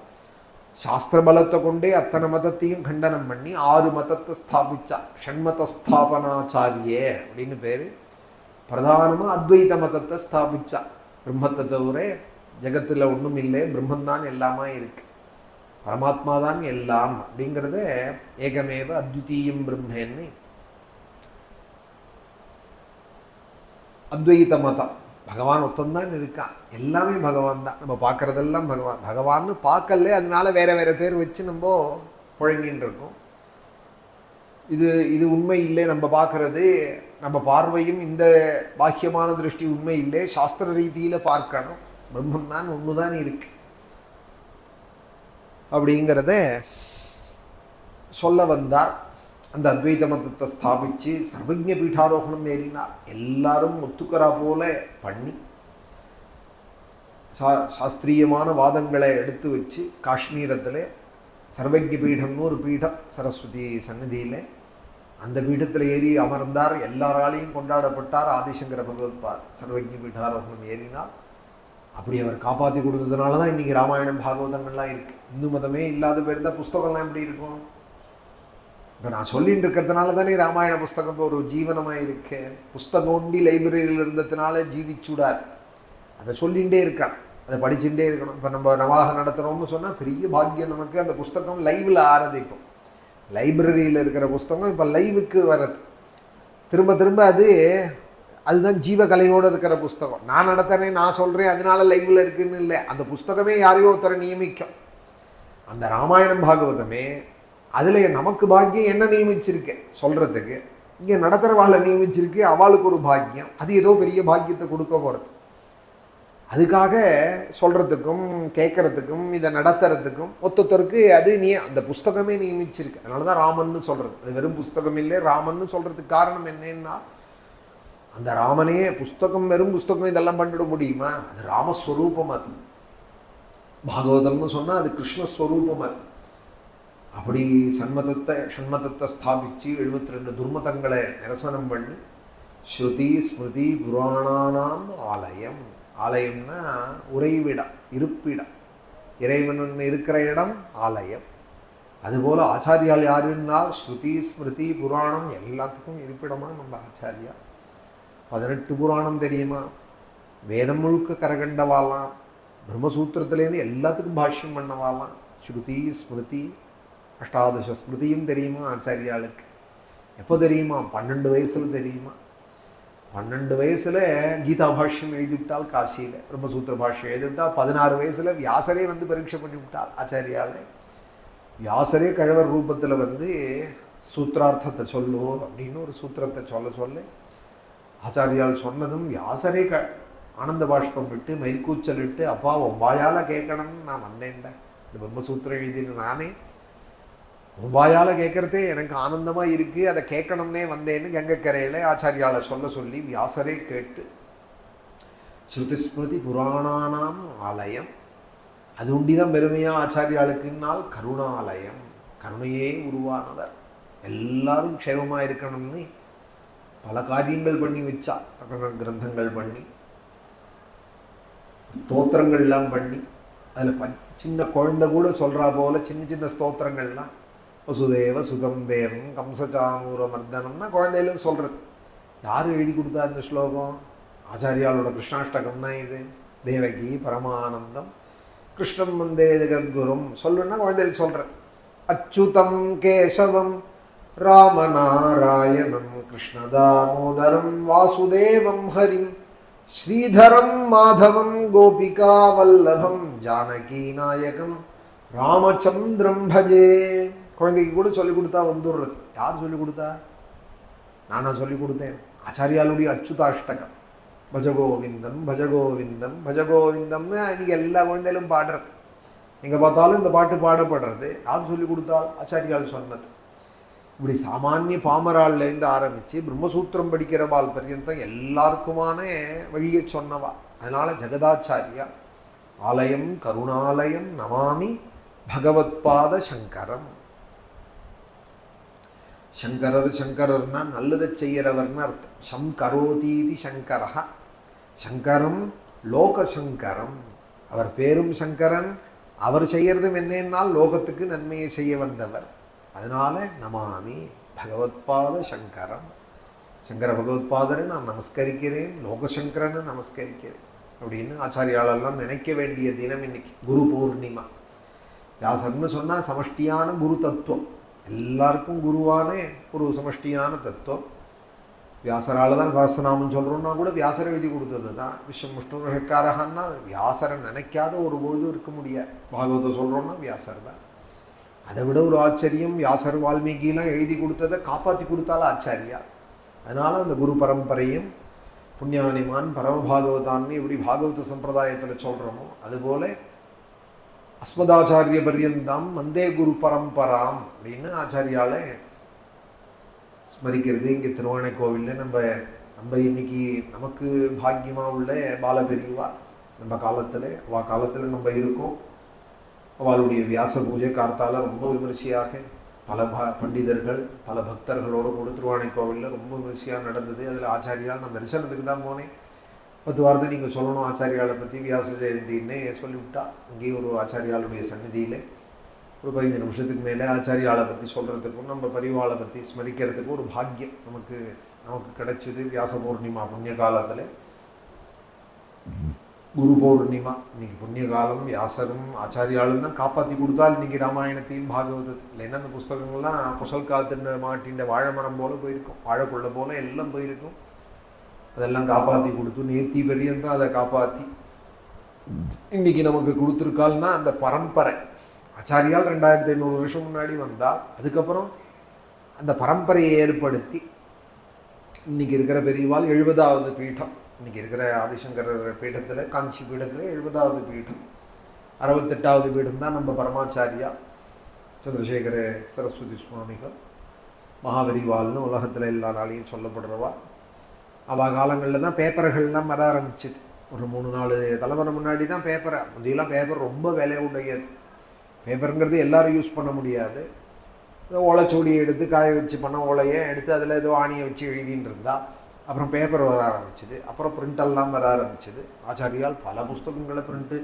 சாஸ்திர பலத்தை கொண்டே அத்தனை மதத்தையும் கண்டனம் பண்ணி 6 மதத்தை ஸ்தாபிச்சா. ஷண்மத ஸ்தாபனாச்சாரியே அப்படின்னு பேர். பிரதானமாக அத்வைத மதத்தை ஸ்தாபிச்சா. பிரம்மத்தை தவிர ஜெகத்தில் ஒன்றும் இல்லை, பிரம்மந்தான் எல்லாமே இருக்கு. பரமாத்மா தான் எல்லாம் அப்படிங்கிறத ஏகமேவ அத்விதீயம் பிரம்மேன்னு அத்வைத மதம். பகவான் ஒத்தந்தான் இருக்கான், எல்லாமே பகவான் தான். நம்ம பார்க்குறதெல்லாம் பகவான். பகவான்னு பார்க்கல, அதனால வேற வேற பேர் வச்சு நம்ம புழங்கின்னு இருக்கோம். இது உண்மை இல்லை. நம்ம பார்க்கறது, நம்ம பார்வையும் இந்த பாக்கியமான திருஷ்டி உண்மை இல்லை. சாஸ்திர ரீதியில் பார்க்கணும். பிரம்மன் தான் ஒன்று தான் இருக்கு அப்படிங்கிறத சொல்ல வந்தார். அந்த அத்வைத மதத்தை ஸ்தாபித்து சர்வஜ்ஞ பீட்டாரோகணம் ஏறினார். எல்லாரும் ஒத்துக்கிறா போல பண்ணி சாஸ்திரியமான வாதங்களை எடுத்து வச்சு காஷ்மீரத்தில் சர்வஜ்ஞ பீடம்னு ஒரு பீடம் சரஸ்வதி சந்நிதியில், அந்த பீடத்தில் ஏறி அமர்ந்தார். எல்லாராலையும் கொண்டாடப்பட்டார். ஆதிசங்கர பகவத்பாத் சர்வஜ்ஞ பீட்டாரோகணம் ஏறினார். அப்படி அவர் காப்பாற்றி கொடுத்ததுனால தான் இன்றைக்கி ராமாயணம் பாகவதங்கள்லாம் இருக்குது. இந்து மதமே இல்லாத பேர் தான் புஸ்தகம்லாம் எப்படி இருக்கும்? இப்போ நான் சொல்லிட்டு இருக்கிறதுனால தானே ராமாயண புஸ்தகம் ஒரு ஜீவனமாக இருக்கு. புஸ்தகம் ஒண்டி லைப்ரரியில் இருந்ததுனால ஜீவிச்சுடார். அதை சொல்லிகிட்டே இருக்கான், அதை படிச்சுட்டே இருக்கணும். இப்போ நம்ம நவாக நடத்துகிறோம்னு சொன்னால் பெரிய பாக்கியம் நமக்கு. அந்த புஸ்தகம் லைவில் ஆறது. இப்போ லைப்ரரியில் இருக்கிற புஸ்தகம் இப்போ லைவுக்கு வர்றது திரும்ப திரும்ப அதுதான் ஜீவகலையோடு இருக்கிற புஸ்தகம். நான் நடத்துகிறேன், நான் சொல்கிறேன், அதனால லைவில் இருக்குன்னு இல்லை. அந்த புஸ்தகமே யாரையோ ஒருத்தரை நியமிக்கும். அந்த ராமாயணம் பாகவதமே அதில் நமக்கு பாக்கியம் என்ன நியமிச்சிருக்கேன் சொல்கிறதுக்கு, இங்கே நடத்துகிறவாளை நியமிச்சிருக்கு, அவளுக்கு ஒரு பாக்கியம். அது ஏதோ பெரிய பாக்கியத்தை கொடுக்க போகிறது. அதுக்காக சொல்கிறதுக்கும் கேட்குறதுக்கும் இதை நடத்துறதுக்கும் ஒருத்தருக்கு அது அந்த புஸ்தகமே நியமிச்சிருக்கு. அதனால தான் ராமன்னு சொல்கிறது. அது வெறும் புஸ்தகம் இல்லை, ராமன்னு சொல்கிறதுக்கு காரணம் என்னன்னா, அந்த ராமனே புஸ்தகம், வெறும் புஸ்தகம் இதெல்லாம் பண்ணிட முடியுமா? அது ராமஸ்வரூபம். அது பாகவதம்னு சொன்னால் அது கிருஷ்ணஸ்வரூபம். அது அப்படி ஷண்மதத்தை ஸ்தாபித்து 72 துர்மதங்களை நிரசனம் பண்ணி ஸ்ருதி ஸ்மிருதி புராணானாம் ஆலயம். ஆலயம்னா உறைவிடம், இருப்பிடம். இறைவன் இருக்கிற இடம் ஆலயம். அதுபோல் ஆச்சாரியால் யாருன்னால் ஸ்ருதி ஸ்மிருதி புராணம் எல்லாத்துக்கும் இருப்பிடமாக நம்ம ஆச்சாரியா. 18 புராணம் தெரியுமா? வேதம் முழுக்க கரகண்டவாலாம். பிரம்மசூத்திரத்துலேருந்து எல்லாத்துக்கும் பாஷ்யம் பண்ணவாலாம். ஸ்ருதி ஸ்மிருதி அஷ்டாதச ஸ்மிருதியும் தெரியுமா ஆச்சாரியாளுக்கு? எப்போ தெரியுமா? 12 வயசில் தெரியுமா? 12 வயசில் கீதா பாஷ்யம் எழுதிவிட்டால் காசியில், பிரம்மசூத்திர பாஷ்யம் எழுதிவிட்டால் 16 வயசில் வியாசரே வந்து பரீட்சை பண்ணிவிட்டால் ஆச்சாரியாலே. வியாசரே கழவர் ரூபத்தில் வந்து சூத்திரார்த்தத்தை சொல்லு அப்படின்னு ஒரு சூத்திரத்தை சொல்ல ஆச்சாரியால் சொன்னதும் வியாசரே ஆனந்த பாஷ்பம் விட்டு மயிர்கூச்சல் இட்டு, அப்பா உன் வாயால் கேட்கணும்னு நான் வந்தேன்டேன். இந்த பிரம்மசூத்திரம் எழுதின நானே உன் வாயால் கேட்குறதே எனக்கு ஆனந்தமாக இருக்குது, அதை கேட்கணும்னே வந்தேன்னு கங்கைக்கரையில் ஆச்சாரியாலை சொல்லி வியாசரே கேட்டு ஸ்ருதிஸ்மிருதி புராணானாம் ஆலயம். அது உண்டிதான் பெருமையாக ஆச்சாரியாளுக்குன்னால் கருணாலயம். கருணையே உருவானவர். எல்லாரும் க்ஷேமமாக இருக்கணும்னு பல காரியங்கள் பண்ணி வச்சா. கிரந்தங்கள் பண்ணி, ஸ்தோத்திரங்கள்லாம் பண்ணி, அதில் சின்ன குழந்தை கூட சொல்கிறா போல சின்ன சின்ன ஸ்தோத்திரங்கள்லாம் வசுதேவ சுதம் தேவம் கம்சச்சாமூர மர்தனம்னா குழந்தையிலும் சொல்கிறது. யார் எழுதி கொடுத்தா இந்த ஸ்லோகம்? ஆச்சாரியாலோட கிருஷ்ணாஷ்டகம்னா இது. தேவகி பரமானந்தம் கிருஷ்ணம் வந்தே ஜெகத்குரும் சொல்லுன்னா குழந்தைகள் சொல்கிறது. அச்சுதம் கேசவம் ராமநாராயணம் கிருஷ்ணதாமோதரம் வாசுதேவம் ஹரிம் ஸ்ரீதரம் மாதவம் கோபிகா வல்லபம் ஜானகி நாயகம் ராமச்சந்திரம் பஜே. குழந்தைக்கு கூட சொல்லிக் கொடுத்தா வந்துடுறது. யார் சொல்லிக் கொடுத்தா? நானா சொல்லிக் கொடுத்தேன். ஆச்சாரியாலுடைய அச்சுதாஷ்டகம். பஜகோவிந்தம் பஜகோவிந்தம் பஜகோவிந்தம்னு இன்னைக்கு எல்லா குழந்தையிலும் பாடுறது. எங்கே பார்த்தாலும் இந்த பாட்டு பாடப்படுறது. யார் சொல்லிக் கொடுத்தால்? ஆச்சாரியால் சொன்னது. இப்படி சாமானிய பாமரால்லேருந்து ஆரம்பித்து பிரம்மசூத்திரம் படிக்கிற பால் பர்யந்தம் எல்லாருக்குமான வழியை சொன்னவா. அதனால் ஜெகதாச்சாரியா. ஆலயம் கருணாலயம் நமாமி பகவத்பாத சங்கரம். சங்கரர்னா நல்லதை செய்கிறவர்னு அர்த்தம். சங்கரோதீதி சங்கரஹ. சங்கரம் லோகசங்கரம். அவர் பேரும் சங்கரன். அவர் செய்கிறதும் என்னென்னால் லோகத்துக்கு நன்மையை செய்ய வந்தவர். அதனால நமாமி பகவத்பாத சங்கரம். சங்கர பகவத்பாதரை நான் நமஸ்கரிக்கிறேன், லோகசங்கரனை நமஸ்கரிக்கிறேன் அப்படின்னு ஆச்சாரியாலெல்லாம் நினைக்க வேண்டிய தினம் இன்னைக்கு குரு பௌர்ணிமா. வியாசர்னு சொன்னால் சமஷ்டியான குரு தத்துவம், எல்லாருக்கும் குருவான ஒரு சமஷ்டியான தத்துவம். வியாசரால் தான் சஹஸ்ரநாமம் சொல்கிறோன்னா கூட வியாசரை எழுதி கொடுத்தது தான். விஸ்வம் விஷ்ணு ஷட்காரகன்னா வியாசரை நினைக்காத ஒரு பொழுது இருக்க முடியாது. பாகவதம் சொல்கிறோன்னா வியாசர் தான். அதை விட ஒரு ஆச்சரியம், வியாசர் வால்மீகிலாம் எழுதி கொடுத்ததை காப்பாற்றி கொடுத்தாலும் ஆச்சாரியா. அதனால் அந்த குரு பரம்பரையும் புண்ணியானிமான் பரமபாகவதான்னு எப்படி பாகவத சம்பிரதாயத்தில் சொல்கிறோமோ அதுபோல் அஸ்மதாச்சாரிய பர்யந்தாம் வந்தே குரு பரம்பராம் அப்படின்னு ஆச்சாரியாலே ஸ்மரிக்கிறது. இங்கே திருவானைக்கோவிலில் நம்ம இன்னைக்கு நமக்கு பாக்கியமாக உள்ள பாலபெரியவா நம்ம காலத்தில் காலத்தில் நம்ம இருக்கோம். அவளுடைய வியாச பூஜை கார்த்தால ரொம்ப விமர்சையாக பல பண்டிதர்கள் பல பக்தர்களோடு கூட திருவானைக்கோவிலில் ரொம்ப விமர்சையாக நடந்தது. அதில் ஆச்சாரியால் நான் தரிசனத்துக்கு தான் போனேன். 10 வாரத்தை நீங்கள் சொல்லணும் ஆச்சாரியாலை பற்றி, வியாச ஜெயந்தின்னு சொல்லிவிட்டா. அங்கேயும் ஒரு ஆச்சாரியாளுடைய சந்நிதியில் ஒரு 15 நிமிஷத்துக்கு மேலே ஆச்சாரியாலை பற்றி சொல்கிறதுக்கும் நம்ம பரிவாளை பற்றி ஸ்மரிக்கிறதுக்கும் ஒரு பாக்கியம் நமக்கு கிடைச்சிது. வியாச பௌர்ணிமா புண்ணிய காலத்தில், குரு பௌர்ணிமா இன்னைக்கு புண்ணிய காலம். வியாசரும் ஆச்சாரியாலும் தான் காப்பாற்றி கொடுத்தால் இன்றைக்கி ராமாயணத்தையும் பாகவதத்தில். இல்லைன்னா அந்த புஸ்தகங்கள்லாம் புசல் காத்துன்ற மாட்டின்ற வாழை மரம் போல் போயிருக்கும், வாழைக்குள்ள போல் எல்லாம் போயிருக்கும். அதெல்லாம் காப்பாற்றி கொடுத்து நேர்த்தி பெரியந்தான் அதை காப்பாற்றி இன்றைக்கி நமக்கு கொடுத்துருக்காள்னா அந்த பரம்பரை. ஆச்சாரியால் 2500 வருஷம் முன்னாடி வந்தால் அதுக்கப்புறம் அந்த பரம்பரையை ஏற்படுத்தி இன்றைக்கி இருக்கிற பெரியவாள் 70வது பீடம். இன்றைக்கி இருக்கிற ஆதிசங்கரர் பீடத்தில், காஞ்சி பீடத்தில் 70வது பீடம். 68வது பீடம் தான் நம்ம பரமாச்சாரியா சந்திரசேகர சரஸ்வதி சுவாமிகள் மகாபெரிவாள்னு உலகத்தில் எல்லாராலையும் சொல்லப்படுறவா. அவள் காலங்களில் தான் பேப்பர்கள்லாம் வர ஆரம்பிச்சிது. ஒரு 3-4 தலைமுறை முன்னாடி தான் பேப்பரை. முந்தையெல்லாம் பேப்பர் ரொம்ப விலை உடையது. பேப்பருங்கிறது எல்லோரும் யூஸ் பண்ண முடியாது. ஓலைச்சூடியை எடுத்து காய வச்சு பண்ண ஓலையை எடுத்து அதில் ஏதோ ஆணியை வச்சு எழுதின்னு இருந்தால் அப்புறம் பேப்பர் வர ஆரம்பிச்சிது. அப்புறம் பிரிண்டெல்லாம் வர ஆரம்பிச்சிது. ஆச்சாரியால் பல புஸ்தகங்களை பிரிண்ட்டு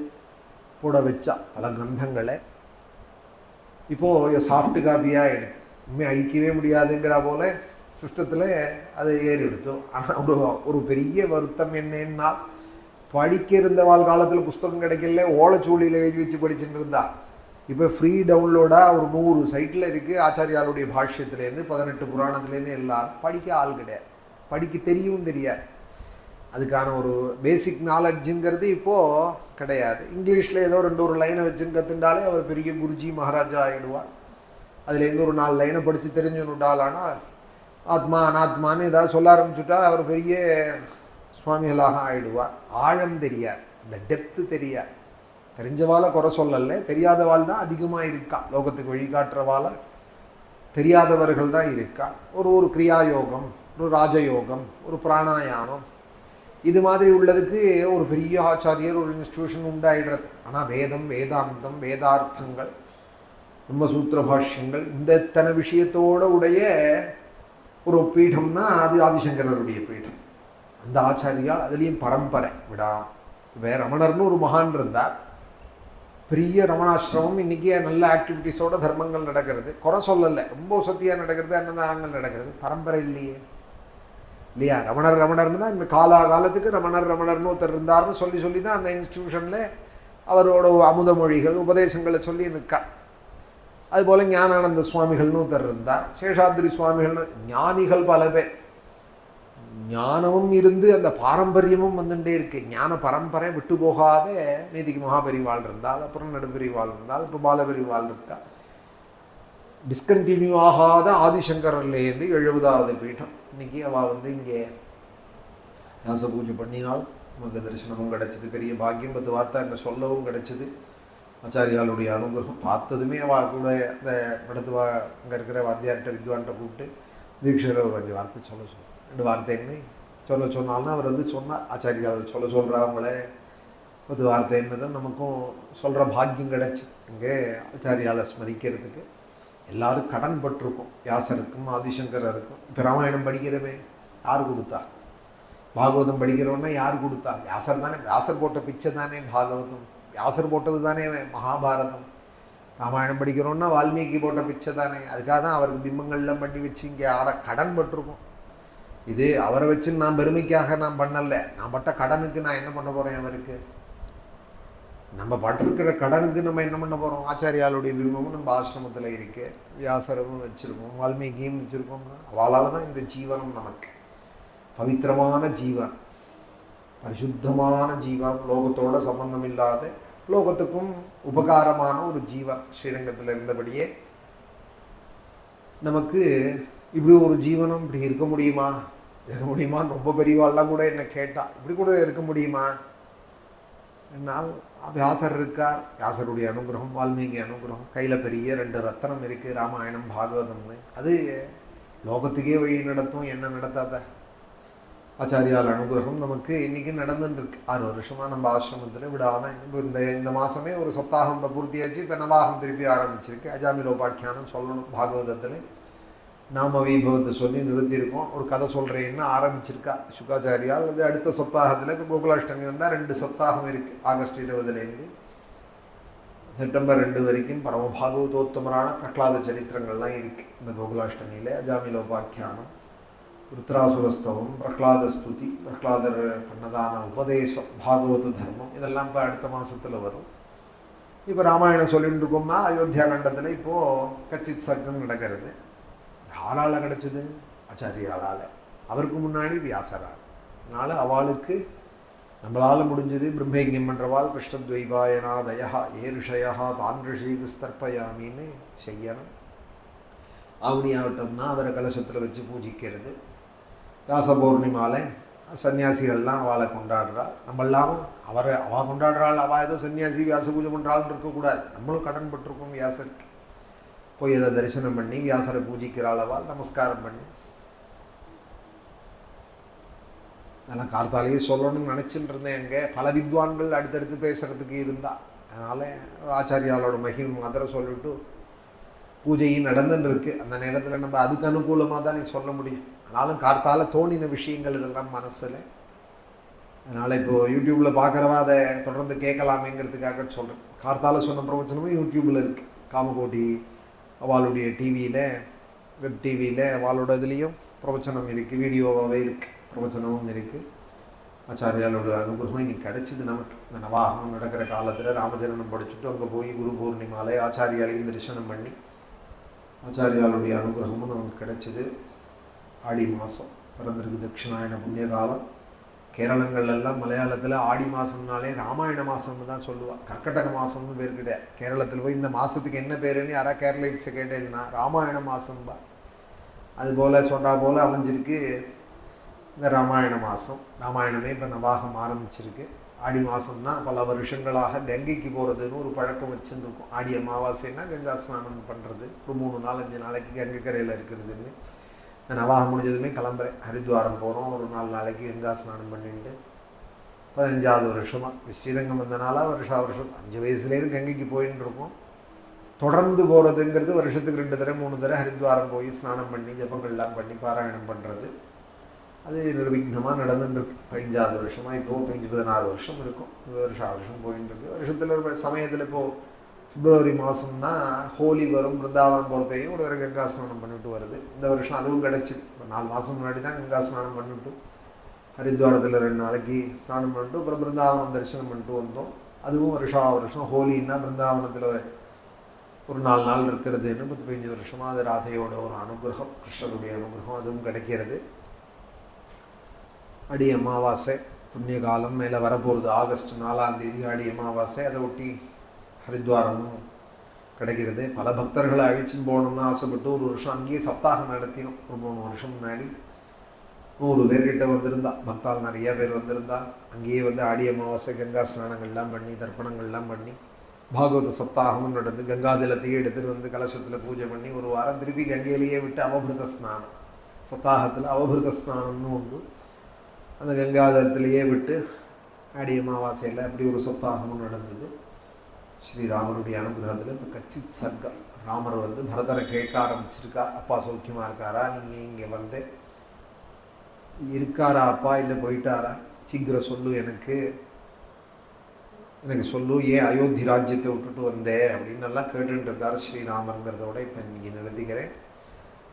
போட வச்சா, பல கிரந்தங்களை. இப்போது சாஃப்ட் காப்பியாக எடுத்து இனிமேல் அழிக்கவே முடியாதுங்கிற போல் சிஸ்டத்தில் அதை ஏறி எடுத்தோம். ஆனால் ஒரு பெரிய வருத்தம் என்னன்னா, படிக்க இருந்த காலத்தில் புஸ்தகம் கிடைக்கல, ஓலைச்சூழியில் எழுதி வச்சு படிச்சுட்டு இருந்தா. இப்போ ஃப்ரீ டவுன்லோடாக ஒரு 100 சைட்டில் இருக்குது. ஆச்சாரியாளுடைய பாஷ்யத்துலேருந்து 18 புராணத்துலேருந்து எல்லாம் படிக்க ஆள் கிடையாது, படிக்க தெரியவும் தெரியாது. அதுக்கான ஒரு பேசிக் நாலெட்ஜுங்கிறது இப்போது கிடையாது. இங்கிலீஷில் ஏதோ 2 லைனை வச்சுன்னு கற்றுண்டாலே அவர் பெரிய குருஜி மகாராஜா ஆகிடுவார். அதுலேருந்து ஒரு 4 லைனை படித்து தெரிஞ்சுன்னுட்டாலானா ஆத்மா அனாத்மான்னு ஏதாவது சொல்ல ஆரம்பிச்சுட்டா அவர் பெரிய சுவாமிகளாக ஆகிடுவார். ஆழம் தெரியாது, இந்த டெப்த்து தெரியாது. தெரிஞ்சவாளை குறை சொல்லலை, தெரியாதவாள் தான் அதிகமாக இருக்கா. லோகத்துக்கு வழிகாட்டுறவாளை தெரியாதவர்கள் தான் இருக்கா. ஒரு கிரியாயோகம், ஒரு ராஜயோகம், ஒரு பிராணாயாமம், இது மாதிரி உள்ளதுக்கு ஒரு பெரிய ஆச்சாரியர், ஒரு இன்ஸ்டிடியூஷன் உண்டாயிடுறது. ஆனால் வேதம், வேதாந்தம், வேதார்த்தங்கள், பிரம்மசூத்திர பாஷ்யங்கள், இந்த இத்தனை விஷயத்தோட உடைய ஒரு பீடம்னா அது ஆதிசங்கரருடைய பீடம். அந்த ஆச்சாரியால் அதுலேயும் பரம்பரை விடாம். இப்போ ரமணர்னு ஒரு மகான் இருந்தார், பெரிய ரமணாசிரமம். இன்றைக்கி நல்ல ஆக்டிவிட்டீஸோட தர்மங்கள் நடக்கிறது, குறை சொல்லலை, ரொம்ப சத்தியாக நடக்கிறது, அன்னதானங்கள் நடக்கிறது. பரம்பரை இல்லையா? ரமணர்னு தான் இந்த காலத்துக்கு ரமணர்னு ஒருத்தர் இருந்தார்னு சொல்லி தான் அந்த இன்ஸ்டிடியூஷனில் அவரோட அமுத மொழிகள் உபதேசங்களை சொல்லி நிற்கா. அதுபோல் ஞானானந்த சுவாமிகள்னு ஒருத்தர் இருந்தார், சேஷாத்ரி சுவாமிகள்னு. ஞானிகள் பல பேர், ஞானமும் இருந்து அந்த பாரம்பரியமும் வந்துட்டே இருக்கு. ஞான பரம்பரை விட்டு போகாத நீதிக்கு மகாபெரிவாள் இருந்தால், அப்புறம் நடுபெரிவாள் இருந்தால், இப்போ பாலபெரிவாள் இருக்கா. டிஸ்கண்டினியூ ஆகாத ஆதிசங்கர்லேருந்து 70வது பீடம். இன்றைக்கி அவள் இங்கே வியாச பூஜை பண்ணினால் நமக்கு தரிசனமும் கிடச்சிது, பெரிய பாக்கியம். 10 வார்த்தை அங்கே சொல்லவும் கிடச்சிது. ஆச்சாரியாளுடைய அனுகிரகம் பார்த்ததுமே அவள் கூட இந்த நடத்துவா அங்கே இருக்கிற வாத்தியார்கிட்ட வித்வான்கிட்ட கூப்பிட்டு தீட்சையில் ஒரு 5 வார்த்தை சொல்ல 2 வார்த்தைன்னு சொல்ல சொன்னாலும் அவர் சொன்னார். ஆச்சாரியால் சொல்கிறவங்களே 10 வார்த்தை என்னதான் நமக்கும் சொல்கிற பாக்கியம் கிடச்சி. இங்கே ஆச்சாரியாலை ஸ்மரிக்கிறதுக்கு எல்லோரும் கடன் பட்டிருக்கும். வியாசருக்கும் ஆதிசங்கரருக்கும். இப்போ ராமாயணம் படிக்கிறவே யார் கொடுத்தா? பாகவதம் படிக்கிறோன்னா யார் கொடுத்தா? வியாசர் தானே. வியாசர் போட்ட பிச்சை தானே பாகவதம், வியாசர் போட்டது தானே மகாபாரதம். ராமாயணம் படிக்கிறோன்னா வால்மீகி போட்ட பிச்சை தானே. அதுக்காக தான் அவருக்கு பிம்பங்கள்லாம் பண்ணி வச்சு இங்கே கடன் பட்டிருக்கும். இது அவரை வச்சுன்னு நான் பெருமைக்காக நான் பண்ணலை, நான் பட்ட கடனுக்கு நான் என்ன பண்ண போகிறேன் அவருக்கு? நம்ம பட்டிருக்கிற கடனுக்கு நம்ம என்ன பண்ண போகிறோம்? ஆச்சாரியாளுடைய பிம்பமும் நம்ம ஆசிரமத்தில் இருக்கு, வியாசரமும் வச்சுருக்கோம், வால்மீகியும் வச்சுருக்கோம்னா அவளால் தான் இந்த ஜீவனம் நமக்கு பவித்திரமான ஜீவன், பரிசுத்தமான ஜீவன், லோகத்தோட சம்பந்தம் இல்லாத, லோகத்துக்கும் உபகாரமான ஒரு ஜீவன். ஸ்ரீரங்கத்தில் இருந்தபடியே நமக்கு இப்படி ஒரு ஜீவனம் இப்படி இருக்க முடியுமா? ரொம்ப பெரியவாள்லாம் கூட என்ன கேட்டா, இப்படி கூட இருக்க முடியுமா? என்னால் வியாசர் இருக்கார், வியாசருடைய அனுகிரகம், வால்மீகி அனுகிரகம், கையில் பெரிய 2 ரத்தனம் இருக்குது, ராமாயணம் பாகவதம்னு. அது லோகத்துக்கே வழி நடத்தும், என்ன நடத்தாத ஆச்சாரியால் அனுகிரகம் நமக்கு இன்றைக்கி நடந்துட்டுருக்கு. 6 வருஷமாக நம்ம ஆசிரமத்தில் விடாமல். இப்போ இந்த மாதமே ஒரு சப்தாகம் பூர்த்தியாச்சு. இப்போ நவாகம் திருப்பி ஆரம்பிச்சிருக்கு. அஜாமிலோபாக்கியானம் சொல்லணும் பாகவதத்தில். நாம வைபவத்தை சொல்லி நிறுத்தியிருக்கோம். ஒரு கதை சொல்கிறேன்னு ஆரம்பிச்சிருக்கா சுகாச்சாரியால். அது அடுத்த சப்தாகத்தில் இப்போ கோகுலாஷ்டமி வந்தால் 2 சப்தாகம் இருக்குது. ஆகஸ்ட் 20லேருந்து செப்டம்பர் 2 வரைக்கும் பரம பாகவதோத்தமரான பிரகலாத சரித்திரங்கள்லாம் இருக்குது இந்த கோகுலாஷ்டமியில். அஜாமிலோபாக்கியானம், ருத்ராசுரஸ்தவம், பிரகலாத ஸ்துதி, பிரகலாதர் பண்ணதான உபதேசம், பாகவத தர்மம், இதெல்லாம் இப்போ அடுத்த மாதத்தில் வரும். இப்போ ராமாயணம் சொல்லிட்டு இருக்கோம்னா அயோத்தியா கண்டத்தில் இப்போது கச்சித் சர்க்கம் நடக்கிறது. யாரால் கிடச்சிது? ஆச்சாரியாளால். அவருக்கு முன்னாடி வியாசரால். அதனால் அவளுக்கு நம்மளால் முடிஞ்சது. பிரம்மயஜ்ஞம் பண்ணுறவாள் கிருஷ்ணத்வைபாயனாதயா ஏ ரிஷயா தான் ரிஷிக்கு ஸ்தர்ப்பயாமின்னு செய்யணும். ஆவணியாவட்டம்னா அவரை கலசத்தில் வச்சு பூஜிக்கிறது. வியாச பௌர்ணிமாவில் சன்னியாசிகள்லாம் அவளை கொண்டாடுறாள். நம்மளாலும் அவள் கொண்டாடுறாள், அவள் ஏதோ சன்னியாசி வியாச பூஜை பண்ணுறாள்னு இருக்கக்கூடாது. நம்மளும் கடன் பட்டிருக்கோம் வியாசருக்கு. போய் அதை தரிசனம் பண்ணி வியாசரை பூஜிக்கிறாள், அவள் நமஸ்காரம் பண்ணி. அதெல்லாம் கார்த்தாலேயே சொல்லணும்னு நினச்சிட்டு இருந்தேன். அங்கே பல வித்வான்கள் அடுத்தடுத்து பேசுகிறதுக்கு இருந்தால், அதனால் ஆச்சாரியாலோட மகிமை மாத்திரம் சொல்லிவிட்டு பூஜையும் நடந்துன்னு இருக்குது. அந்த நேரத்தில் நம்ம அதுக்கு அனுகூலமாக தான் நீ சொல்ல முடியும். ஆனாலும் கார்த்தால தோணின விஷயங்கள் இதெல்லாம் மனசில். அதனால் இப்போது யூடியூப்பில் பார்க்குறவா அதை தொடர்ந்து கேட்கலாமேங்கிறதுக்காக சொல்கிறேன். கார்த்தால சொன்ன பிரவச்சனமும் யூடியூப்பில் இருக்குது. காமகோட்டி அவளுடைய டிவியில், வெப் டிவியில் அவளோட இதுலேயும் பிரவச்சனம் இருக்குது, வீடியோவாகவே இருக்குது, பிரவச்சனமும் இருக்குது. ஆச்சாரியாலோட அனுகிரகம் இன்னைக்கு கிடச்சிது நமக்கு. இந்த நவாகனம் நடக்கிற காலத்தில் ராமஜனனம் படிச்சுட்டு அங்கே போய் குரு பூர்ணிமாலை ஆச்சாரியாலையும் தரிசனம் பண்ணி ஆச்சாரியாலுடைய அனுகிரகமும் நமக்கு கிடைச்சிது. ஆடி மாதம் பிறந்திருக்கு, தட்சிணாயன புண்ணிய காலம். கேரளங்கள்லாம் மலையாளத்தில் ஆடி மாதம்னாலே ராமாயண மாதம்னு தான் சொல்லுவாள். கர்க்கடக மாதம்னு பேர் கிடையாது. கேரளத்தில் போய் இந்த மாதத்துக்கு என்ன பேருன்னு யாராவது கேரளீட்ஸை கேட்டேன்னா ராமாயண மாதம்பா. அதுபோல் சொன்னா போல் அமைஞ்சிருக்கு இந்த ராமாயண மாதம். ராமாயணமே இப்போ நவாகம் ஆரம்பிச்சிருக்கு. ஆடி மாதம்னா பல வருஷங்களாக கங்கைக்கு போகிறதுன்னு ஒரு பழக்கம் வச்சுருக்கோம். ஆடி அமாவாசைன்னா கங்கா ஸ்நானம் பண்ணுறது, ஒரு 3 நாள் 5 நாளைக்கு கங்கை கரையில் இருக்கிறதுன்னு. இந்த நவாகம் முடிஞ்சதுமே கிளம்புறேன், ஹரித்வாரம் போகிறோம். ஒரு 4 நாளைக்கு கங்கா ஸ்நானம் பண்ணிட்டு 15வது வருஷமாக ஸ்ரீரங்கம் வந்தனால வருஷம் 5 வயசுலேருந்து கங்கைக்கு போயின்னு இருக்கோம். தொடர்ந்து போகிறதுங்கிறது வருஷத்துக்கு 2 தடவை 3 தடவை ஹரித்வாரம் போய் ஸ்நானம் பண்ணி ஜபங்கள்லாம் பண்ணி பாராயணம் பண்ணுறது. அது நிர்விக்னமாக நடந்துட்டுருக்கு. 15வது வருஷமாக இப்போது 16 வருஷம் இருக்கும். வருஷம் போயின்னு இருக்கு. வருஷத்தில் ஒரு சமயத்தில் இப்போது பிப்ரவரி மாதம்னா ஹோலி வரும், பிருந்தாவனம் போகிறதையும் ஒரு தடவை கங்கா ஸ்நானம் பண்ணிவிட்டு வருது. இந்த வருஷம் அதுவும் கிடச்சிது. இப்போ 4 மாதம் முன்னாடி தான் கங்கா ஸ்நானம் பண்ணிவிட்டு ஹரித்வாரத்தில் 2 நாளைக்கு ஸ்நானம் பண்ணிட்டு அப்புறம் பிருந்தாவனம் தரிசனம் பண்ணிட்டு வந்தோம். அதுவும் வருஷம் ஹோலின்னா பிருந்தாவனத்தில் ஒரு 4 நாள் இருக்கிறதுன்னு 15 வருஷமாக அது ராதையோட ஒரு அனுகிரகம், கிருஷ்ணருடைய அனுகிரகம் அதுவும் கிடைக்கிறது. அடி அமாவாசை புண்ணிய காலம் மேலே வரப்போகிறது. ஆகஸ்ட் 4ஆம் தேதி ஆடி அமாவாசை. அதை ஒட்டி ஹரித்வாரமும் கிடைக்கிறது. பல பக்தர்களை அழிச்சுன்னு போகணும்னு ஆசைப்பட்டு ஒரு வருஷம் அங்கேயே சப்தாகம் நடத்தினோம். ஒரு 3 வருஷம் முன்னாடி 100 பேர்கிட்ட வந்திருந்தா, பக்தால் நிறைய பேர் வந்திருந்தா. அங்கேயே வந்து ஆடி அமாவாசை கங்கா ஸ்நானங்கள்லாம் பண்ணி தர்ப்பணங்கள்லாம் பண்ணி பாகவத சப்தாகமும் நடந்து கங்காஜலத்தையே எடுத்துகிட்டு வந்து கலசத்தில் பூஜை பண்ணி ஒரு வாரம் திருப்பி கங்கையிலேயே விட்டு அவபிருத ஸ்நானம், சப்தாகத்தில் அவபிருத ஸ்நானம்னு ஒன்று அந்த கங்காதரத்திலேயே விட்டு ஆடி அமாவாசையில் அப்படி ஒரு சப்தாகமும் நடந்தது. ஸ்ரீராமருடைய அனுகிரகத்தில் இப்போ கச்சித் சர்க்கம். ராமர் வந்து பரதரை கேட்க ஆரம்பிச்சிருக்கா, அப்பா சௌக்கியமாக இருக்காரா, நீங்கள் இங்கே வந்து இருக்காரா அப்பா, இல்லை போயிட்டாரா, சீக்கிரம் சொல்லு, எனக்கு சொல்லு, ஏன் அயோத்தி ராஜ்யத்தை விட்டுட்டு வந்தேன் அப்படின்னு எல்லாம் கேட்டுட்டு இருக்கார் ஸ்ரீராமருங்கிறதோட இப்போ இன்றைக்கி நிறுத்திக்கிறேன்.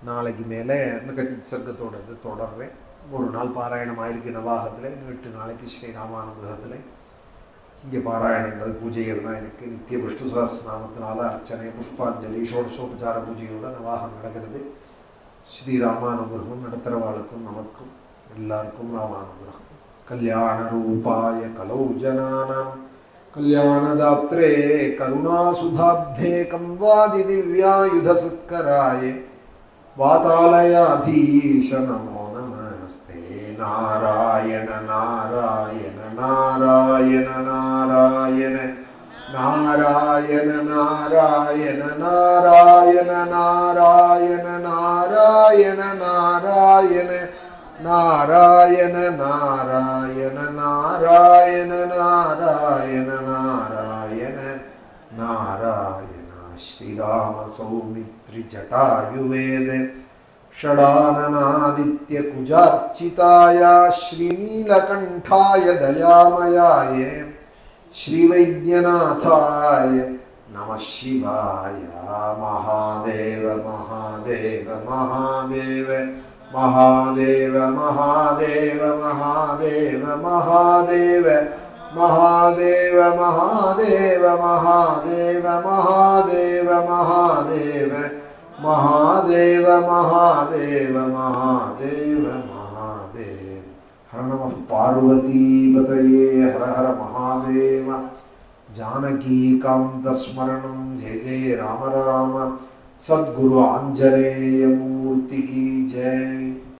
நாளைக்கு மேலே இந்த கச்சித் சர்க்கத்தோட இது தொடர்றேன். 1 நாள் பாராயணம் ஆயிருக்கு நவாகத்தில், 8 நாளைக்கு ஸ்ரீராமானுகிரகத்தில் இங்கே பாராயணங்கள் பூஜைகள்லாம் இருக்குது. நித்திய விஷ்ணு சஹஸ்ரநாமத்தினால அர்ச்சனை, புஷ்பாஞ்சலி, ஷோடசோபச்சார பூஜையோட நவாகம் நடக்கிறது. ஸ்ரீராமானுகிரகம் நடத்துகிறவாளுக்கும் நமக்கும் எல்லாருக்கும் ராமானுகிரகம். கல்யாண ரூபாய கலௌ ஜனானாம் கல்யாணதாத்ரே கருணாசுதாப்தே கம்வாதி திவ்யாயுத சத்கராய வாதாலயாதீஷ நமோ நமஸ்தே. நாராயண நாராயண நாராயண நாராயண நாராயண நாராயண நாராயண நாராயண நாராயண நாராயண நாராயண நாராயண நாராயண நாராயண நாராயண நாராயண. ஸ்ரீராம சௌமித்ரி ஜட்டாயுவேத ஷடானனாதித்ய குஜார்ச்சிதாய ஸ்ரீநீலகண்டாய தயாமயாய ஸ்ரீவைத்யநாதாய நம சிவாய. மகாதேவ மகாதேவ மகாதேவ மகாதேவ மகாதேவ மகாதேவ மகாதேவ மகாதேவ மகாதேவ மகாதேவ மகாதேவ மகாதேவ மகாதேவ மகாதேவ மகாதேவ மகாதேவ. ஹர நம பார்வதீபதயே ஹர ஹர மகாதேவ. ஜானகீகாந்த ஸ்மரணம். ஜெய ஜெய ராம ராம. சத்குரு ஆஞ்சநேய மூர்த்தி கி ஜெய்.